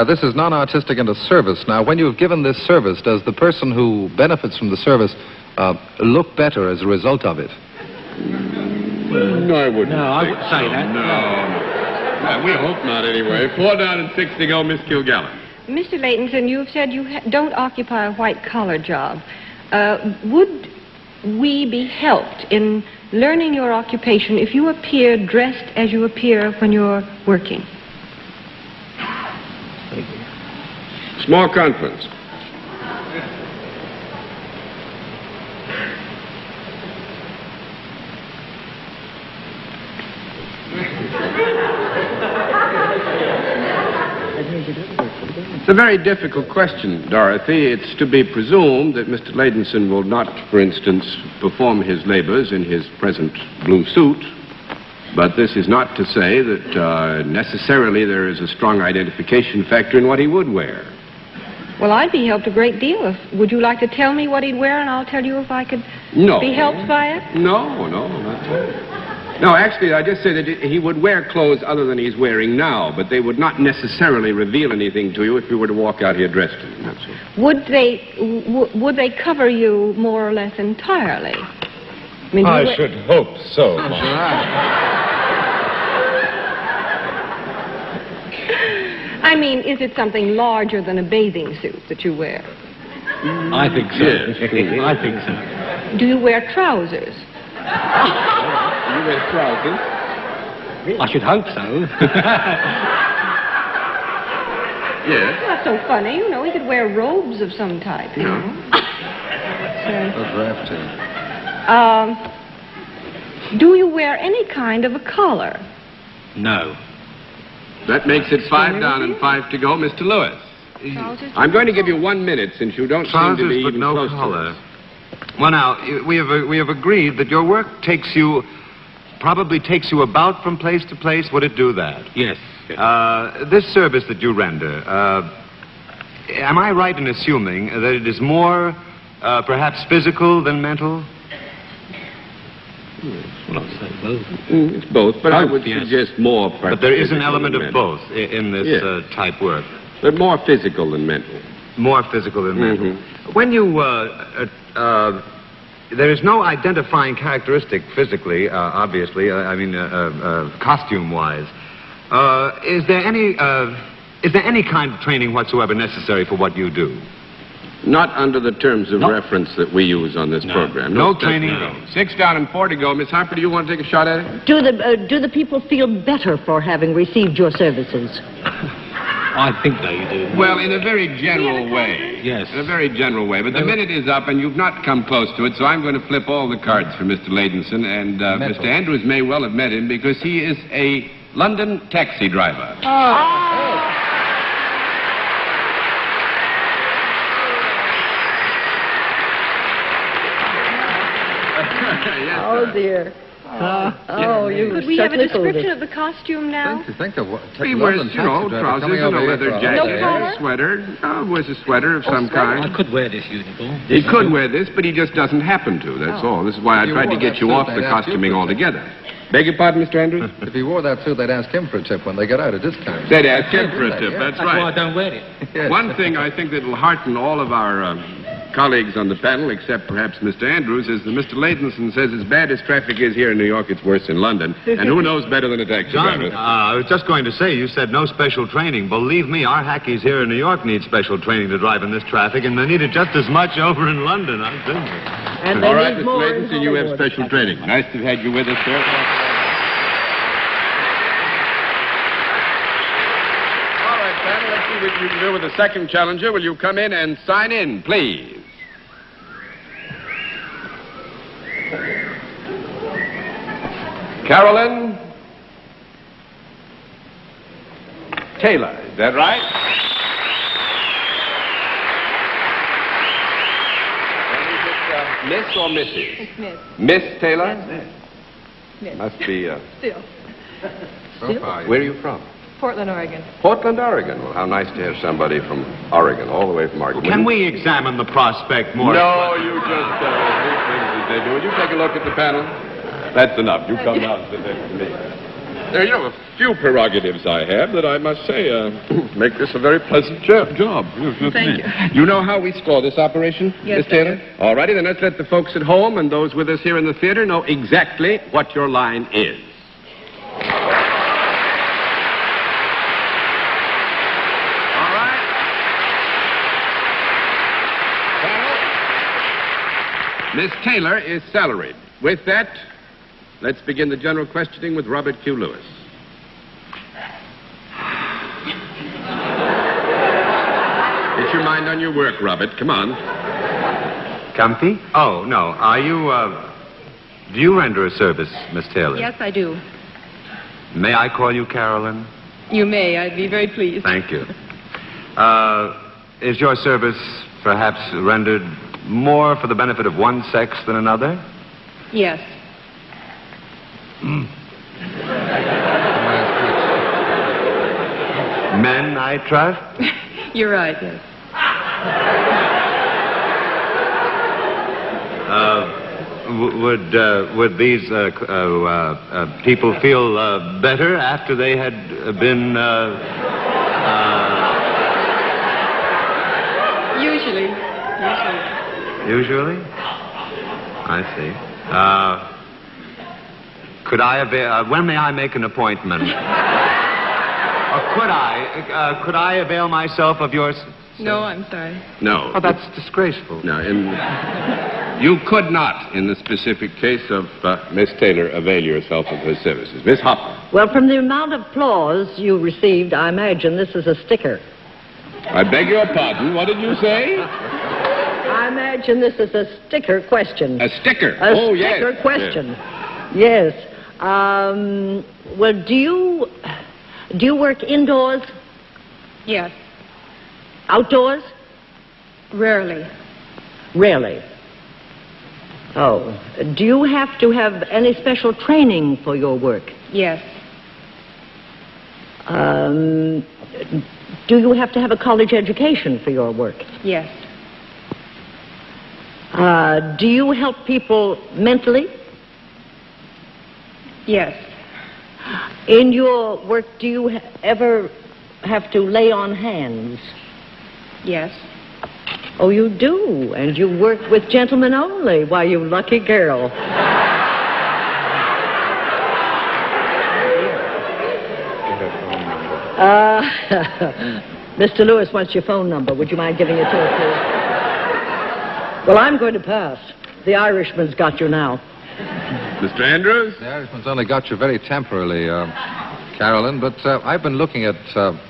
This is non-artistic and a service. Now, when you've given this service, does the person who benefits from the service look better as a result of it? No, I wouldn't. No, I wouldn't say that. No, we hope not anyway. 4 down and 6 to go, Miss Kilgallen. Mr. Leighton, you've said you don't occupy a white-collar job. Would we be helped in learning your occupation if you appear dressed as you appear when you're working? Small conference. It's a very difficult question, Dorothy. It's to be presumed that Mr. Leighton will not, for instance, perform his labors in his present blue suit. But this is not to say that necessarily there is a strong identification factor in what he would wear. Well, I'd be helped a great deal. Would you like to tell me what he'd wear, and I'll tell you if I could be helped by it? No, not no, actually, I just said that he would wear clothes other than he's wearing now, but they would not necessarily reveal anything to you if you were to walk out here dressed in them. That's all. Would they cover you more or less entirely? I should hope so. I mean, is it something larger than a bathing suit that you wear? I think so. Yes. I think so. Do you wear trousers? You wear trousers? I should hope so. Yes. Not so funny. You know, he could wear robes of some type, you know. Do you wear any kind of a collar? No. That makes it 5 down and 5 to go, Mr. Lewis. I'm going to give you 1 minute since you don't seem to be Trousers, but even no close collar. to us. Well, now, we have agreed that your work probably takes you about from place to place. Would it do that? Yes. This service that you render, am I right in assuming that it is more, perhaps physical than mental? Well, I'd say both. It's both, but I would suggest more. But there is an element of both in this type work. But more physical than mental. More physical than mental. When you, there is no identifying characteristic physically, obviously, costume-wise. Is there any kind of training whatsoever necessary for what you do? Not under the terms of reference that we use on this program. No training. 6 down and 4 to go. Miss Harper, do you want to take a shot at it? Do the people feel better for having received your services? I think they do. Well, in a very general way. Yes. In a very general way. But the minute is up, and you've not come close to it, so I'm going to flip all the cards for Mr. Leighton, and Mr. Andrews may well have met him because he is a London taxi driver. Yes, Oh, dear. Could we have a description of the costume now? Think of what? He wears, trousers and a leather jacket, collar? a sweater. Wears a sweater of some kind. I could wear this uniform. He could wear this, but he just doesn't happen to, that's all. This is why I tried to get you off the costuming altogether. Beg your pardon, Mr. Andrews? If he wore that suit, they'd ask him for a tip when they get out of discount. They'd ask him for a tip, that's right. That's why I don't wear it. Yes. One thing I think that will hearten all of our colleagues on the panel, except perhaps Mr. Andrews, is that Mr. Leighton says as bad as traffic is here in New York, it's worse in London. And who knows better than a taxi driver? John, I was just going to say, you said no special training. Believe me, our hackies here in New York need special training to drive in this traffic, and they need it just as much over in London, I think. And all right, Mr. Leighton, you have special training. Nice to have had you with us, sir. All right, panel, let's see what you can do with the second challenger. Will you come in and sign in, please? Carolyn Taylor. Is that right? And is it Miss or Mrs.? It's Miss. Miss Taylor? Miss. Must be, Still. Where are you from? Portland, Oregon. Portland, Oregon. Well, how nice to have somebody from Oregon, all the way from Oregon. Can we examine the prospect more? No, you just do things as they do. Would you take a look at the panel? That's enough. You come down and sit next to me. There, you know, a few prerogatives I have that I must say make this a very pleasant job. Thank you. You know how we score this operation, Yes, Miss Taylor? All righty, then let's let the folks at home and those with us here in the theater know exactly what your line is. Miss Taylor is salaried. With that, let's begin the general questioning with Robert Q. Lewis. Get your mind on your work, Robert. Come on. Comfy? Oh, no. Are you, do you render a service, Miss Taylor? Yes, I do. May I call you Carolyn? You may. I'd be very pleased. Thank you. Is your service perhaps rendered more for the benefit of one sex than another? Yes. Men, I trust? You're right, yes. Would these people feel better after they had been Usually. Usually? I see. Could I avail... when may I make an appointment? Or could I avail myself of yours? No, I'm sorry. No. Oh, that's disgraceful. No, you could not, in the specific case of Miss Taylor, avail yourself of her services. Miss Hopper. Well, from the amount of applause you received, I imagine this is a sticker. I beg your pardon. What did you say? I imagine this is a sticker question. A sticker? A sticker yes. question. Yes. Well, do you work indoors? Yes. Outdoors? Rarely. Rarely. Oh. Do you have to have any special training for your work? Yes. Do you have to have a college education for your work? Yes. Do you help people mentally? Yes. In your work, do you ever have to lay on hands? Yes. Oh, you do? And you work with gentlemen only? Why, you lucky girl. Mr. Lewis wants your phone number. Would you mind giving it to us, please? Well, I'm going to pass. The Irishman's got you now. Mr. Andrews? The Irishman's only got you very temporarily, Carolyn, but I've been looking at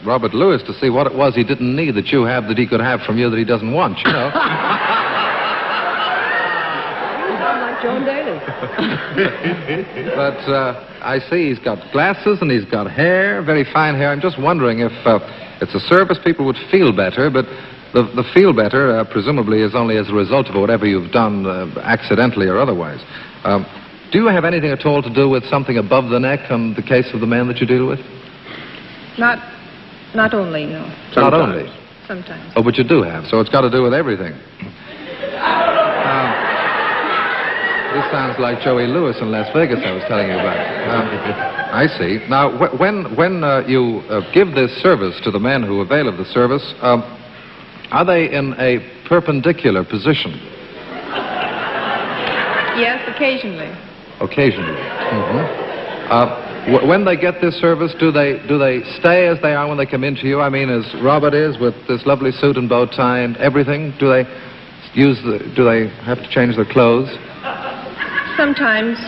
Robert Lewis to see what it was he didn't need that you have that he could have from you that he doesn't want, you know. You sound like John Daly. But I see he's got glasses and he's got hair, very fine hair. I'm just wondering if it's a service people would feel better, but the feel better, presumably, is only as a result of whatever you've done accidentally or otherwise. Do you have anything at all to do with something above the neck on the case of the man that you deal with? Not only, no. Not only? Sometimes. Oh, but you do have, so it's got to do with everything. This sounds like Joey Lewis in Las Vegas I was telling you about. I see. Now, when you give this service to the men who avail of the service, are they in a perpendicular position? Yes, occasionally. Occasionally. When they get this service, do they stay as they are when they come into you? I mean, as Robert is with this lovely suit and bow tie and everything. Do they have to change their clothes? Sometimes.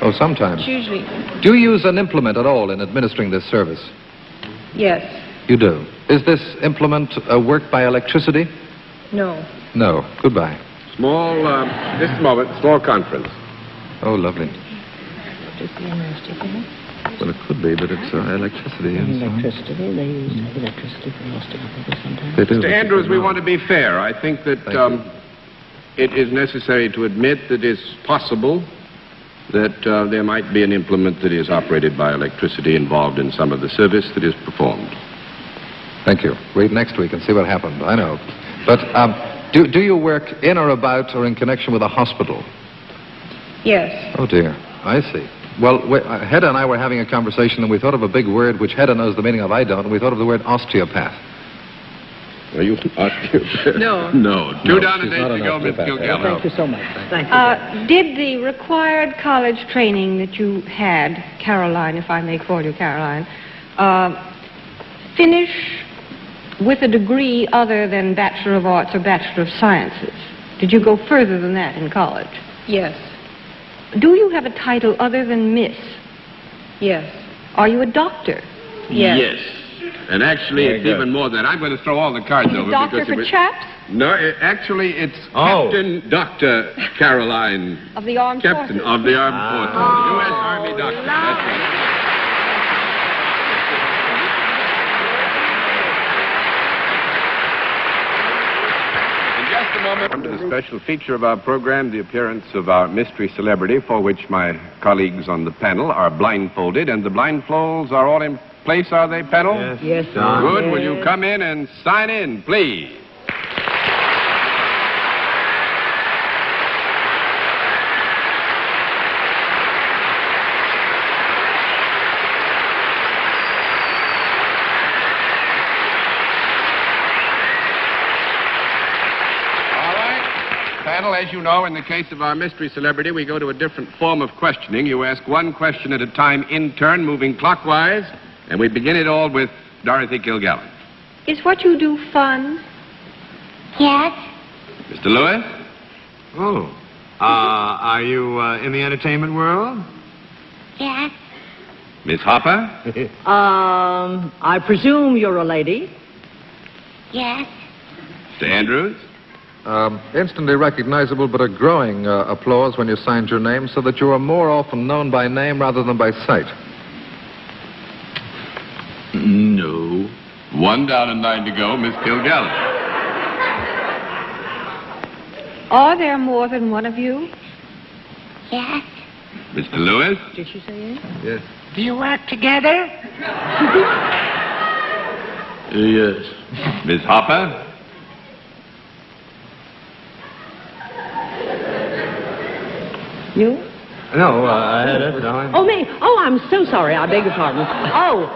Oh, sometimes. Usually. Do you use an implement at all in administering this service? Yes. You do. Is this implement worked by electricity? No. No. Goodbye. Small, just a moment, small conference. Oh, lovely. electricity and rusty. Well, it could be, but it's electricity. Electricity. They use electricity for rusty sometimes. They do. Mr. Andrews, we want to be fair. I think that it is necessary to admit that it's possible that there might be an implement that is operated by electricity involved in some of the service that is performed. Thank you. Read next week and see what happened. I know. But do you work in or about or in connection with a hospital? Yes. Oh, dear. I see. Well, Hedda and I were having a conversation, and we thought of a big word which Hedda knows the meaning of, I don't, and we thought of the word osteopath. Are you osteopath? No. No. Two down and 8 to go, Miss Kilgallen. Thank you so much. Thank you. Did the required college training that you had, Caroline, if I may call you Caroline, finish with a degree other than Bachelor of Arts or Bachelor of Sciences? Did you go further than that in college? Yes. Do you have a title other than Miss? Yes. Are you a doctor? Yes. And actually, it's even more than that. I'm going to throw all the cards over. Doctor for chaps? No, actually, it's Captain Dr. Caroline. Of the Armed Captain Forces? of the Armed Forces. U.S. Army Doctor. That's right. Just a moment. Come to the special feature of our program, the appearance of our mystery celebrity, for which my colleagues on the panel are blindfolded, and the blindfolds are all in place, are they, panel? Yes, Good. sir. Will you come in and sign in, please? Panel, as you know, in the case of our mystery celebrity, we go to a different form of questioning. You ask one question at a time in turn, moving clockwise, and we begin it all with Dorothy Kilgallen. Is what you do fun? Yes. Mr. Lewis? Oh. Are you in the entertainment world? Yes. Miss Hopper? I presume you're a lady. Yes. Mr. Andrews? Instantly recognizable, but a growing applause when you signed your name, so that you are more often known by name rather than by sight. No. 1 down and 9 to go, Miss Kilgallen. Are there more than one of you? Yes. Mr. Lewis? Did she say yes? Yes. Do you work together? Yes. Miss Hopper? You? No, I had it. No, Oh, me. Oh, I'm so sorry. I beg your pardon. Oh,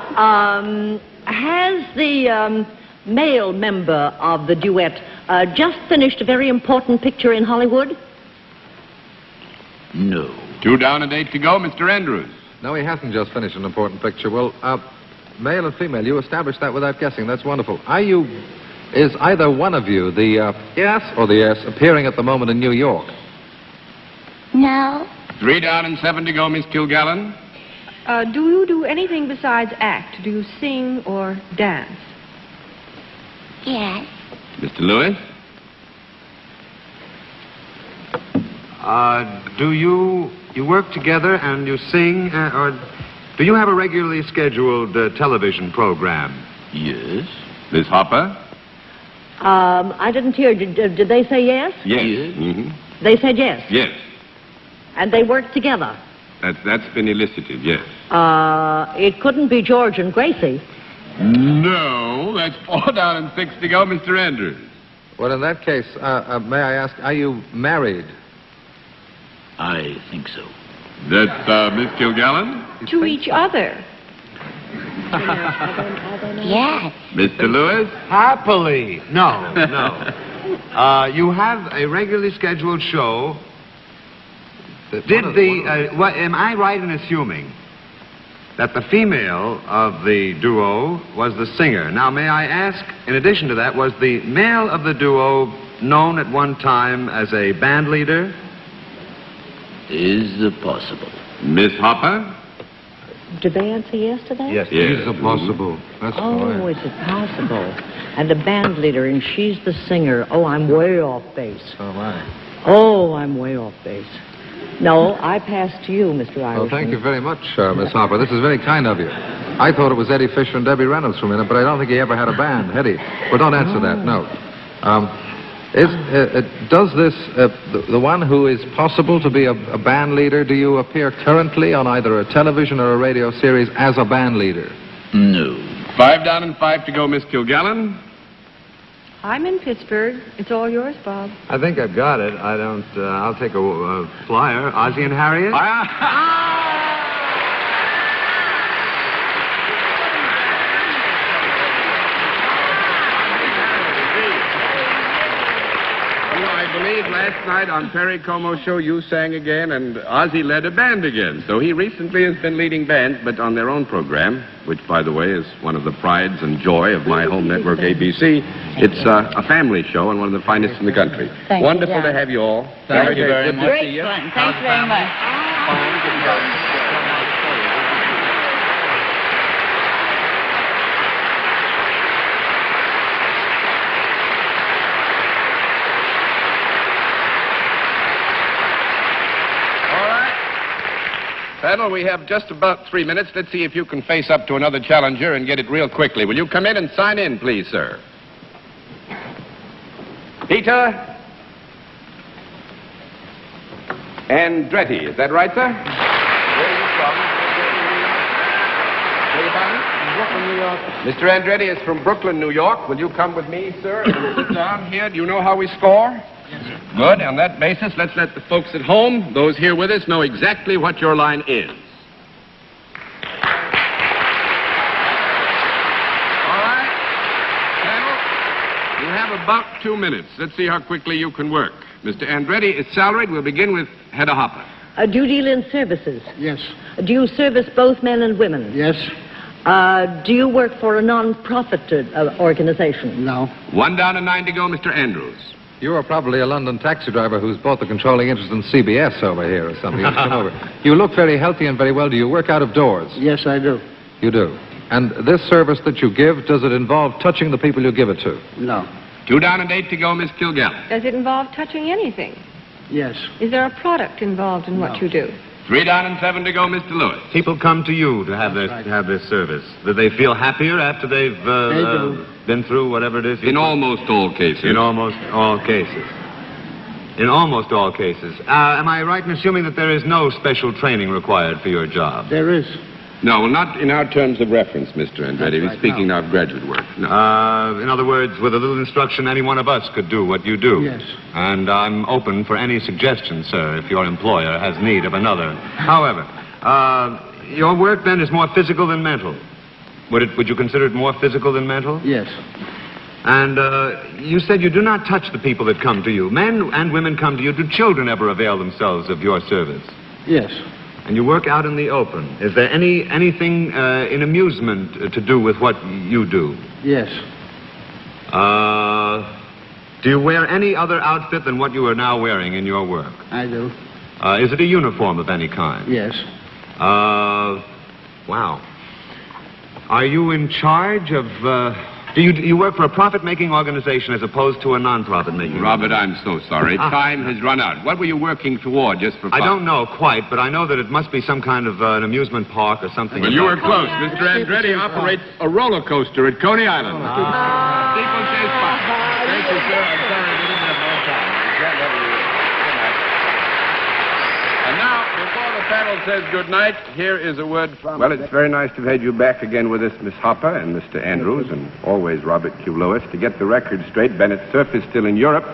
has the male member of the duet just finished a very important picture in Hollywood? No. 2 down and 8 to go, Mr. Andrews. No, he hasn't just finished an important picture. Well, male and female, you established that without guessing. That's wonderful. Is either one of you, the yes or the yes, appearing at the moment in New York? No. 3 down and 7 to go, Miss Kilgallen. Do you do anything besides act? Do you sing or dance? Yes. Mr. Lewis? Do you work together and you sing, or do you have a regularly scheduled television program? Yes. Miss Hopper? I didn't hear. Did they say yes? Yes. Mm-hmm. They said yes. Yes. And they worked together. That's been elicited, yes. It couldn't be George and Gracie. No, that's 4 down and 6 to go, Mr. Andrews. Well, in that case, may I ask, are you married? I think so. That's Miss Kilgallen? To each other. Yes. Mr. Lewis? Happily. No. You have a regularly scheduled show. Am I right in assuming that the female of the duo was the singer? Now, may I ask, in addition to that, was the male of the duo known at one time as a band leader? Is it possible? Miss Hopper? Did they answer yes to that? Yes, it is possible. That's fine. Oh, is it possible? And the band leader, and she's the singer. Oh, I'm way off base. Oh, my. Oh, I'm way off base. No, I pass to you, Mr. Irishman. Well, thank you very much, Miss Harper. This is very kind of you. I thought it was Eddie Fisher and Debbie Reynolds for a minute, but I don't think he ever had a band, had he? Well, don't answer that, no. Does this, the one who is possible to be a band leader, do you appear currently on either a television or a radio series as a band leader? No. 5 down and 5 to go, Miss Kilgallen. I'm in Pittsburgh. It's all yours, Bob. I think I've got it. I don't, I'll take a flyer. Ozzie and Harriet? I believe last night on Perry Como's show you sang again and Ozzie led a band again. So he recently has been leading bands, but on their own program, which, by the way, is one of the prides and joy of my home network, ABC. It's a family show and one of the finest in the country. Wonderful to have you all. Thank you very much. Great fun. Thanks very much. Panel, we have just about 3 minutes. Let's see if you can face up to another challenger and get it real quickly. Will you come in and sign in, please, sir? Peter Andretti, is that right, sir? Where are you from? Brooklyn, New York. Mr. Andretti is from Brooklyn, New York. Will you come with me, sir, and sit down here? Do you know how we score? Yes, sir. Good. On that basis, let's let the folks at home, those here with us, know exactly what your line is. All right. Panel, you have about 2 minutes. Let's see how quickly you can work. Mr. Andretti is salaried. We'll begin with Hedda Hopper. Do you deal in services? Yes. Do you service both men and women? Yes. Do you work for a non-profit organization? No. 1 down and 9 to go, Mr. Andrews. You are probably a London taxi driver who's bought the controlling interest in CBS over here or something. Come over. You look very healthy and very well. Do you work out of doors? Yes, I do. You do. And this service that you give, does it involve touching the people you give it to? No. 2 down and 8 to go, Miss Kilgallen. Does it involve touching anything? Yes. Is there a product involved in what you do? 3 down and 7 to go, Mr. Lewis. People come to you to have this service. Do they feel happier after they've been through whatever it is? In almost all cases. In almost all cases. In almost all cases. Am I right in assuming that there is no special training required for your job? There is. No, well, not in our terms of reference, Mr. Andretti. We're speaking now of graduate work. No. In other words, with a little instruction, any one of us could do what you do. Yes. And I'm open for any suggestions, sir, if your employer has need of another. However, your work then is more physical than mental. Would you consider it more physical than mental? Yes. And you said you do not touch the people that come to you. Men and women come to you. Do children ever avail themselves of your service? Yes. And you work out in the open. Is there anything in amusement to do with what you do? Yes. Do you wear any other outfit than what you are now wearing in your work? I do. Is it a uniform of any kind? Yes. Wow. Are you in charge of... Do you work for a profit-making organization as opposed to a non-profit-making Robert, organization? I'm so sorry. Time has run out. What were you working toward just for fun? I don't know quite, but I know that it must be some kind of an amusement park or something. Well, you were close. Mr. Andretti operates a roller coaster at Coney Island. Steeplechase Park. Thank you, sir. I'm sorry we didn't have more time. We can't have you. Good night. And now, before the panel says good night, here is a word from... Well, it's very nice to have had you back again with us, Miss Hopper and Mr. Andrews, and always Robert Q. Lewis. To get the record straight, Bennett Cerf is still in Europe.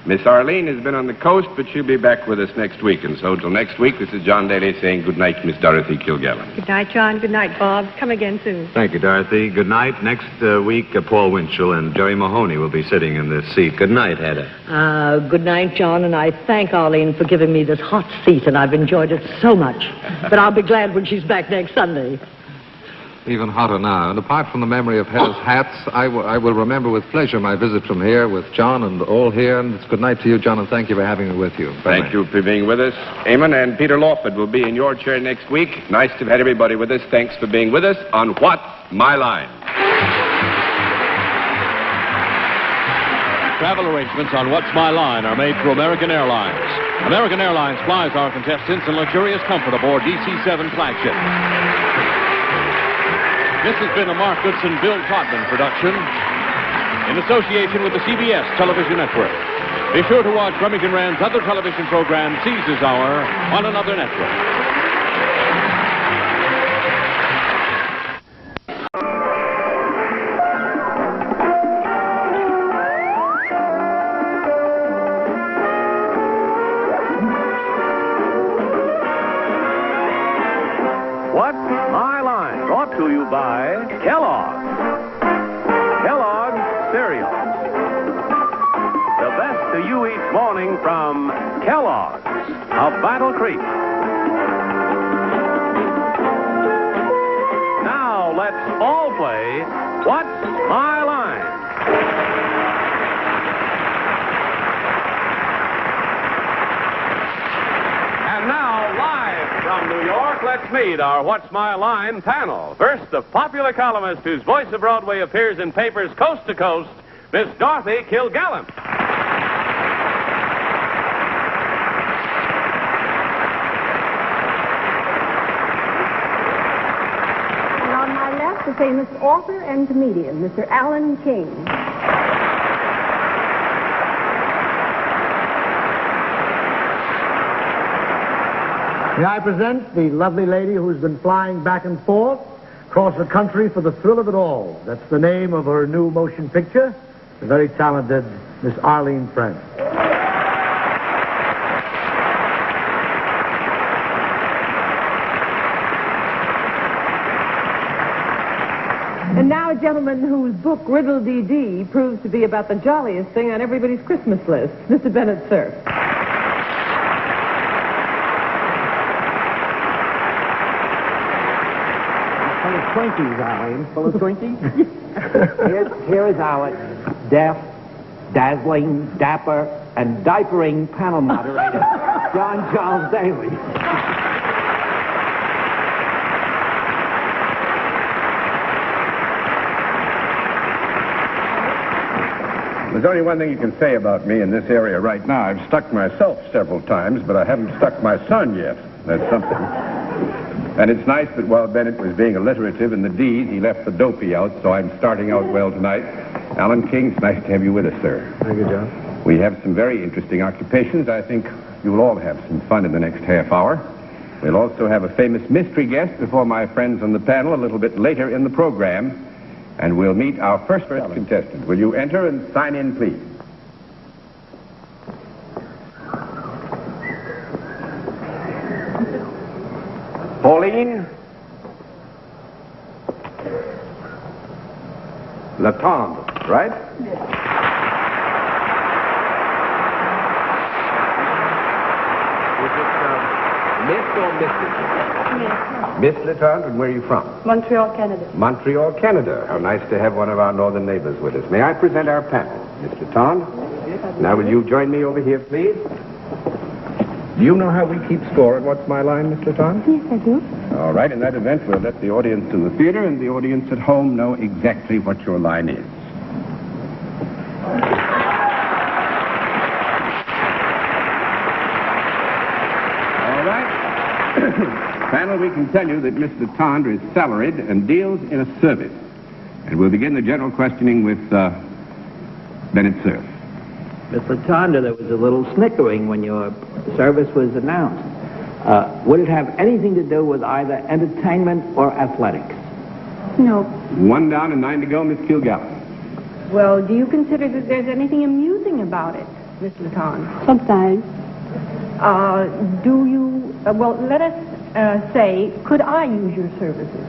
Miss Arlene has been on the coast, but she'll be back with us next week. And so, till next week, this is John Daly saying good night, Miss Dorothy Kilgallen. Good night, John. Good night, Bob. Come again soon. Thank you, Dorothy. Good night. Next week, Paul Winchell and Jerry Mahoney will be sitting in this seat. Good night, Hedda. Good night, John, and I thank Arlene for giving me this hot seat, and I've enjoyed it so much. But I'll be glad when she's back next Sunday. Even hotter now. And apart from the memory of Hedda's hats, I will remember with pleasure my visit from here with John and all here. And it's good night to you, John, and thank you for having me with you. Bye-bye. Thank you for being with us. Eamon and Peter Lawford will be in your chair next week. Nice to have had everybody with us. Thanks for being with us on What's My Line? travel arrangements on What's My Line are made through American Airlines. American Airlines flies our contestants in luxurious comfort aboard DC-7 flagship. This has been a Mark Goodson, Bill Trotman production in association with the CBS Television Network. Be sure to watch Remington Rand's other television program, Caesar's Hour, on another network. What's My Line? Brought to you by Kellogg's. Kellogg's Cereal. The best to you each morning from Kellogg's of Battle Creek. Now let's all play What's My Line? And now, live from New York, let's meet our What's My Line panel. First, the popular columnist whose voice of Broadway appears in papers coast to coast, Miss Dorothy Kilgallen. And on my left, the famous author and comedian, Mr. Alan King. May I present the lovely lady who's been flying back and forth across the country for the thrill of it all. That's the name of her new motion picture, the very talented Miss Arlene Frank. And now a gentleman whose book, Riddle D.D., proves to be about the jolliest thing on everybody's Christmas list, Mr. Bennett Cerf. Full of Twinkies, Arlene. Full of Twinkies? Here is our deaf, dazzling, dapper, and diapering panel moderator, John Charles Daly. There's only one thing you can say about me in this area right now. I've stuck myself several times, but I haven't stuck my son yet. That's something. And it's nice that while Bennett was being alliterative in the D's, he left the dopey out, so I'm starting out well tonight. Alan King, it's nice to have you with us, sir. Thank you, John. We have some very interesting occupations. I think you'll all have some fun in the next half hour. We'll also have a famous mystery guest before my friends on the panel a little bit later in the program. And we'll meet our first contestant. Will you enter and sign in, please? Pauline Latendre, right? Is it Miss or Mrs.? Miss Latendre, and where are you from? Montreal, Canada. Montreal, Canada. How nice to have one of our northern neighbors with us. May I present our panel? Miss Latendre? Now, will you join me over here, please? Do you know how we keep score at What's My Line, Miss Latendre? Yes, I do. All right, in that event, we'll let the audience in the theater and the audience at home know exactly what your line is. All right. Panel, we can tell you that Miss Latendre is salaried and deals in a service. And we'll begin the general questioning with Bennett Cerf. Miss Latendre, there was a little snickering when your service was announced. Would it have anything to do with either entertainment or athletics? No. 1 down and 9 to go, Miss Kilgallen. Well, do you consider that there's anything amusing about it, Miss Latendre? Sometimes. Do you... well, let us say, could I use your services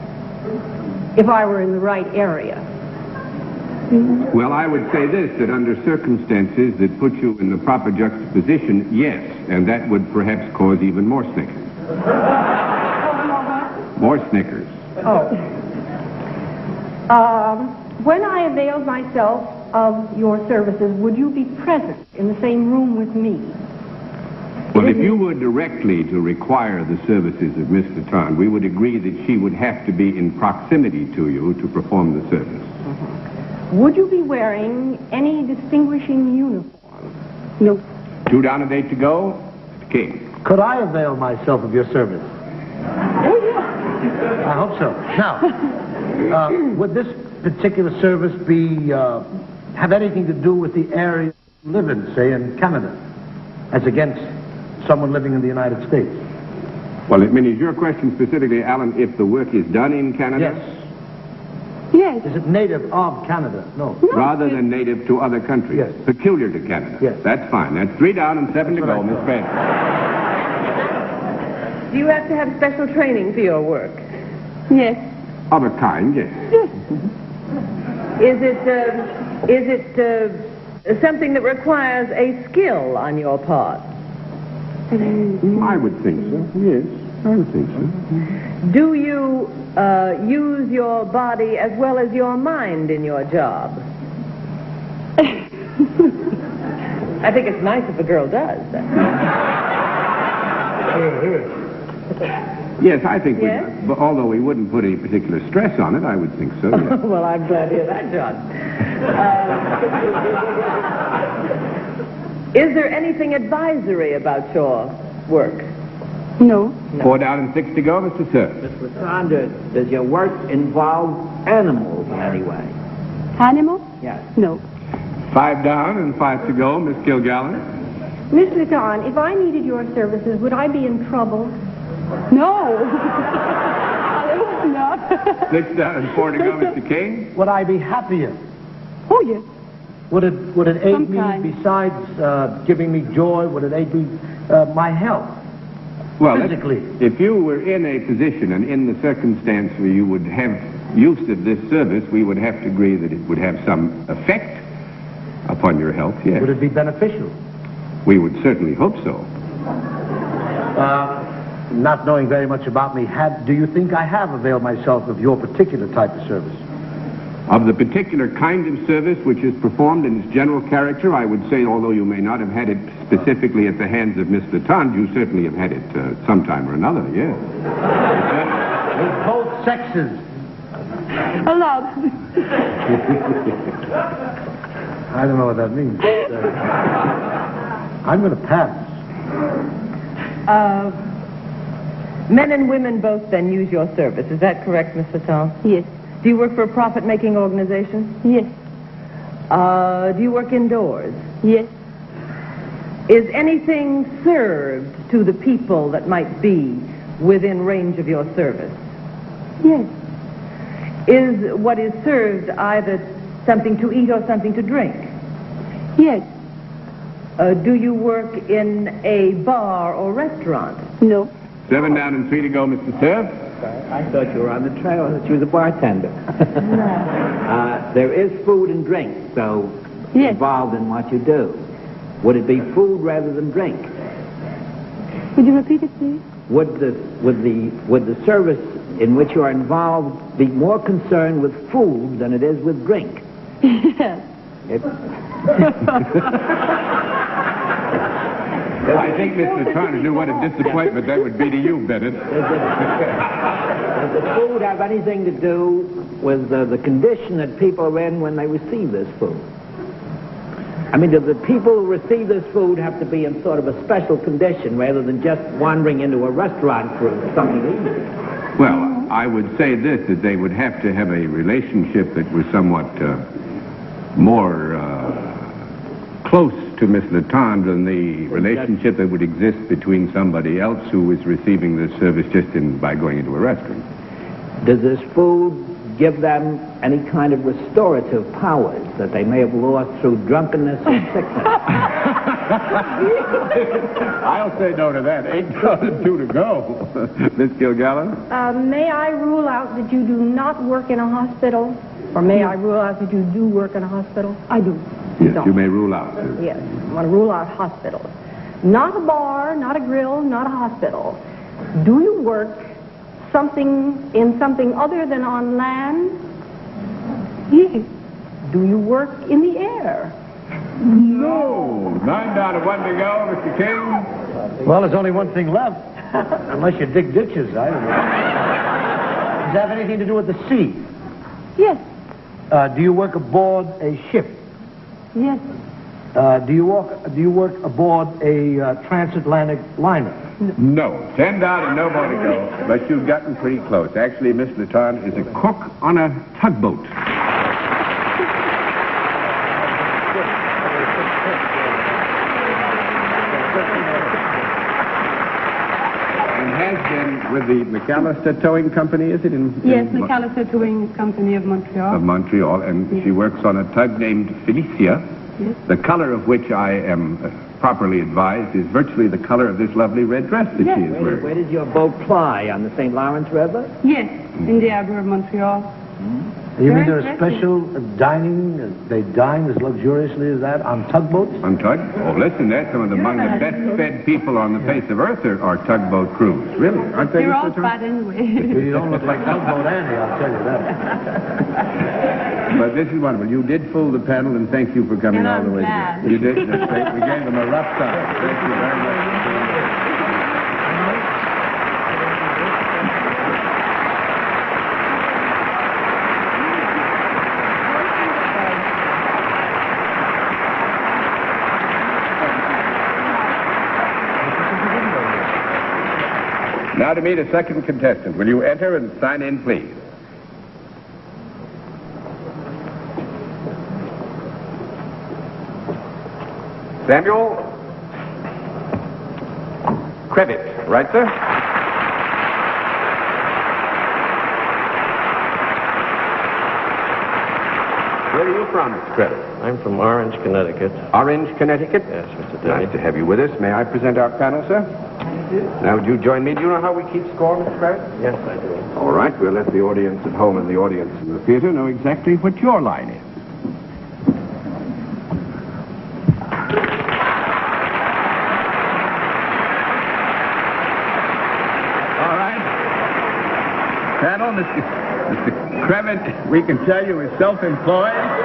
if I were in the right area? Well, I would say this, that under circumstances that put you in the proper juxtaposition, yes, and that would perhaps cause even more snickers. More snickers. Oh. When I availed myself of your services, would you be present in the same room with me? Well, if you were directly to require the services of Miss Latendre, we would agree that she would have to be in proximity to you to perform the service. Would you be wearing any distinguishing uniform? No. 2 down and 8 to go. Mr. King. Could I avail myself of your service? Oh, yeah. I hope so. Now, would this particular service have anything to do with the area you live in, say, in Canada, as against someone living in the United States? Well, I mean, is your question specifically, Alan, if the work is done in Canada? Yes. Yes. Is it native of Canada? No. Rather than native to other countries? Yes. Peculiar to Canada? Yes. That's fine. That's 3 down and 7 to go, Miss Fred. Do you have to have special training for your work? Yes. Of a kind, yes. Is it something that requires a skill on your part? I would think so, yes. I would think so. Do you use your body as well as your mind in your job? I think it's nice if a girl does. Yes, I think Yes? but although we wouldn't put any particular stress on it, I would think so, yes. Well, I'm glad to hear that, John. Is there anything advisory about your work? No. 4 down and 6 to go, Mr. Sir. Miss Latondra, does your work involve animals in any way? Animal? Yes. No. 5 down and 5 to go, Miss Kilgallen. Miss Litton, if I needed your services, would I be in trouble? No. I hope not. 6 down and 4 to go, Mr. King. Would I be happier? Oh, yes. Would it aid Sometimes. me, besides giving me joy, would it aid me, my health? Well, physically? if you were in a position and in the circumstance where you would have use of this service, we would have to agree that it would have some effect upon your health, yes. Would it be beneficial? We would certainly hope so. Not knowing very much about me, do you think I have availed myself of your particular type of service? Of the particular kind of service which is performed in its general character, I would say, although you may not have had it specifically at the hands of Miss Latond, you certainly have had it sometime or another, yes. With both sexes. A lot. I don't know what that means. I'm going to pass. Men and women both then use your service. Is that correct, Miss Latton? Yes. Do you work for a profit-making organization? Yes. Do you work indoors? Yes. Is anything served to the people that might be within range of your service? Yes. Is what is served either something to eat or something to drink? Yes. Do you work in a bar or restaurant? No. 7 down and 3 to go, Mr. Sir. I thought you were on the trail, that you was a bartender. There is food and drink, so involved in what you do. Would it be food rather than drink? Would you repeat it, please? Would the service in which you are involved be more concerned with food than it is with drink? Yes. I think Miss Latond knew what a disappointment that would be to you, Bennett. Does the food have anything to do with the condition that people are in when they receive this food? I mean, do the people who receive this food have to be in sort of a special condition rather than just wandering into a restaurant for something to eat? Well, I would say this, that they would have to have a relationship that was somewhat more close to Miss Latond than the relationship that would exist between somebody else who is receiving this service just by going into a restaurant. Does this food give them any kind of restorative powers that they may have lost through drunkenness or sickness? I'll say no to that. 8 down and 2 to go. Miss Kilgallen? May I rule out that you do not work in a hospital? Or may I rule out that you do work in a hospital? I do. Yes, you may rule out. Yes, I want to rule out hospitals. Not a bar, not a grill, not a hospital. Do you work in something other than on land? Yes. Do you work in the air? No. 9 down and 1 to go, Mr. King. Well, there's only one thing left. Unless you dig ditches, I don't know. Does that have anything to do with the sea? Yes. Do you work aboard a ship? Yes. Do you work aboard a transatlantic liner? No. 10 down and no more to go. But you've gotten pretty close. Actually, Miss Letton is a cook on a tugboat. With the McAllister Towing Company, is it? Yes, McAllister Towing Company of Montreal. Of Montreal, and she works on a tug named Felicia, the color of which I am properly advised is virtually the color of this lovely red dress that she is wearing. Where does your boat ply? On the St. Lawrence River? Yes, in the harbor of Montreal. You mean there are special dining? They dine as luxuriously as that on tugboats? On tug? Oh, listen, that's among the best-fed people on the face of Earth are tugboat crews. Really, aren't they? They're all fat anyway. You don't look like Tugboat Annie, I'll tell you that. But this is wonderful. You did fool the panel, and thank you for coming all the way glad. today. You did. That's great. We gave them a rough time. Thank you very much. Now to meet a second contestant. Will you enter and sign in, please? Samuel Crevit, right, sir? Where are you from, Mr. Crevit? I'm from Orange, Connecticut. Orange, Connecticut? Yes, Mr. Denny. Nice to have you with us. May I present our panel, sir? Now, would you join me? Do you know how we keep score, Mr. Crevit? Yes, I do. All right, we'll let the audience at home and the audience in the theater know exactly what your line is. All right. Panel, Mr. Crevit, we can tell you is self-employed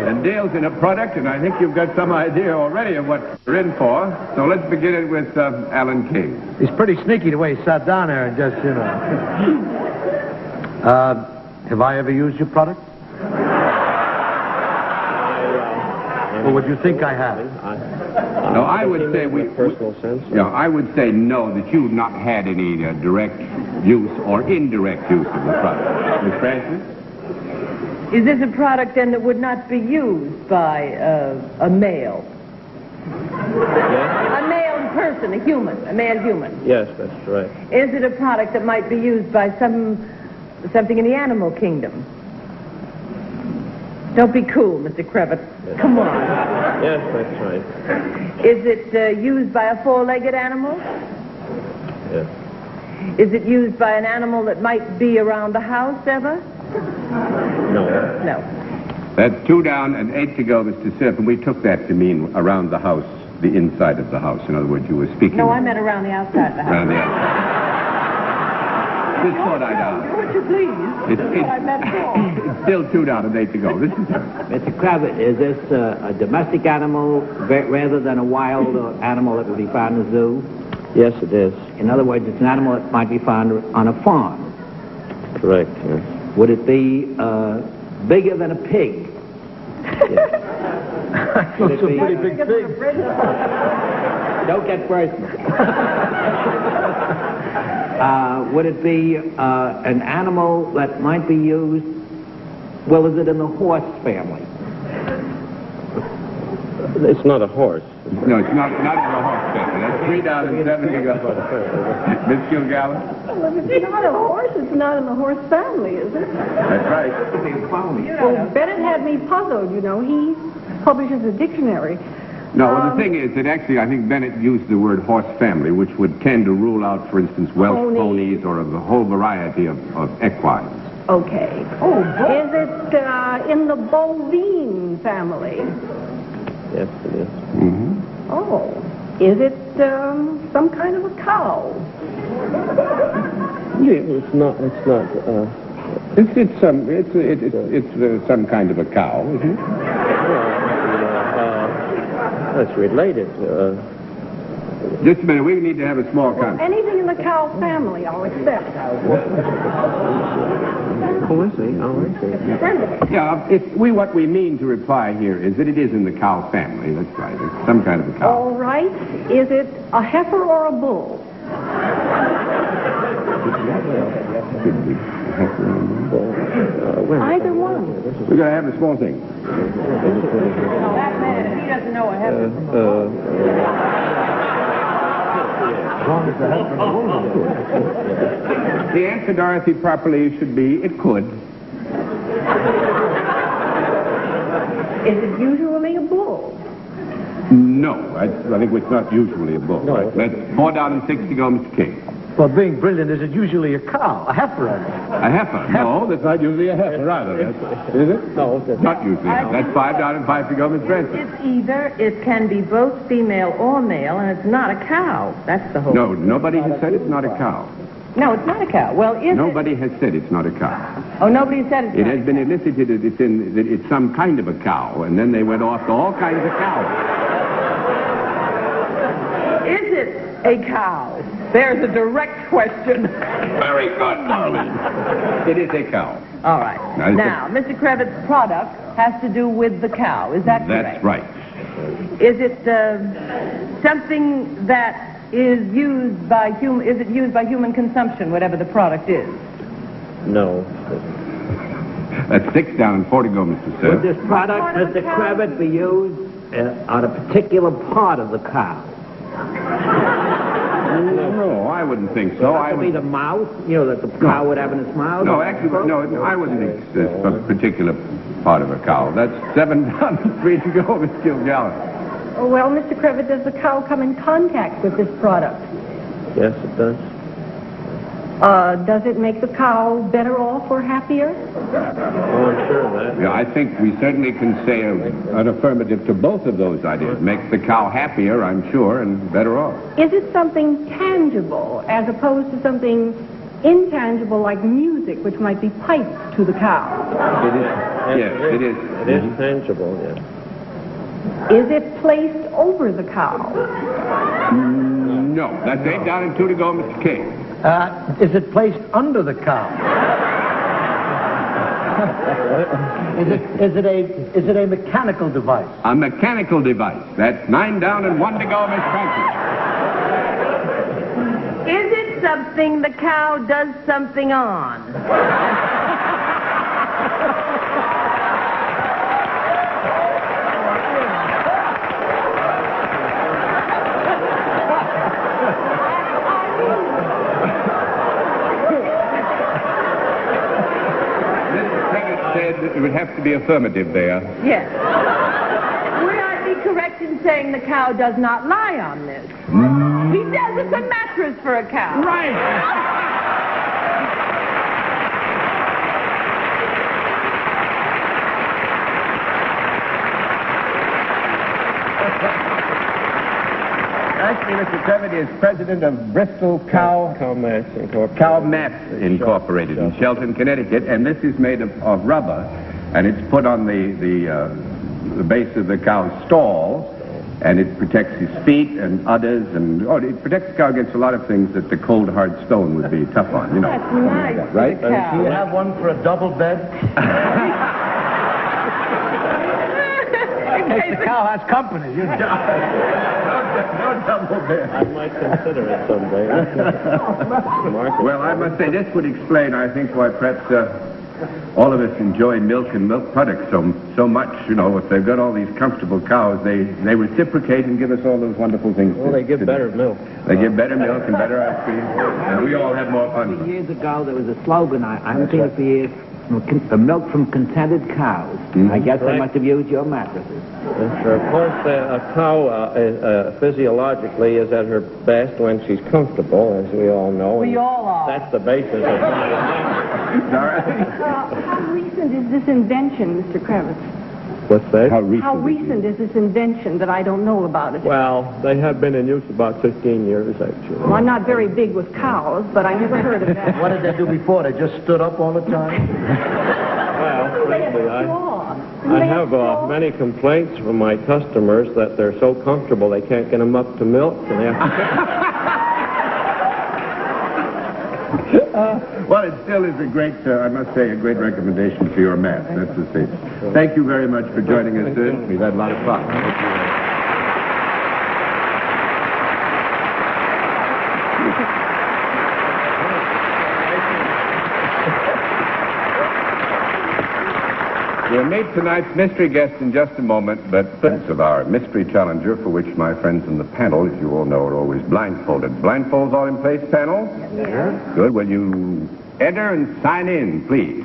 and deals in a product, and I think you've got some idea already of what you're in for. So let's begin it with Alan King. He's pretty sneaky the way he sat down there and just, you know. Have I ever used your product? Or would you think I have? No, I would say I would say no, that you've not had any direct use or indirect use of the product. Miss Francis? Is this a product, then, that would not be used by a male? A male person, a human, a male human. Yes, that's right. Is it a product that might be used by something in the animal kingdom? Don't be cool, Mr. Crevit. Yes. Come on. Yes, that's right. Is it used by a four-legged animal? Yes. Is it used by an animal that might be around the house ever? No. No. That's 2 down and 8 to go, Mr. Sipp, and we took that to mean around the house, the inside of the house. In other words, you were speaking. No, I meant around the outside of the house. Around the outside. Just thought I'd ask. Do what you please. That's what I meant for. It's still 2 down and 8 to go. This is Mr. Crevit, is this a domestic animal rather than a wild animal that would be found in a zoo? Yes, it is. In other words, it's an animal that might be found on a farm. Correct, yes. Would it be bigger than a pig? Yes. Would it be, pretty big pigs. don't get personal. Would it be an animal that might be used, well, is it in the horse family? It's not a horse. No, it's not in the horse family. That's 3 down and 7 to go. Miss Kilgallen? Well, if it's not a horse, it's not in the horse family, is it? That's right. Well, Bennett had me puzzled, you know. He publishes a dictionary. No, well, the thing is that actually I think Bennett used the word horse family, which would tend to rule out, for instance, Welsh ponies or a whole variety of equines. Okay. Oh, is it in the bovine family? Yes, it is. Mm-hmm. Oh. Is it some kind of a cow? It's not. It's some kind of a cow, isn't it? That's related. Just a minute. We need to have a small conversation. Anything in in the cow family, I'll accept. Oh, I see. Oh, I see. Yeah, what we mean to reply here is that it is in the cow family. That's right. It's some kind of a cow. All right. Is it a heifer or a bull? Either one. We're going to have a small thing. No, that man, he doesn't know a heifer. The answer, Dorothy, properly should be it could. Is it usually a bull? No, I think it's not usually a bull. No. Right. Let's 4 down and 6 to go, Mr. King. Well, being brilliant, is it usually a cow? A heifer, I mean. A heifer? No, that's not usually a heifer either. Is it? No, it's not usually. That's 5 down and 5 to go, Miss Branson. It's either, it can be both female or male, and it's not a cow. That's the whole... No, nobody has said it's not a cow. No, it's not a cow. Well, is Nobody has said it's not a cow. Oh, nobody said it's It not. has been elicited that it's some kind of a cow, and then they went off to all kinds of cows. Is it a cow? There's a direct question. Very good, darling. It is a cow. All right. Now, Mr. Krevitz's product has to do with the cow. Is that correct? That's right. Is it something that is used by human consumption, whatever the product is? No. That's 6 down and 4 to go, Mr. Sir. Would this product, Mr. Kravitz, be used on a particular part of the cow? No, I wouldn't think so. I would be the mouth, that the cow would have in its mouth? No, actually, no, I wouldn't think it's a particular part of a cow. That's 7 down and 3 to go, Miss Gilgallen. Oh, well, Mr. Krevitt, does the cow come in contact with this product? Yes, it does. Does it make the cow better off or happier? Oh, I'm sure of that. Yeah, I think we certainly can say an affirmative to both of those ideas. Makes the cow happier, I'm sure, and better off. Is it something tangible as opposed to something intangible like music, which might be piped to the cow? It is. Yes, it is. It is tangible, yes. Is it placed over the cow? No. That's 8 down and 2 to go, Mr. King. Is it placed under the cow? Is it a mechanical device? A mechanical device. That's 9 down and 1 to go, Miss Franklin. Is it something the cow does something on? It would have to be affirmative there. Yes. Would I be correct in saying the cow does not lie on this? He says it's a mattress for a cow. Right. Actually, Mr. Trevitt is president of Bristol Cow Mats Incorporated. Cow Mats Incorporated in Shelton, Connecticut, and this is made of rubber, and it's put on the base of the cow's stall, and it protects his feet and udders, and it protects the cow against a lot of things that the cold hard stone would be tough on. You know. That's nice. Right? For the cow. Do you have one for a double bed? In case The cow has company. You know. No double bed. I might consider it someday. Well, I must say, this would explain, I think, why perhaps all of us enjoy milk and milk products so much. You know, if they've got all these comfortable cows, they reciprocate and give us all those wonderful things. Well, they give better milk. They give better milk and better ice cream, and we all have more fun. Years ago, there was a slogan, I haven't seen it for years, milk from contented cows. I guess they must have used your mattresses. Yes, sir. Of course, a cow physiologically is at her best when she's comfortable, as we all know. We all are. That's the basis of my How recent is this invention, Mr. Kravitz? What's that? How recent is this invention that I don't know about it? Well, they have been in use about 15 years, actually. Well, I'm not very big with cows, but I never heard of that. What did they do before? They just stood up all the time? Well, frankly, I have many complaints from my customers that they're so comfortable they can't get them up to milk, and they have to... Well, it still is a great, I must say, a great recommendation for your math. That's the thing. Thank you very much for joining us, sir. We've had a lot of fun. We'll meet tonight's mystery guest in just a moment, but first of our mystery challenger, for which my friends in the panel, as you all know, are always blindfolded. Blindfolds all in place, panel? Yes. Good. Will you enter and sign in, please?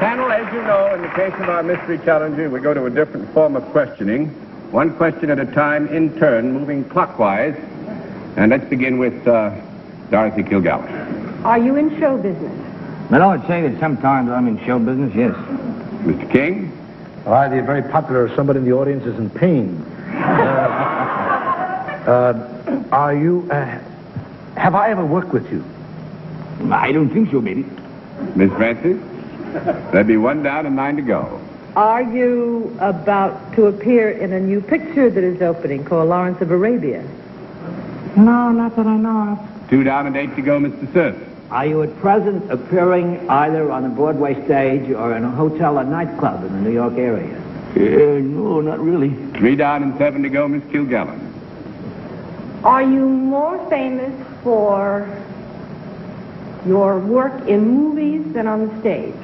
Panel, as you know, in the case of our mystery challenger, we go to a different form of questioning. One question at a time, in turn, moving clockwise. And let's begin with Dorothy Kilgallen. Are you in show business? Well, I'd say that sometimes I'm in show business, yes. Mr. King? Either you're very popular or somebody in the audience is in pain. Are you... have I ever worked with you? I don't think so, maybe. Miss Francis? That'd be 1 down and 9 to go. Are you about to appear in a new picture that is opening called Lawrence of Arabia? No, not that I know of. 2 down and 8 to go, Mr. Cerf. Are you at present appearing either on a Broadway stage or in a hotel or nightclub in the New York area? No, not really. 3 down and 7 to go, Miss Kilgallen. Are you more famous for your work in movies than on the stage?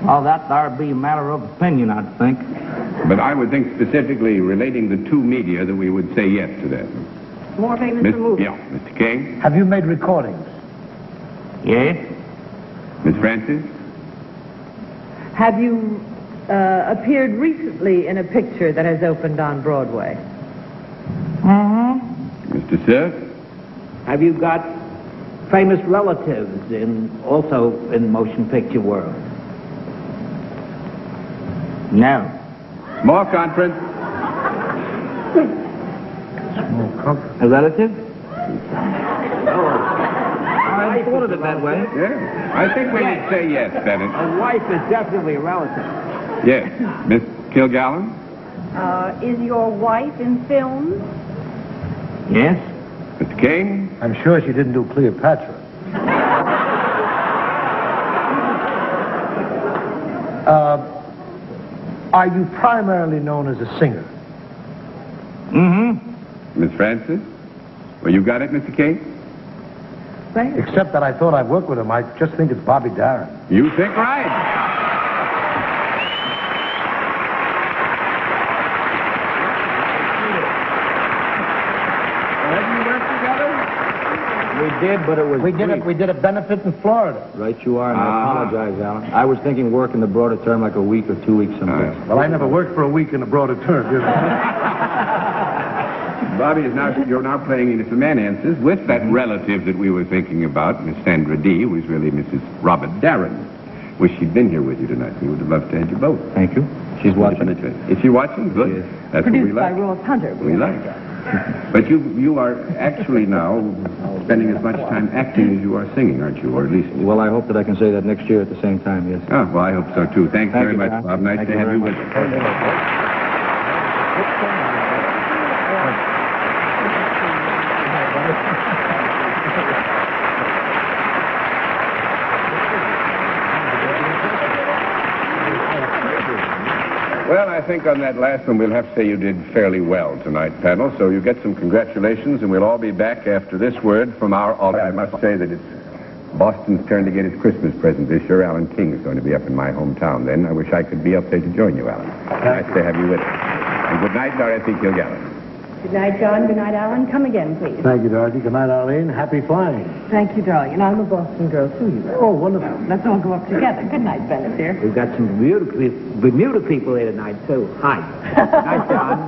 Well, that would be a matter of opinion, I'd think. But I would think specifically relating the two media that we would say yes to that. More famous for movies? Yeah, Mr. King. Have you made recordings? Yes. Miss Francis? Have you appeared recently in a picture that has opened on Broadway? Mr. Cerf? Have you got famous relatives also in the motion picture world? No. Small conference. Small conference. A relative? I thought of it that way. Yeah. I think we would say yes, Bennett. A wife is definitely a relative. Yes. Miss Kilgallen? Is your wife in films? Yes. Mr. King? I'm sure she didn't do Cleopatra. Are you primarily known as a singer? Miss Francis? Well, you got it, Mr. King? Right. Except that I thought I'd work with him. I just think it's Bobby Darin. You think right. We did, but it was We did a benefit in Florida. Right you are, and I apologize, Alan. I was thinking work in the broader term like a week or 2 weeks someplace. Well, I never worked for a week in a broader term. Bobby, you're now playing Enid Romances with that relative that we were thinking about, Miss Sandra D., who is really Mrs. Robert Darin. Wish she'd been here with you tonight. We would have loved to have you both. Thank you. She's watching. Is she watching? Good. Yes. That's what we Produced by like. Ross Hunter. We like. But you are actually now spending as much time acting as you are singing, aren't you? Or at least... Well, I hope that I can say that next year at the same time, yes. Oh, well, I hope so, too. Thanks very much, John. Bob. Nice to have you with us. Well, I think on that last one, we'll have to say you did fairly well tonight, panel. So you get some congratulations, and we'll all be back after this word from our audience. I must say that it's Boston's turn to get his Christmas present this year. Alan King is going to be up in my hometown then. I wish I could be up there to join you, Alan. Nice to have you with us. And good night, Dorothy Kilgallen. Good night, John. Good night, Alan. Come again, please. Thank you, Dorothy. Good night, Arlene. Happy flying. Thank you, darling. And I'm a Boston girl, too, you know. Oh, wonderful. Let's all go up together. Good night, Bennett, dear. We've got some Bermuda people here tonight, too. Hi. Night, John.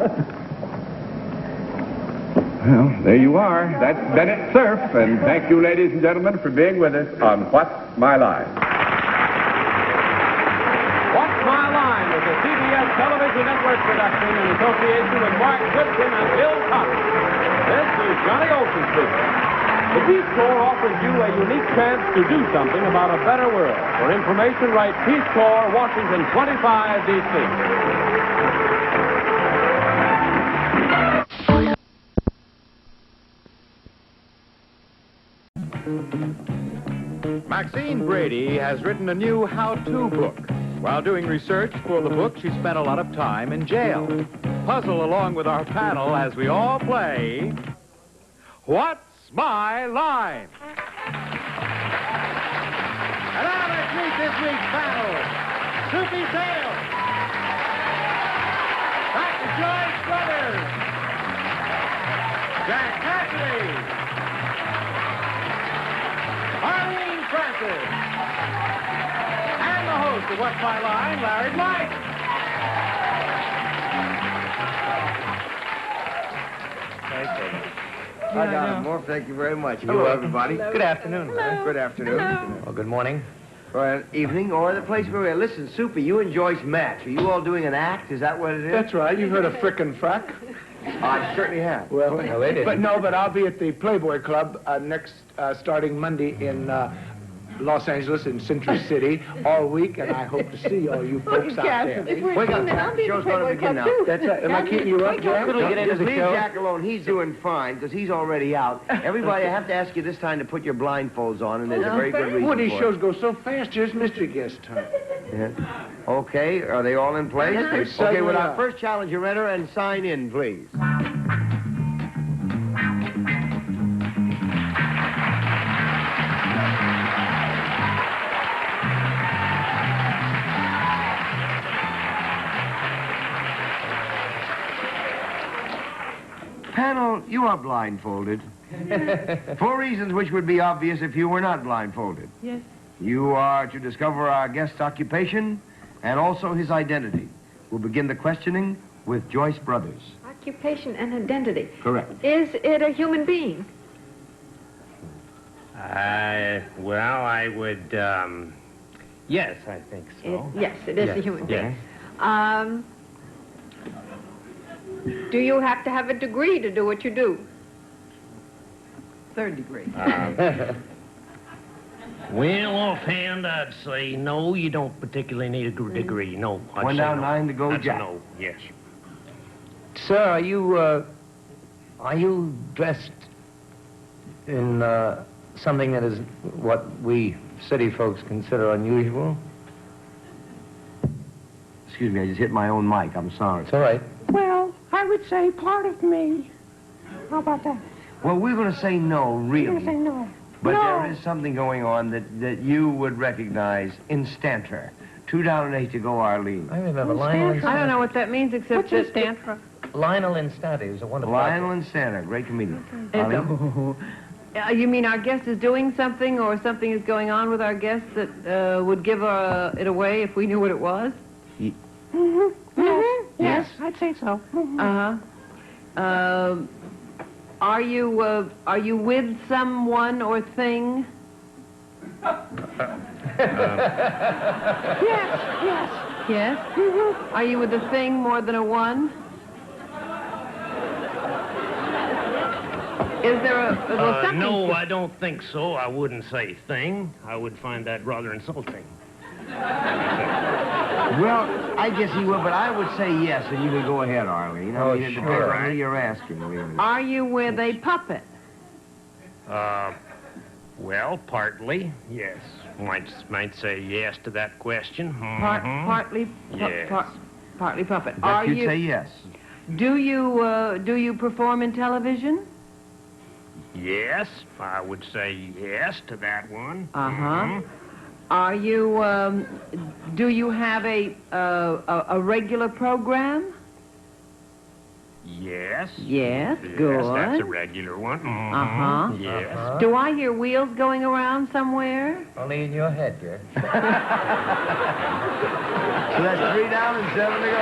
Well, there you are. That's Bennett Cerf. And thank you, ladies and gentlemen, for being with us on What's My Line. What's My Line is a CBS Television Network production in association with Mark Goodson and Bill Cox. This is Johnny Olson speaking. Peace Corps offers you a unique chance to do something about a better world. For information, write Peace Corps, Washington 25, D.C. Maxine Brady has written a new how-to book. While doing research for the book, she spent a lot of time in jail. Puzzle along with our panel as we all play What's My Line? And now let's meet this week's panel. Soupy Sales, Dr. Joyce Brothers, Jack Cassidy, Arlene Francis, and the host of What's My Line, Larry Mike. I got him, Morph. Thank you very much. Hello, everybody. Hello. Good afternoon. Hello. Good afternoon. Hello. Well, good morning. Or evening, or the place where we are. Listen, Soupy, you and Joyce match. Are you all doing an act? Is that what it is? That's right. You've heard of Frickin' Frack? I certainly have. Well, no, they didn't. but I'll be at the Playboy Club starting Monday in Los Angeles in Century City all week, and I hope to see all you folks out there. Wake up, the show's going to begin now. That's right. Am I keeping you up, Jack? Just leave Jack alone. He's doing fine, because he's already out. Everybody, I have to ask you this time to put your blindfolds on, and there's a very good reason Well, these for shows it. go so fast, just mystery guest time. Yeah. Okay, are they all in place? Yes, Okay, with we our are. first challenger, enter and sign in, please. Panel, you are blindfolded. For reasons which would be obvious if you were not blindfolded. Yes. You are to discover our guest's occupation and also his identity. We'll begin the questioning with Joyce Brothers. Occupation and identity. Correct. Is it a human being? Well, I would, yes, I think so. Yes, it is a human being. Do you have to have a degree to do what you do? Third degree. Well, offhand, I'd say no, you don't particularly need a degree. No, I'd One say down, no. 9 to go, That's Jack. a no, yes. Sir, are you dressed in something that is what we city folks consider unusual? Excuse me, I just hit my own mic. I'm sorry. It's all right. Well, I would say part of me. How about that? Well, we're going to say no, really. I'm going to say no. But no. there is something going on that you would recognize instanter. 2 down and 8 to go, Arlene. I remember Lionel I don't know what that means except What's that... stand for? Lionel Instanti. He was a wonderful Lionel Instanter, great comedian. Arlene? You mean our guest is doing something or something is going on with our guest that would give it away if we knew what it was? Yes, I'd say so. Are you with someone or thing? Yes. Yes? Are you with a thing more than a one? Is there a... No, I don't think so. I wouldn't say thing. I would find that rather insulting. Well, I guess he would, but I would say yes, and you can go ahead, Arlene. I mean, it depends on who you're asking, really. Are you with a puppet? Well, partly, yes. Might say yes to that question. Partly Yes. partly puppet. That you'd say yes. Do you perform in television? Yes, I would say yes to that one. Are you? Do you have a regular program? Yes. Yes, good. Yes, that's a regular one. Yes. Do I hear wheels going around somewhere? Only in your head, dear. So that's 3 down and 7 to go.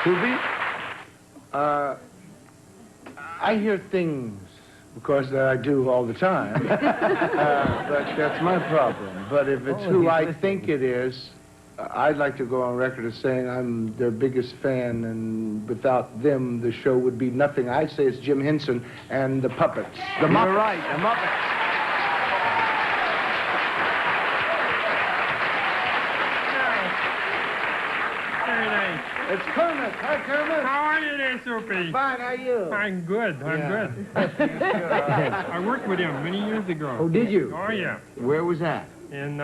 Poopy? I hear things, because I do all the time. But that's my problem. But if it's who I think it is, I'd like to go on record as saying I'm their biggest fan, and without them, the show would be nothing. I'd say it's Jim Henson and the Puppets. The Muppets. You're right, the Muppets. Very nice. It's Kermit. Hi, Kermit. How are you there, Soapy? Fine, how are you? I'm good. I'm good. I worked with him many years ago. Oh, did you? Oh, yeah. Where was that? In,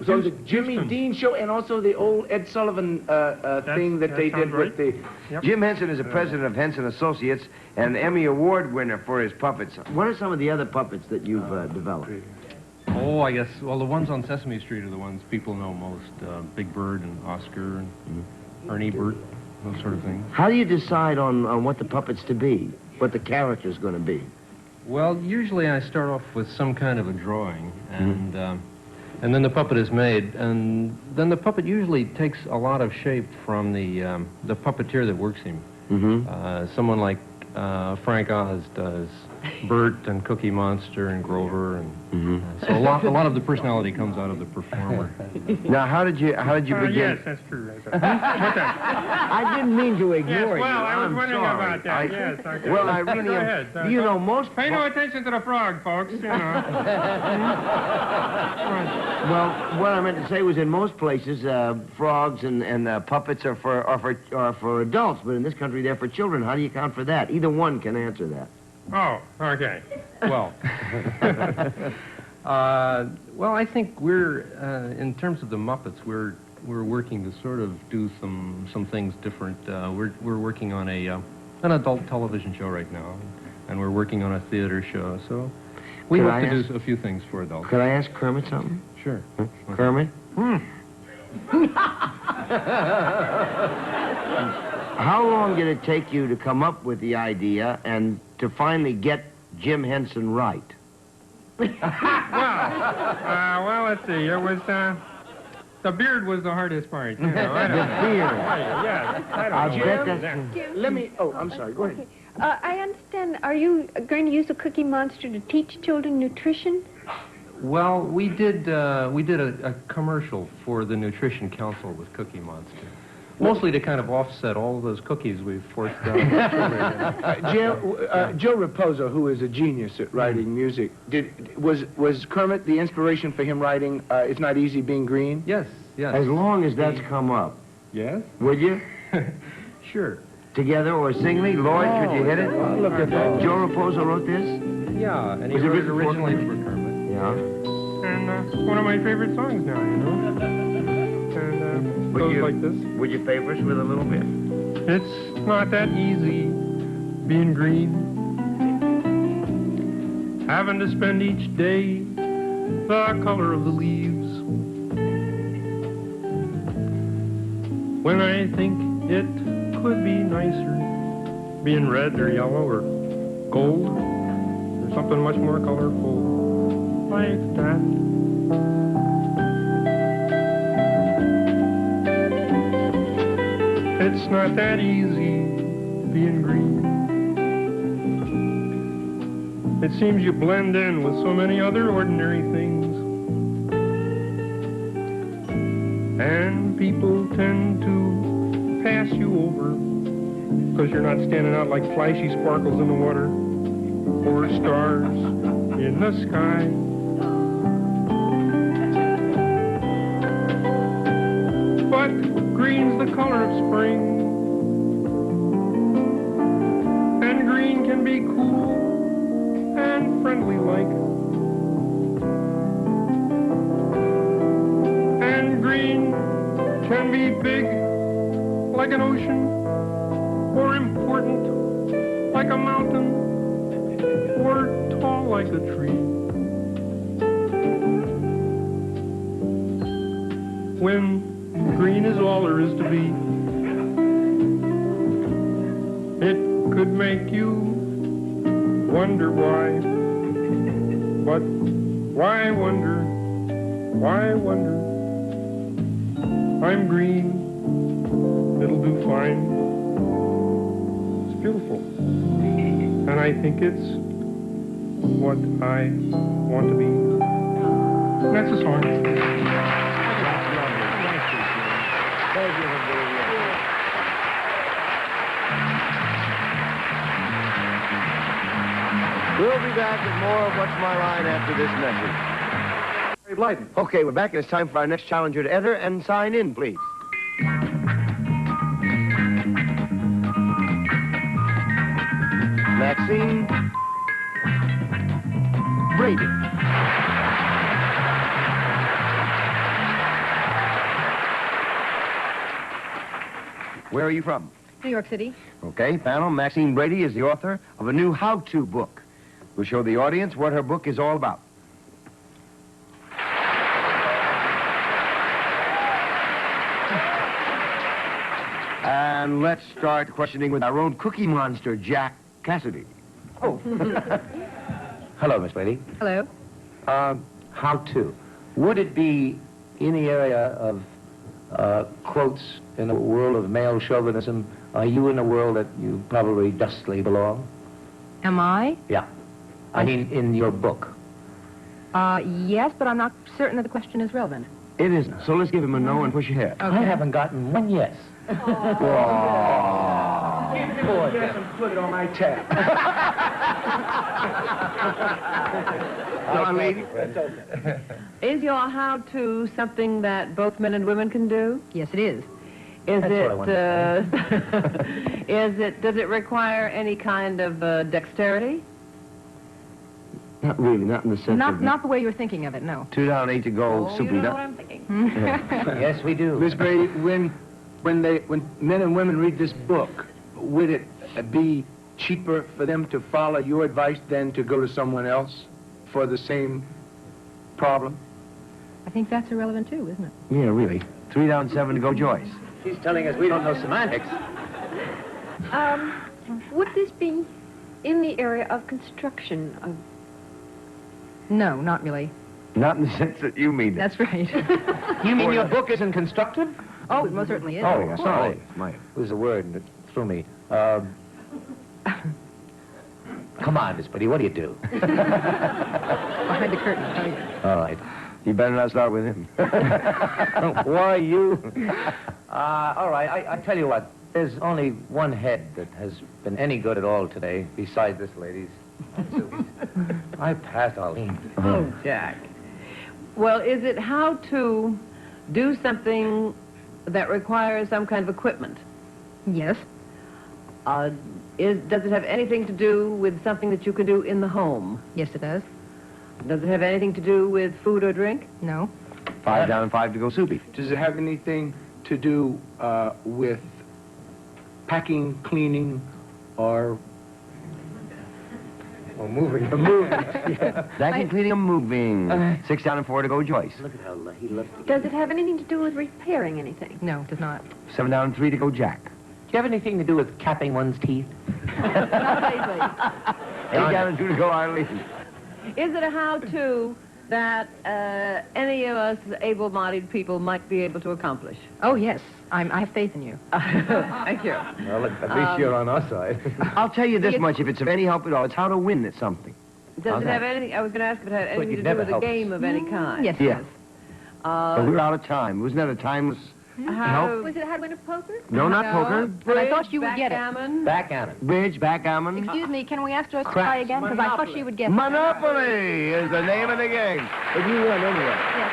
So the Jimmy Dean show and also the old Ed Sullivan thing that they did with the... Jim Henson is the president of Henson Associates and Emmy Award winner for his puppets. What are some of the other puppets that you've developed? Oh, I guess, well, the ones on Sesame Street are the ones people know most. Big Bird and Oscar and Ernie Bert, those sort of things. How do you decide on what the puppet's to be, what the character's going to be? Well, usually I start off with some kind of a drawing, and then the puppet is made, and then the puppet usually takes a lot of shape from the puppeteer that works him. Someone like Frank Oz does Bert and Cookie Monster and Grover, and so a lot of the personality comes out of the performer. Now, how did you begin? Yes, that's true. What's that? I didn't mean to ignore yes, well, you. I was I'm wondering sorry. about that. Yes. Okay. Well, I really Go am. ahead. You know, most... Pay no attention to the frog, folks. You know. Well, what I meant to say was in most places, frogs and puppets are for adults, but in this country they're for children. How do you account for that? Either one can answer that. Oh, okay. Well, well, I think we're in terms of the Muppets, we're working to sort of do some things different. We're working on an adult television show right now, and we're working on a theater show. So we hope to do a few things for adults. Could I ask Kermit something? Sure. Kermit? How long did it take you to come up with the idea and to finally get Jim Henson right? Well, let's see. It was the beard was the hardest part. You know, I don't know. beard. Yeah, I don't know. Let me... Oh, I'm sorry. Go ahead. I understand. Are you going to use the Cookie Monster to teach children nutrition? Well, we did a commercial for the Nutrition Council with Cookie Monster. Mostly to kind of offset all of those cookies we've forced down. Joe Raposo, who is a genius at writing music, was Kermit the inspiration for him writing It's Not Easy Being Green? Yes, yes. As long as that's come up. Yes? Would you? Sure. Together or singly? Lloyd, could you hit it? Look at that. Joe Raposo wrote this? Yeah, and he Was it wrote it written originally for Kermit. Yeah. And one of my favorite songs now, you know. And goes like this. Would you favor us with a little bit? It's not that easy being green. Having to spend each day the color of the leaves. When I think it could be nicer being red or yellow or gold or something much more colorful like that. It's not that easy being green. It seems you blend in with so many other ordinary things. And people tend to pass you over because you're not standing out like flashy sparkles in the water or stars in the sky. But green's the color of spring, and green can be cool and friendly like, and green can be big like an ocean, or important like a mountain, or tall like a tree. When green is all there is to be, it could make you wonder why. But why wonder? Why wonder? I'm green. It'll do fine. It's beautiful. And I think it's what I want to be. And that's a song. We'll be back with more of What's My Line after this message. Okay, we're back, and it's time for our next challenger to enter and sign in, please. Maxine Brady. Where are you from? New York City. Okay, panel, Maxine Brady is the author of a new how-to book. We'll show the audience what her book is all about. And let's start questioning with our own cookie monster, Jack Cassidy. Oh. Hello, Miss Brady. Hello. How to? Would it be in the area of quotes in the world of male chauvinism? Are you in a world that you probably justly belong? Am I? Yeah. I mean, in your book. Yes, but I'm not certain that the question is relevant. It isn't. So let's give him a no and push ahead. I haven't gotten one yes. Yes, and put it on my tab. Come on, lady. Is your how-to something that both men and women can do? Yes, it is. Is That's what I wanted does it require any kind of dexterity? Not really, not in the sense of... Not the way you're thinking of it, no. 2 down, 8 to go, Oh, Soupy. you know what I'm thinking. Yes, we do. Miss Brady, when men and women read this book, would it be cheaper for them to follow your advice than to go to someone else for the same problem? I think that's irrelevant, too, isn't it? Yeah, really. 3 down, 7 to go, Joyce. She's telling us we don't know semantics. Would this be in the area of construction? No, not really. Not in the sense that you mean it. That's right. You mean your book isn't constructive? Oh, it most certainly is. Oh, Of sorry. course. It was a word that threw me. Come on, Miss Brady, what do you do? Behind the curtain, I'll tell you. All right. You better not start with him. Why you? All right, I tell you what. There's only one head that has been any good at all today, besides this lady's. I passed Arlene. Oh, Jack. Well, is it how to do something that requires some kind of equipment? Yes. Does it have anything to do with something that you can do in the home? Yes, it does. Does it have anything to do with food or drink? No. 5 down, 5 to go, Soupy. Does it have anything to do with packing, cleaning, or... Or moving. Yeah. Packing, cleaning, or moving. 6 down and 4 to go, Joyce. Look at how he loves it. Does it have anything to do with repairing anything? No, it does not. 7 down and 3 to go, Jack. Do you have anything to do with capping one's teeth? Not lately. 8 down and 2 to go, Arlene. Is it a how-to that any of us able-bodied people might be able to accomplish? Oh, yes. I have faith in you. Thank you. Well, at least you're on our side. I'll tell you this much, if it's of any help at all, it's how to win at something. Does it have anything, I was going to ask if it had anything you've to do never with a helped game of any kind? Yes, Yeah. it does. But we're out of time. Wasn't that a timeless help? Was it how to win a poker? No, not poker. But I thought you would get it. Backgammon? Backgammon. Bridge, backgammon. Excuse me, can we ask Joyce to Craps. try again? Because I thought she would get it. Monopoly is the name of the game. But you won anyway. Yes.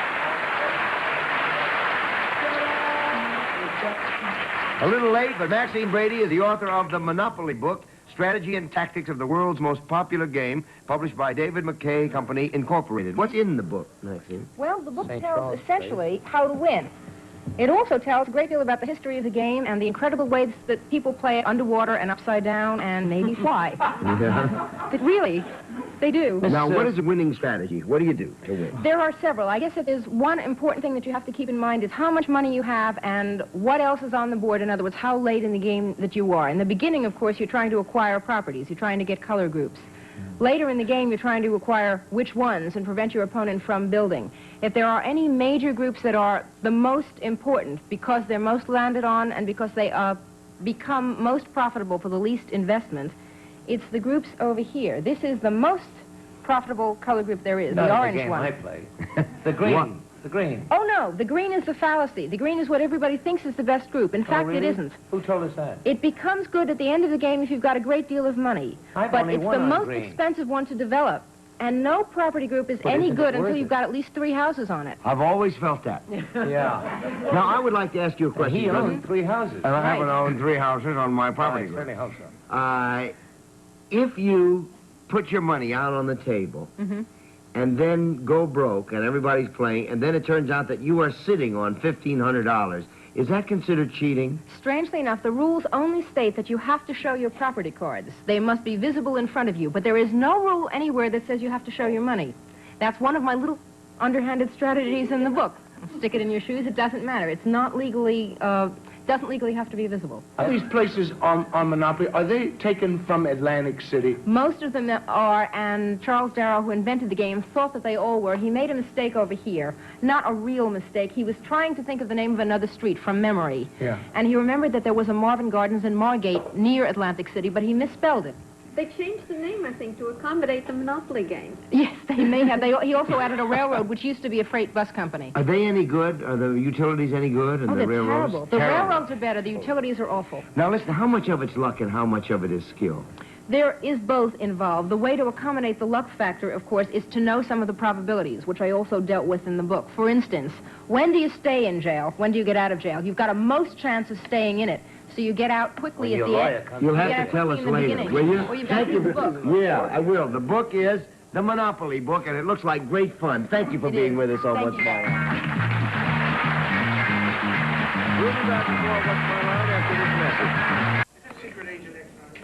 A little late, but Maxine Brady is the author of the Monopoly book, Strategy and Tactics of the World's Most Popular Game, published by David McKay Company, Incorporated. What's in the book, Maxine? Well, the book St. tells Charles essentially how to win. It also tells a great deal about the history of the game and the incredible ways that people play it underwater and upside down and maybe fly. Yeah. But really, they do. Now, what is a winning strategy? What do you do to win? There are several. I guess if there's one important thing that you have to keep in mind is how much money you have and what else is on the board. In other words, how late in the game that you are. In the beginning, of course, you're trying to acquire properties. You're trying to get color groups. Later in the game, you're trying to acquire which ones and prevent your opponent from building. If there are any major groups that are the most important because they're most landed on and because they become most profitable for the least investment, it's the groups over here. This is the most profitable color group there is, Not the in orange the game one. I play. The green. What? The green. Oh, No. The green is the fallacy. The green is what everybody thinks is the best group. In fact, really? it isn't. Who told us that? It becomes good at the end of the game if you've got a great deal of money. I've But only it's won the on most green. expensive one to develop. And no property group is But any isn't it good worth until it? you've got at least 3 houses on it. I've always felt that. Yeah. Now, I would like to ask you a question. He brother. owned 3 houses. And I haven't owned 3 houses on my property. I certainly hope so. If you put your money out on the table and then go broke and everybody's playing, and then it turns out that you are sitting on $1,500, is that considered cheating? Strangely enough, the rules only state that you have to show your property cards. They must be visible in front of you, but there is no rule anywhere that says you have to show your money. That's one of my little underhanded strategies in the book. Stick it in your shoes, it doesn't matter. It's not legally, doesn't legally have to be visible. Are these places on Monopoly, are they taken from Atlantic City? Most of them are, and Charles Darrow, who invented the game, thought that they all were. He made a mistake over here. Not a real mistake. He was trying to think of the name of another street from memory. Yeah. And he remembered that there was a Marvin Gardens in Margate near Atlantic City, but he misspelled it. They changed the name, I think, to accommodate the Monopoly game. Yes, they may have. He also added a railroad, which used to be a freight bus company. Are they any good? Are the utilities any good? And Oh, the they're railroads? terrible. The railroads are better. The utilities are awful. Now, listen, how much of it's luck and how much of it is skill? There is both involved. The way to accommodate the luck factor, of course, is to know some of the probabilities, which I also dealt with in the book. For instance, when do you stay in jail? When do you get out of jail? You've got a most chance of staying in it. So you get out quickly at the end. You'll have to tell us later, will you? Or you've got to read the book. Yeah, I will. The book is the Monopoly book, and it looks like great fun. Thank you for being with us on What's My Line. We'll be back with more What's My Line after this message.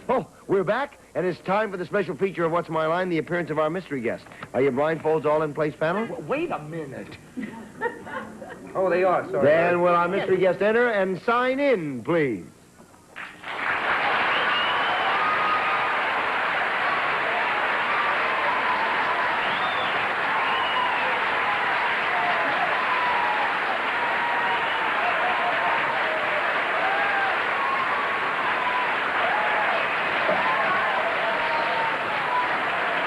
Oh, we're back, and it's time for the special feature of What's My Line, the appearance of our mystery guest. Are your blindfolds all in place, panel? Wait a minute. Oh, they are, sorry. Then will our mystery guest enter and sign in, please?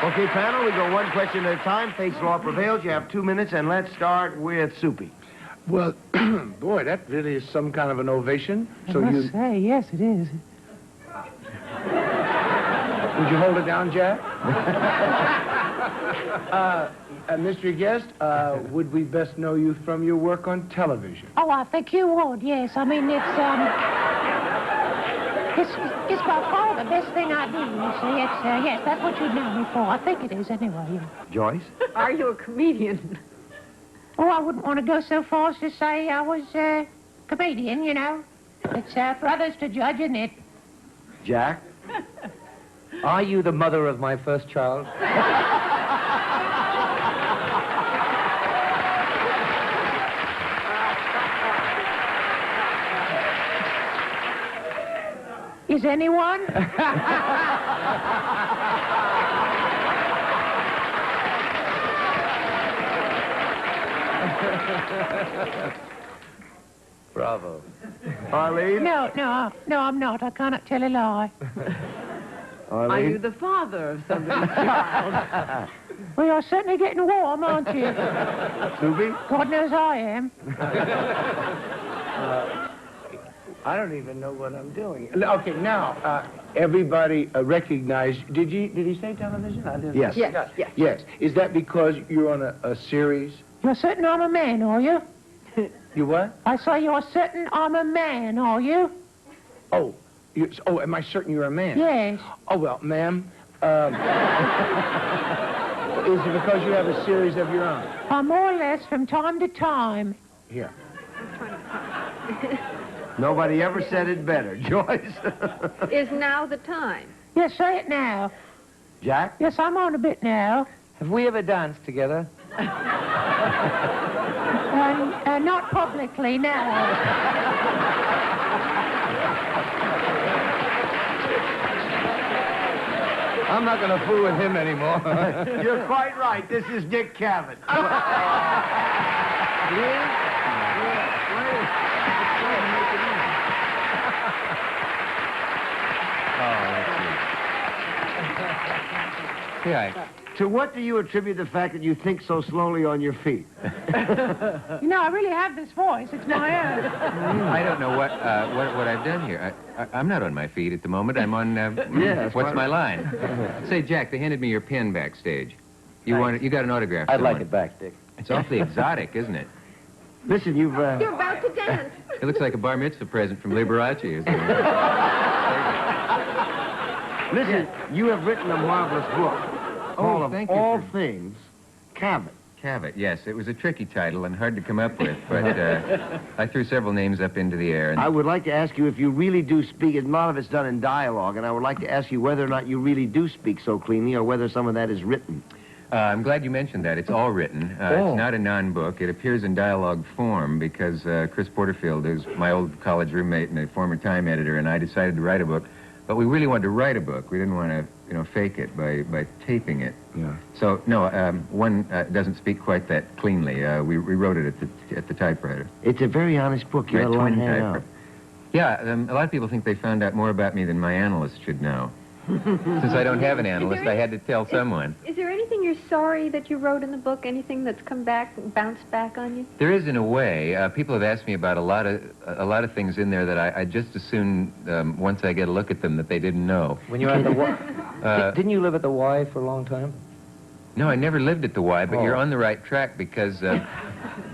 Okay, panel, we go one question at a time. Fate's law prevails. You have 2 minutes, and let's start with Soupy. Well, boy, that really is some kind of an ovation. I must say, yes, it is. Would you hold it down, Jack? Mystery guest, would we best know you from your work on television? Oh, I think you would, yes. I mean, it's by far the best thing I do, you see. Yes, that's what you'd know me for. I think it is, anyway. Yeah. Joyce? Are you a comedian? Oh, I wouldn't want to go so far as to say I was a comedian, you know. It's for others to judge, isn't it? Jack? Are you the mother of my first child? Is anyone? Bravo. Arlene? No, I'm not. I cannot tell a lie. Are you the father of somebody's child? Well, you're certainly getting warm, aren't you? Subi? God knows I am. I don't even know what I'm doing. Okay, now, everybody recognize... Did he say television? I didn't. Yes. Yes. Is that because you're on a series? You're certain I'm a man, are you? You what? I say you're certain I'm a man, are you? Oh, am I certain you're a man? Yes. Oh, well, ma'am, is it because you have a series of your own? More or less from time to time. Here. Nobody ever said it better. Joyce? Is now the time? Yes, say it now. Jack? Yes, I'm on a bit now. Have we ever danced together? Not publicly, no. I'm not going to fool with him anymore. You're quite right. This is Dick Cavett. Here, To what do you attribute the fact that you think so slowly on your feet? You know, I really have this voice. It's my own. I don't know what I've done here. I'm not on my feet at the moment. I'm on, Yes, what's my line? Say, Jack, they handed me your pen backstage. You got an autograph. I'd like it back, Dick. It's awfully exotic, isn't it? Listen, you've... You're about to dance. It looks like a bar mitzvah present from Liberace or something. Listen, you have written a marvelous book. Oh, thank you. All Things Cabot. Cabot, yes. It was a tricky title and hard to come up with, but I threw several names up into the air. And I would like to ask you if you really do speak, a lot of it's done in dialogue, and I would like to ask you whether or not you really do speak so cleanly or whether some of that is written. I'm glad you mentioned that. It's all written. It's not a non-book. It appears in dialogue form because Chris Porterfield, who's my old college roommate and a former Time editor, and I decided to write a book. But we really wanted to write a book. We didn't want to, fake it by taping it. Yeah. So, no, one doesn't speak quite that cleanly. We wrote it at the typewriter. It's a very honest book. You Right, got a lot twin hang typewriter. out. Yeah, a lot of people think they found out more about me than my analyst should know. Since I don't have an analyst, I had to tell someone. Is there anything you're sorry that you wrote in the book? Anything that's come back, bounced back on you? There is, in a way. People have asked me about a lot of things in there that I just as soon, once I get a look at them, that they didn't know. When you were at the Y... didn't you live at the Y for a long time? No, I never lived at the Y, but you're on the right track because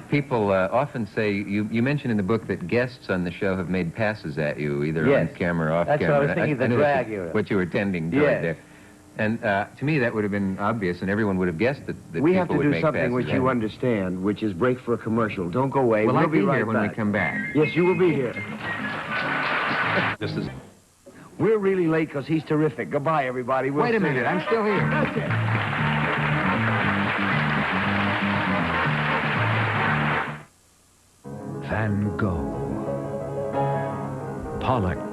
people often say, you mentioned in the book that guests on the show have made passes at you, either on camera or off That's camera. What I was thinking, the knew drag what you were tending toward there. And to me, that would have been obvious, and everyone would have guessed that We people have to would do make something passes which at you me. understand, which is break for a commercial. Don't go away. Well, we'll I'll be right here when back. we come back. Yes, you will be here. This is... We're really late because he's terrific. Goodbye, everybody. We'll Wait a see minute, you. I'm still here. That's it. Van Gogh, Pollock,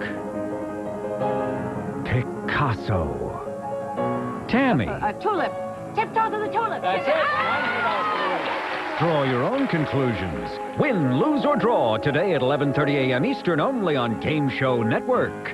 Picasso, Tammy. A tulip. Tiptoe to the tulip. That's it. Draw your own conclusions. Win, lose, or draw today at 11:30 a.m. Eastern only on Game Show Network.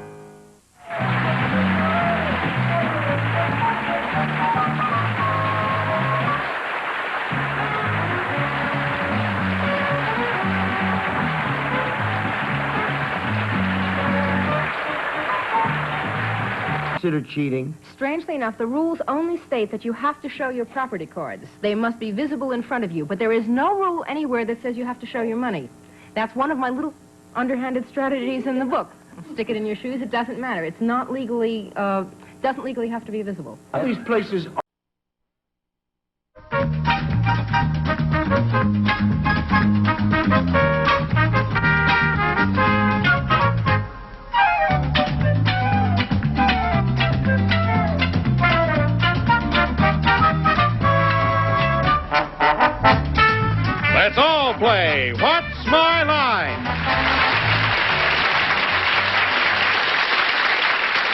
Considered cheating. Strangely enough, the rules only state that you have to show your property cards. They must be visible in front of you, but there is no rule anywhere that says you have to show your money. That's one of my little underhanded strategies in the book. Stick it in your shoes, it doesn't matter. It's not legally, doesn't legally have to be visible. All these places Let's all play What's My Line?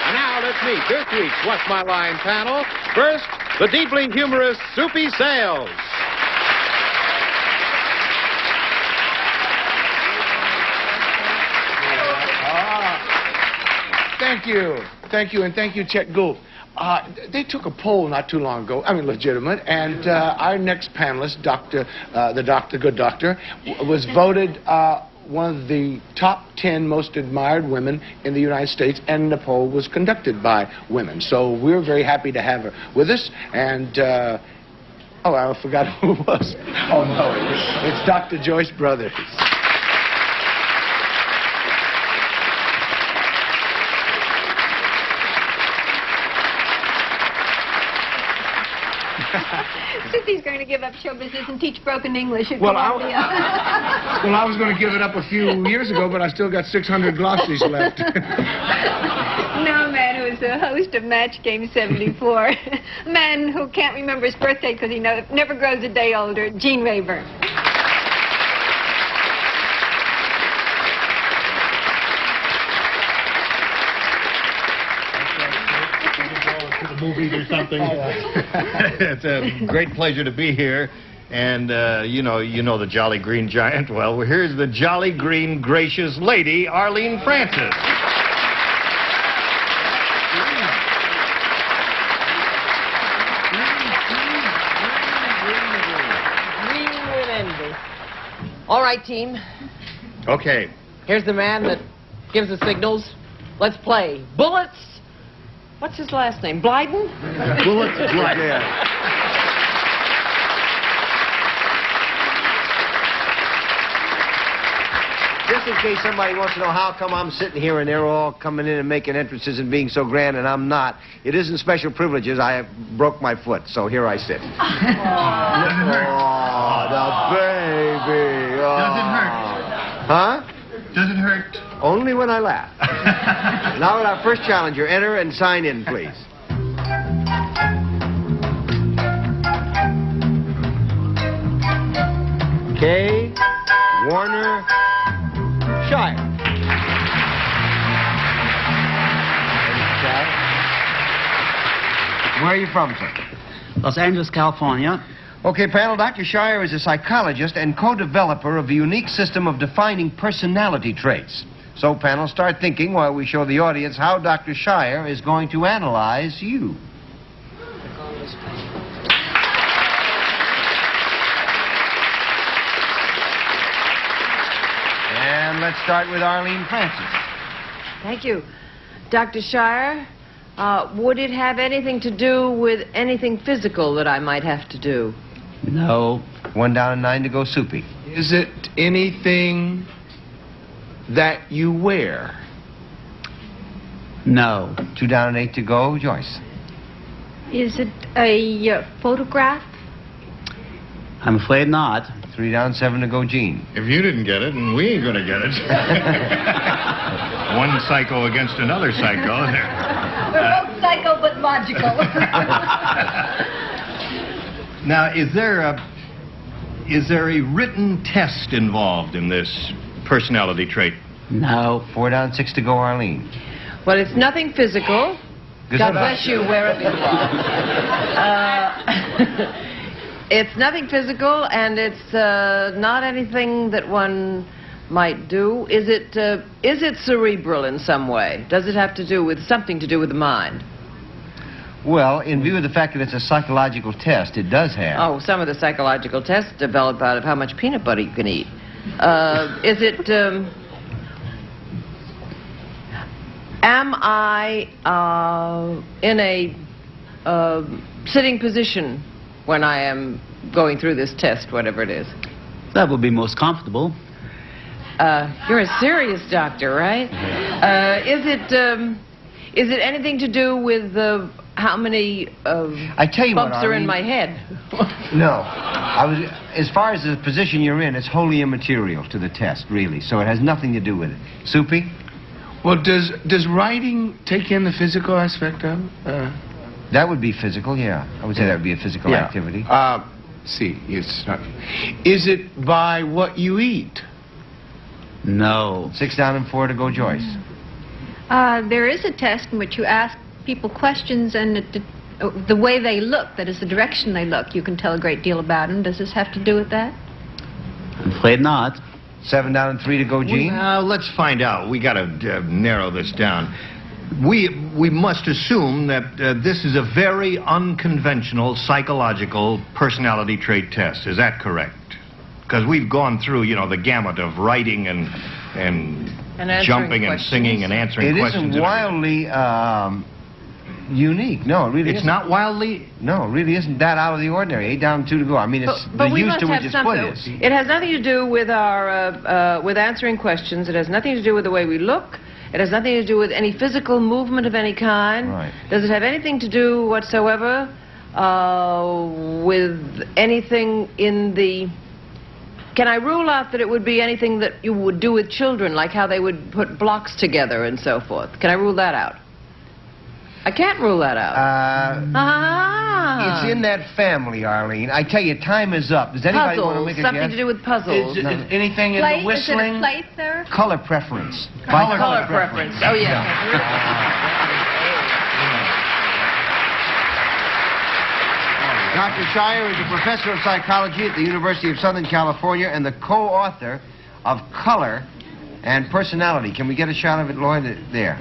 And now let's meet this week's What's My Line panel. First, the deeply humorous Soupy Sales. Thank you. Thank you, and thank you, Chet Gould. They took a poll not too long ago, legitimate, and our next panelist, the good doctor, was voted one of the top 10 most admired women in the United States, and the poll was conducted by women. So we're very happy to have her with us, and, I forgot who it was. Oh, no, it's Dr. Joyce Brothers. Soupy's going to give up show business and teach broken English at Well, Columbia. I was going to give it up a few years ago, but I still got 600 glossies left. Now a man who is the host of Match Game 74. A man who can't remember his birthday because he never grows a day older, Gene Rayburn. To the movies or something. It's a great pleasure to be here. And, you know the Jolly Green Giant. Well, here's the Jolly Green Gracious Lady, Arlene Francis. All right, team. Okay. Here's the man that gives the signals. Let's play. Bullets. What's his last name? Blyden? Bullets Blyden. Yeah. Just in case somebody wants to know how come I'm sitting here and they're all coming in and making entrances and being so grand and I'm not, it isn't special privileges. I have broke my foot, so here I sit. Oh, the baby. Oh. Does it hurt? Huh? Does it hurt? Only when I laugh. Now, with our first challenger, enter and sign in, please. K. Warner Shire. Where are you from, sir? Los Angeles, California. Okay, panel, Dr. Shire is a psychologist and co-developer of a unique system of defining personality traits. So, panel, start thinking while we show the audience how Dr. Shire is going to analyze you. And let's start with Arlene Francis. Thank you. Dr. Shire, would it have anything to do with anything physical that I might have to do? No. 1 down and 9 to go, Soupy. Is it anything that you wear? No. 2 down and 8 to go, Joyce. Is it a photograph? I'm afraid not. 3 down, 7 to go, Gene. If you didn't get it, and we ain't gonna get it. One psycho against another psycho. We're both psycho but logical. Now, is there a written test involved in this personality trait? No. 4 down, 6 to go, Arlene. Well, it's nothing physical. God bless you, wherever you are. It's nothing physical, and it's not anything that one might do. Is it cerebral in some way? Does it have to do with something to do with the mind? Well, in view of the fact that it's a psychological test, it does have. Oh, some of the psychological tests develop out of how much peanut butter you can eat. Is it... am I in a sitting position when I am going through this test, whatever it is? That would be most comfortable. You're a serious doctor, right? Is it anything to do with how many I tell you bumps what, are Arlene, in my head? No. As far as the position you're in, it's wholly immaterial to the test, really. So it has nothing to do with it. Soupy? Well, does writing take in the physical aspect of it? That would be physical, yeah. I would say that would be a physical activity. See, it's not. Is it by what you eat? No. 6 down and 4 to go, Joyce. There is a test in which you ask people questions, and the way they look, that is the direction they look, you can tell a great deal about them. Does this have to do with that? I'm afraid not. 7 down and 3 to go, Gene. Well, let's find out. We got to narrow this down. We must assume that this is a very unconventional psychological personality trait test. Is that correct? Because we've gone through, you know, the gamut of writing and jumping and singing and answering questions. It isn't wildly unique. No, it really isn't. It's not wildly? No, it really isn't that out of the ordinary. 8 down, 2 to go. I mean, it's the use to which it's put is. It has nothing to do with our with answering questions. It has nothing to do with the way we look. It has nothing to do with any physical movement of any kind. Right. Does it have anything to do whatsoever with anything in the... Can I rule out that it would be anything that you would do with children, like how they would put blocks together and so forth? Can I rule that out? I can't rule that out. It's in that family, Arlene. I tell you, time is up. Does anybody want to make a guess? Something to do with puzzles. Is anything in the whistling? Is it a place there? Color preference. Color preference. Oh, yeah. Dr. Shire is a professor of psychology at the University of Southern California and the co-author of Color and Personality. Can we get a shot of it, Lloyd? There.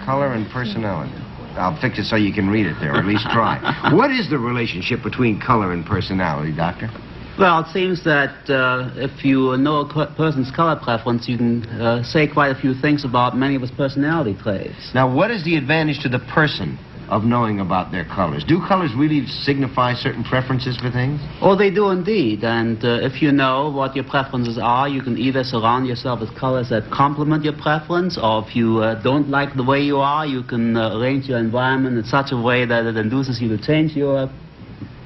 Color and Personality. I'll fix it so you can read it there, or at least try. What is the relationship between color and personality, Doctor? Well, it seems that if you know a person's color preference, you can say quite a few things about many of his personality traits. Now, what is the advantage to the person of knowing about their colors? Do colors really signify certain preferences for things? Oh, they do indeed. And if you know what your preferences are, you can either surround yourself with colors that complement your preference, or if you don't like the way you are, you can arrange your environment in such a way that it induces you to change your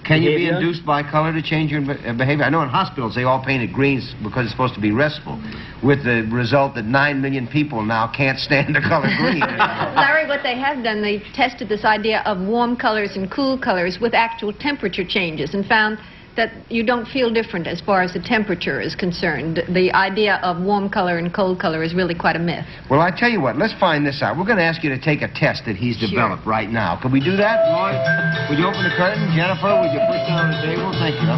Can you be behavior. induced by color to change your behavior? I know in hospitals they all painted greens because it's supposed to be restful, with the result that 9 million people now can't stand the color green. Larry, what they have done, they've tested this idea of warm colors and cool colors with actual temperature changes and found that you don't feel different as far as the temperature is concerned. The idea of warm color and cold color is really quite a myth. Well, I tell you what, let's find this out. We're going to ask you to take a test that he's developed right now. Can we do that, Lloyd? Would you open the curtain? Jennifer, would you push down the table? Thank you.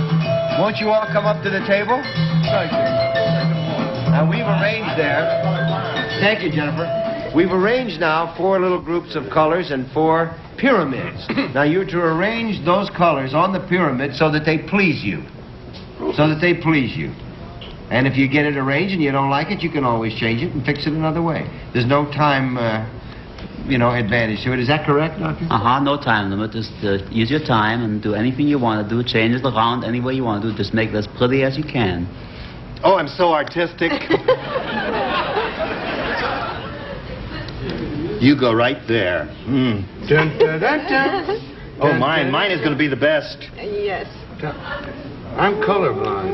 Won't you all come up to the table? Thank you. Now, we've arranged there. Thank you, Jennifer. We've arranged now 4 little groups of colors and 4 pyramids. Now, you're to arrange those colors on the pyramid so that they please you. So that they please you. And if you get it arranged and you don't like it, you can always change it and fix it another way. There's no time, advantage to it. Is that correct, Doctor? No time limit. Just use your time and do anything you want to do. Change it around any way you want to do. Just make it as pretty as you can. Oh, I'm so artistic. You go right there. Dun, dun, dun, dun. Oh, mine is going to be the best. Yes. I'm colorblind.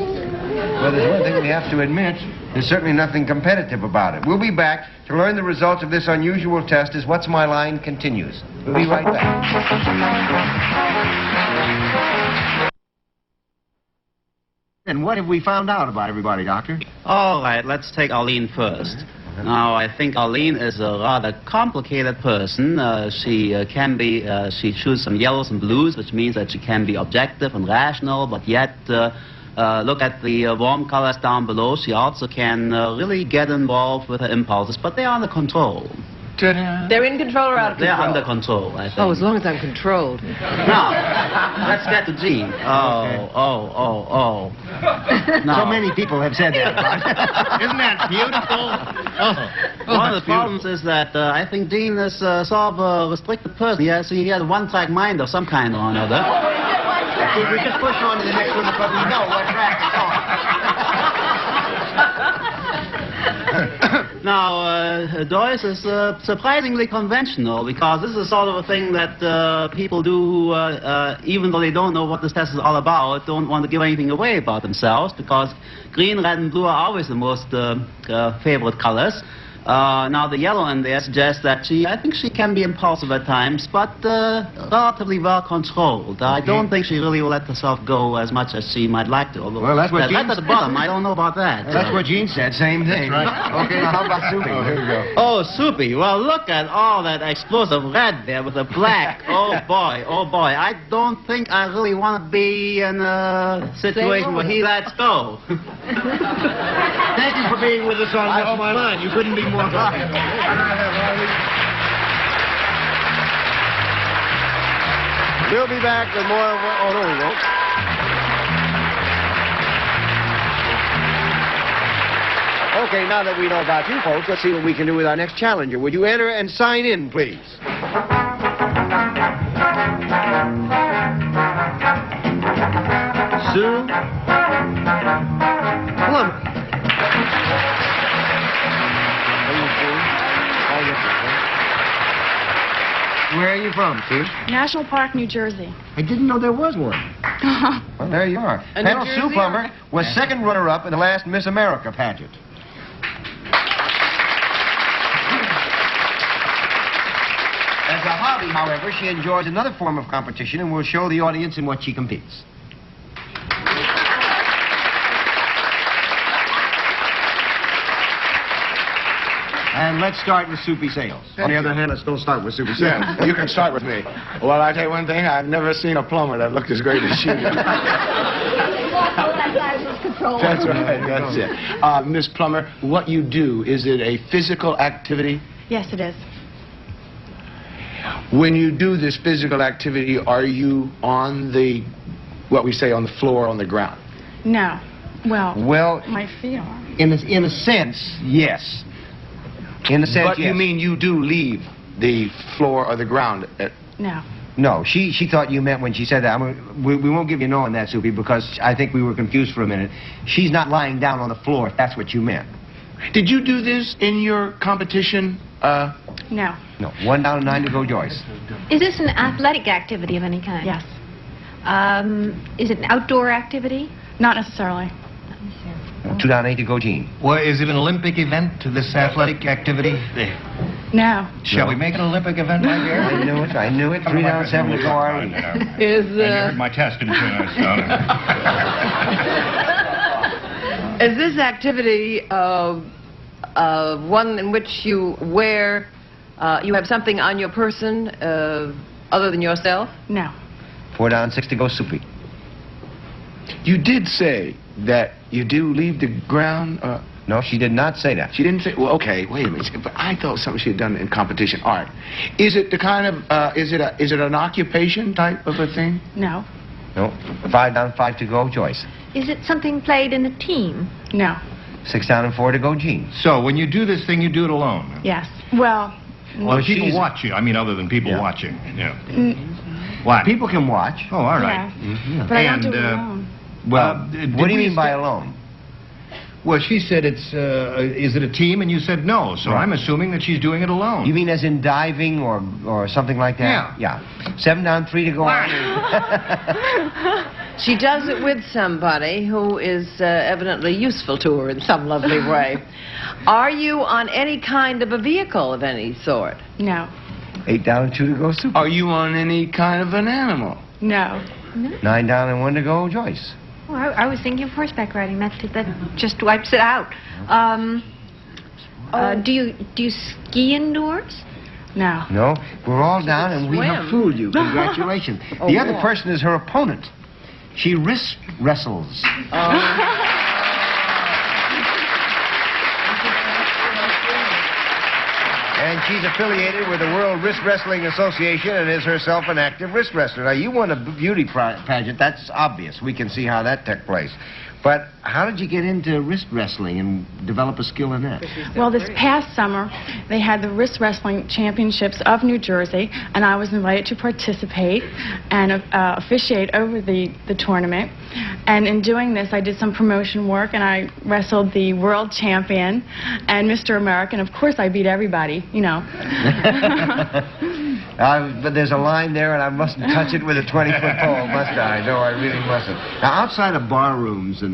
Well, there's one thing we have to admit. There's certainly nothing competitive about it. We'll be back to learn the results of this unusual test as What's My Line continues. We'll be right back. And what have we found out about everybody, Doctor? All right, let's take Arlene first. Now, I think Arlene is a rather complicated person. She chooses some yellows and blues, which means that she can be objective and rational, but yet look at the warm colors down below. She also can really get involved with her impulses, but they are under control. They're in control or out of control? They're under control, I think. Oh, as long as I'm controlled. Now, let's get to Jean. No. So many people have said that. Isn't that beautiful? One of the problems is that I think Jean is sort of a restricted person. He has a one-track mind of some kind or another. We just push on to the next one because we know what track it's on. Now, Doris is surprisingly conventional, because this is sort of a thing that people do who, even though they don't know what this test is all about, don't want to give anything away about themselves, because green, red, and blue are always the most favorite colors. Now, the yellow in there suggests that I think she can be impulsive at times, but relatively well controlled. I don't think she really will let herself go as much as she might like to. Well, that's what Jean... That's at the bottom. I don't know about that. That's what Jean said. Same thing. That's right. Okay, now how about Soupy? Oh, here we go. Oh, Soupy. Well, look at all that explosive red there with the black. Oh, boy. Oh, boy. I don't think I really want to be in a situation where he lets go. Thank you for being with us on What's My Line. You couldn't be more right. We'll be back with more of... Oh, there we go. Okay, now that we know about you folks, let's see what we can do with our next challenger. Would you enter and sign in, please? Sue Plummer. Where are you from, Sue? National Park, New Jersey. I didn't know there was one. Well, there you are. A Panel New Sue Jersey Plummer was second runner-up in the last Miss America pageant. As a hobby, however, she enjoys another form of competition and will show the audience in what she competes. And let's start with Soupy Sales. On the other hand, let's don't start with Soupy Sales. Yeah, you can start with me. Well, I tell you one thing, I've never seen a plumber that looked as great as she did. That's right, that's it. Miss Plummer, what you do, is it a physical activity? Yes, it is. When you do this physical activity, are you on the, what we say, on the floor, on the ground? No. Well, my feet are. in a sense, yes. In a sense, But yes. you mean you do leave the floor or the ground? No. No, she thought you meant when she said that. We won't give you no on that, Soupy, because I think we were confused for a minute. She's not lying down on the floor, if that's what you meant. Did you do this in your competition? No. No, 1 down and 9 to go, Joyce. Is this an athletic activity of any kind? Yes. Is it an outdoor activity? Not necessarily. 2 down, 8 to go, Gene. Well, is it an Olympic event, this athletic activity? No. Shall we make it an Olympic event, my dear? I knew it. 3 down, 7 to go, Arlene. Is, And you heard my test, didn't you? Is this activity one in which you wear, you have something on your person other than yourself? No. 4 down, 6 to go, Soupy. You did say that you do leave the ground? No, she did not say that. She didn't say, well, okay, wait a minute. But I thought something she had done in competition. All right. Is it the kind of, is it an occupation type of a thing? No. No. 5 down, 5 to go, Joyce. Is it something played in a team? No. 6 down and 4 to go, Gene. So, when you do this thing, you do it alone? Yes. Well, people watch you. I mean, other than people watching. Yeah. What? People can watch. Oh, all right. Yeah. But I don't do it alone. Well, what do you mean by alone? Well, she said it's, is it a team? And you said no, so Right. I'm assuming that she's doing it alone. You mean as in diving or something like that? Yeah. 7 down, 3 to go. She does it with somebody who is evidently useful to her in some lovely way. Are you on any kind of a vehicle of any sort? No. 8 down and 2 to go, Super. Are you on any kind of an animal? No. 9 down and 1 to go, Joyce. Oh, I was thinking of horseback riding. That just wipes it out. Do you ski indoors? No. No, we're all down and we have swim. fooled you. Congratulations. The other person is her opponent. She wrist wrestles. And she's affiliated with the World Wrist Wrestling Association and is herself an active wrist wrestler. Now, you won a beauty pageant. That's obvious. We can see how that took place. But how did you get into wrist wrestling and develop a skill in that? Well, this past summer, they had the Wrist Wrestling Championships of New Jersey, and I was invited to participate and officiate over the tournament. And in doing this, I did some promotion work, and I wrestled the world champion and Mr. America, and of course I beat everybody, you know. But there's a line there, and I mustn't touch it with a 20-foot pole, must I? No, I really mustn't. Now, outside of bar rooms and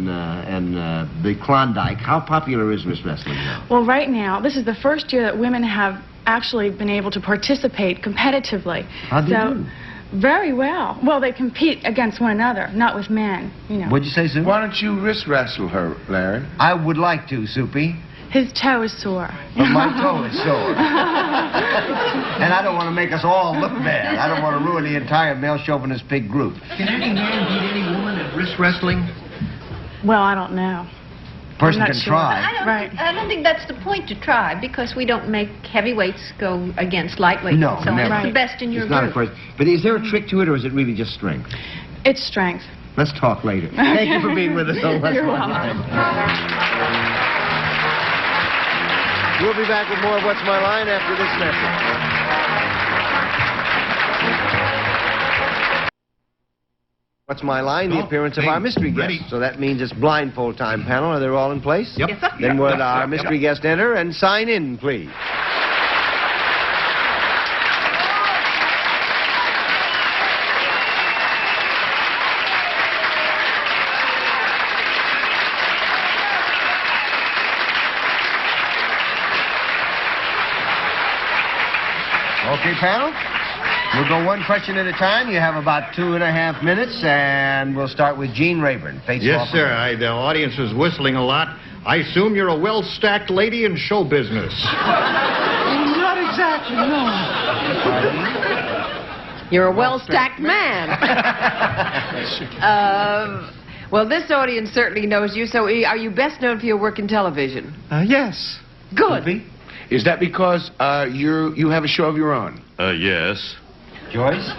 the Klondike, how popular is wrist wrestling now? Well, right now, this is the first year that women have actually been able to participate competitively. How do you do? Very well. Well, they compete against one another, not with men, you know. What'd you say, Sue? Why don't you wrist wrestle her, Larry? I would like to, Soupy. His toe is sore. But my toe is sore. And I don't want to make us all look bad. I don't want to ruin the entire male chauvinist pig group. Can any man beat any woman at wrist wrestling? Well, I don't know. Person I'm not can sure. try. I don't think that's the point to try, because we don't make heavyweights go against lightweights. No, so never. it's the best in your It's not a group. question. But is there a trick to it, or is it really just strength? It's strength. Let's talk later. Thank you for being with us on Let's You're Watch welcome. Live. We'll be back with more of What's My Line after this message. What's My Line? The appearance of our mystery guest. So that means it's blindfold time, panel. Are they all in place? Yep. Yes, sir. Then would Yep, our yep, mystery yep. guest enter and sign in, please? Okay, panel. We'll go one question at a time. You have about 2.5 minutes, and we'll start with Gene Rayburn. Face Yes, off. sir. The audience is whistling a lot. I assume you're a well-stacked lady in show business. Not exactly, no. You're a well-stacked man. Well, this audience certainly knows you, so are you best known for your work in television? Yes. Good. Is that because you have a show of your own? Yes. Joyce?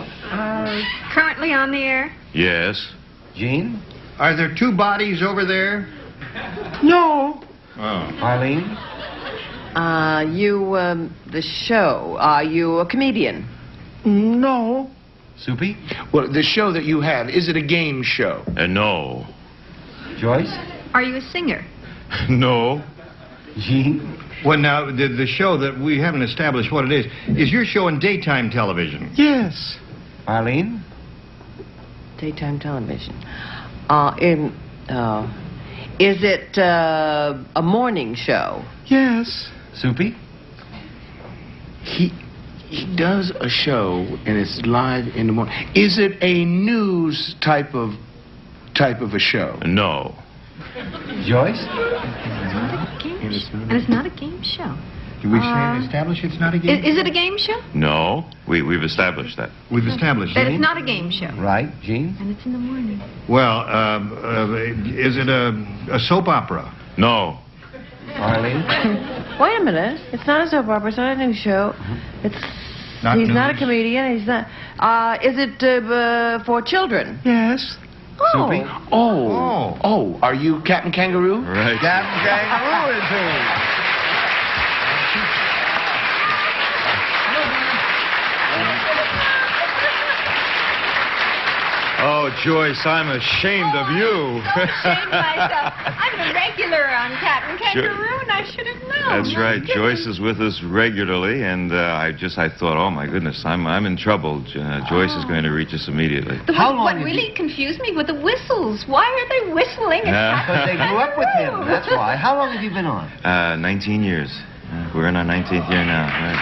Currently on the air? Yes. Gene? Are there two bodies over there? No. Oh. Arlene? The show. Are you a comedian? No. Soupy? Well, the show that you have, is it a game show? No. Joyce? Are you a singer? No. Gene? Well, now, the show that we haven't established what it is your show in daytime television? Yes. Arlene? Daytime television. Is it a morning show? Yes. Soupy? He does a show and it's live in the morning. Is it a news type of a show? No. Joyce? And it's not a game show. Did we establish it's not a game Is it a game show? No, we've established that. We've established That that. it's not a game show. Right. Gene? And it's in the morning. Well, is it a soap opera? No. Arlene? Wait a minute. It's not a soap opera. It's not a news show. It's he's not a news. comedian. He's not. Is it for children? Yes. Oh. Soupy? Oh, are you Captain Kangaroo? Right. Captain Kangaroo is who? Oh, Joyce, I'm ashamed of you. Ashamed myself. I'm a regular on Captain Kangaroo, and I should have known. That's right. Joyce is with us regularly, and I thought, oh my goodness, I'm in trouble. Joyce is going to reach us immediately. What really confused me were the whistles. Why are they whistling? Because they grew up with him. That's why. How long have you been on? 19 years. We're in our 19th year now. Right.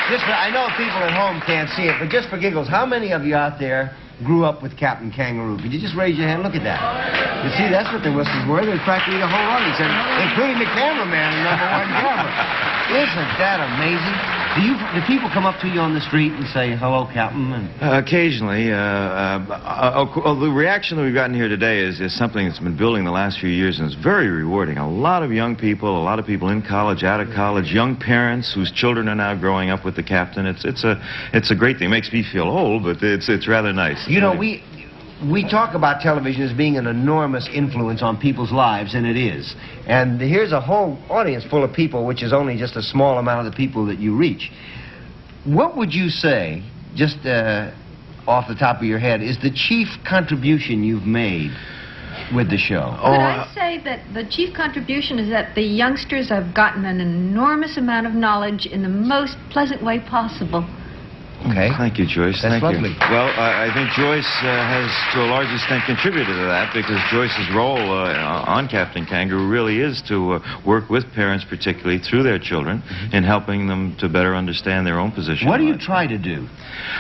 I know people at home can't see it, but just for giggles, how many of you out there grew up with Captain Kangaroo? Could you just raise your hand? Look at that. You see, that's what the whistles were. There's practically the whole audience, including the cameraman and #1 camera. Isn't that amazing? Do people come up to you on the street and say, hello, Captain? And... Occasionally. The reaction that we've gotten here today is something that's been building the last few years, and it's very rewarding. A lot of young people, a lot of people in college, out of college, young parents whose children are now growing up with the Captain. It's a great thing. It makes me feel old, but it's rather nice. You know, we talk about television as being an enormous influence on people's lives, and it is. And here's a whole audience full of people, which is only just a small amount of the people that you reach. What would you say, just off the top of your head, is the chief contribution you've made with the show? Could I say that the chief contribution is that the youngsters have gotten an enormous amount of knowledge in the most pleasant way possible. Okay. Thank you, Joyce. That's Thank lovely. you. Well, I think Joyce has, to a large extent, contributed to that, because Joyce's role on Captain Kangaroo really is to work with parents, particularly through their children, in helping them to better understand their own position. What do you try to do?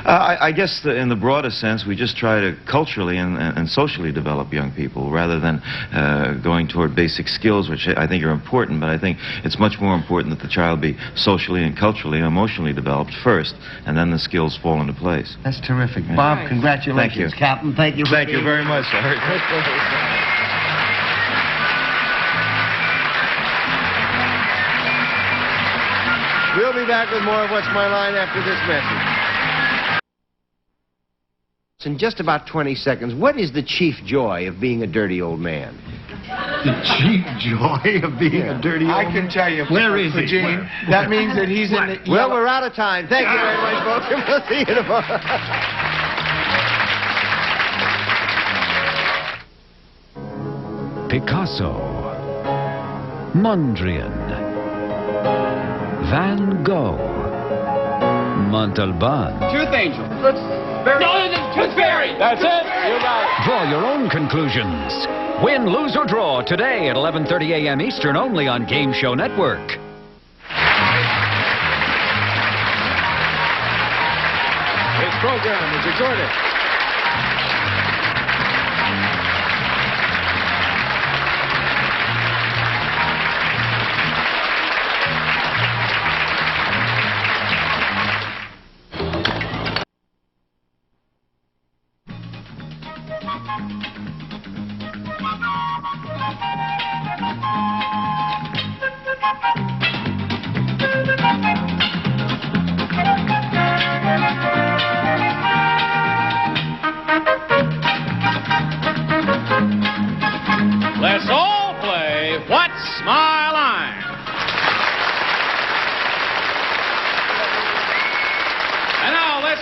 I guess in the broadest sense, we just try to culturally and socially develop young people, rather than going toward basic skills, which I think are important, but I think it's much more important that the child be socially and culturally and emotionally developed first, and then the skills fall into place. That's terrific. Bob, Right. congratulations. Thank you. Captain, thank you. Thank you very much, sir. We'll be back with more of What's My Line after this message. In just about 20 seconds, what is the chief joy of being a dirty old man? The chief joy of being a dirty old man? I can tell you. Where is he? Gene, that means that he's in the... Well, we're out of time. Thank you very much, folks. And we'll see you tomorrow. Picasso, Mondrian, Van Gogh, Montalban. Tooth Angel. No, Tooth Fairy. That's it. You got it. Draw your own conclusions. Win, lose, or draw today at 11:30 a.m. Eastern, only on Game Show Network. This program is recorded.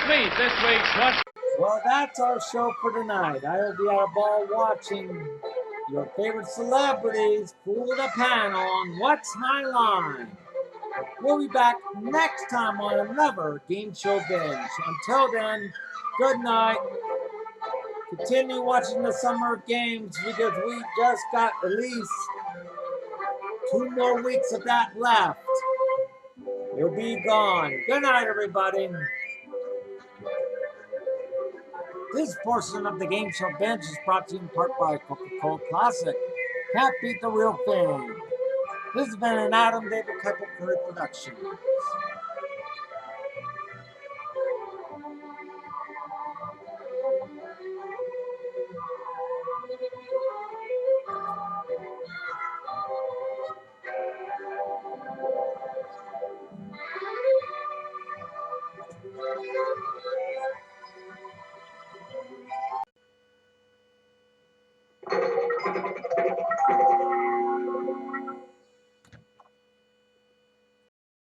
meet this week's What's... Well, that's our show for tonight. I hope you had a ball watching your favorite celebrities fool the panel on What's My Line. We'll be back next time on another Game Show Binge. Until then, good night. Continue watching the summer games because we just got at least 2 more weeks of that left. You'll be gone. Good night, everybody. This portion of the Game Show Bench is brought to you in part by Coca-Cola Classic. Can't beat the real thing. This has been an Adam David Kepler production.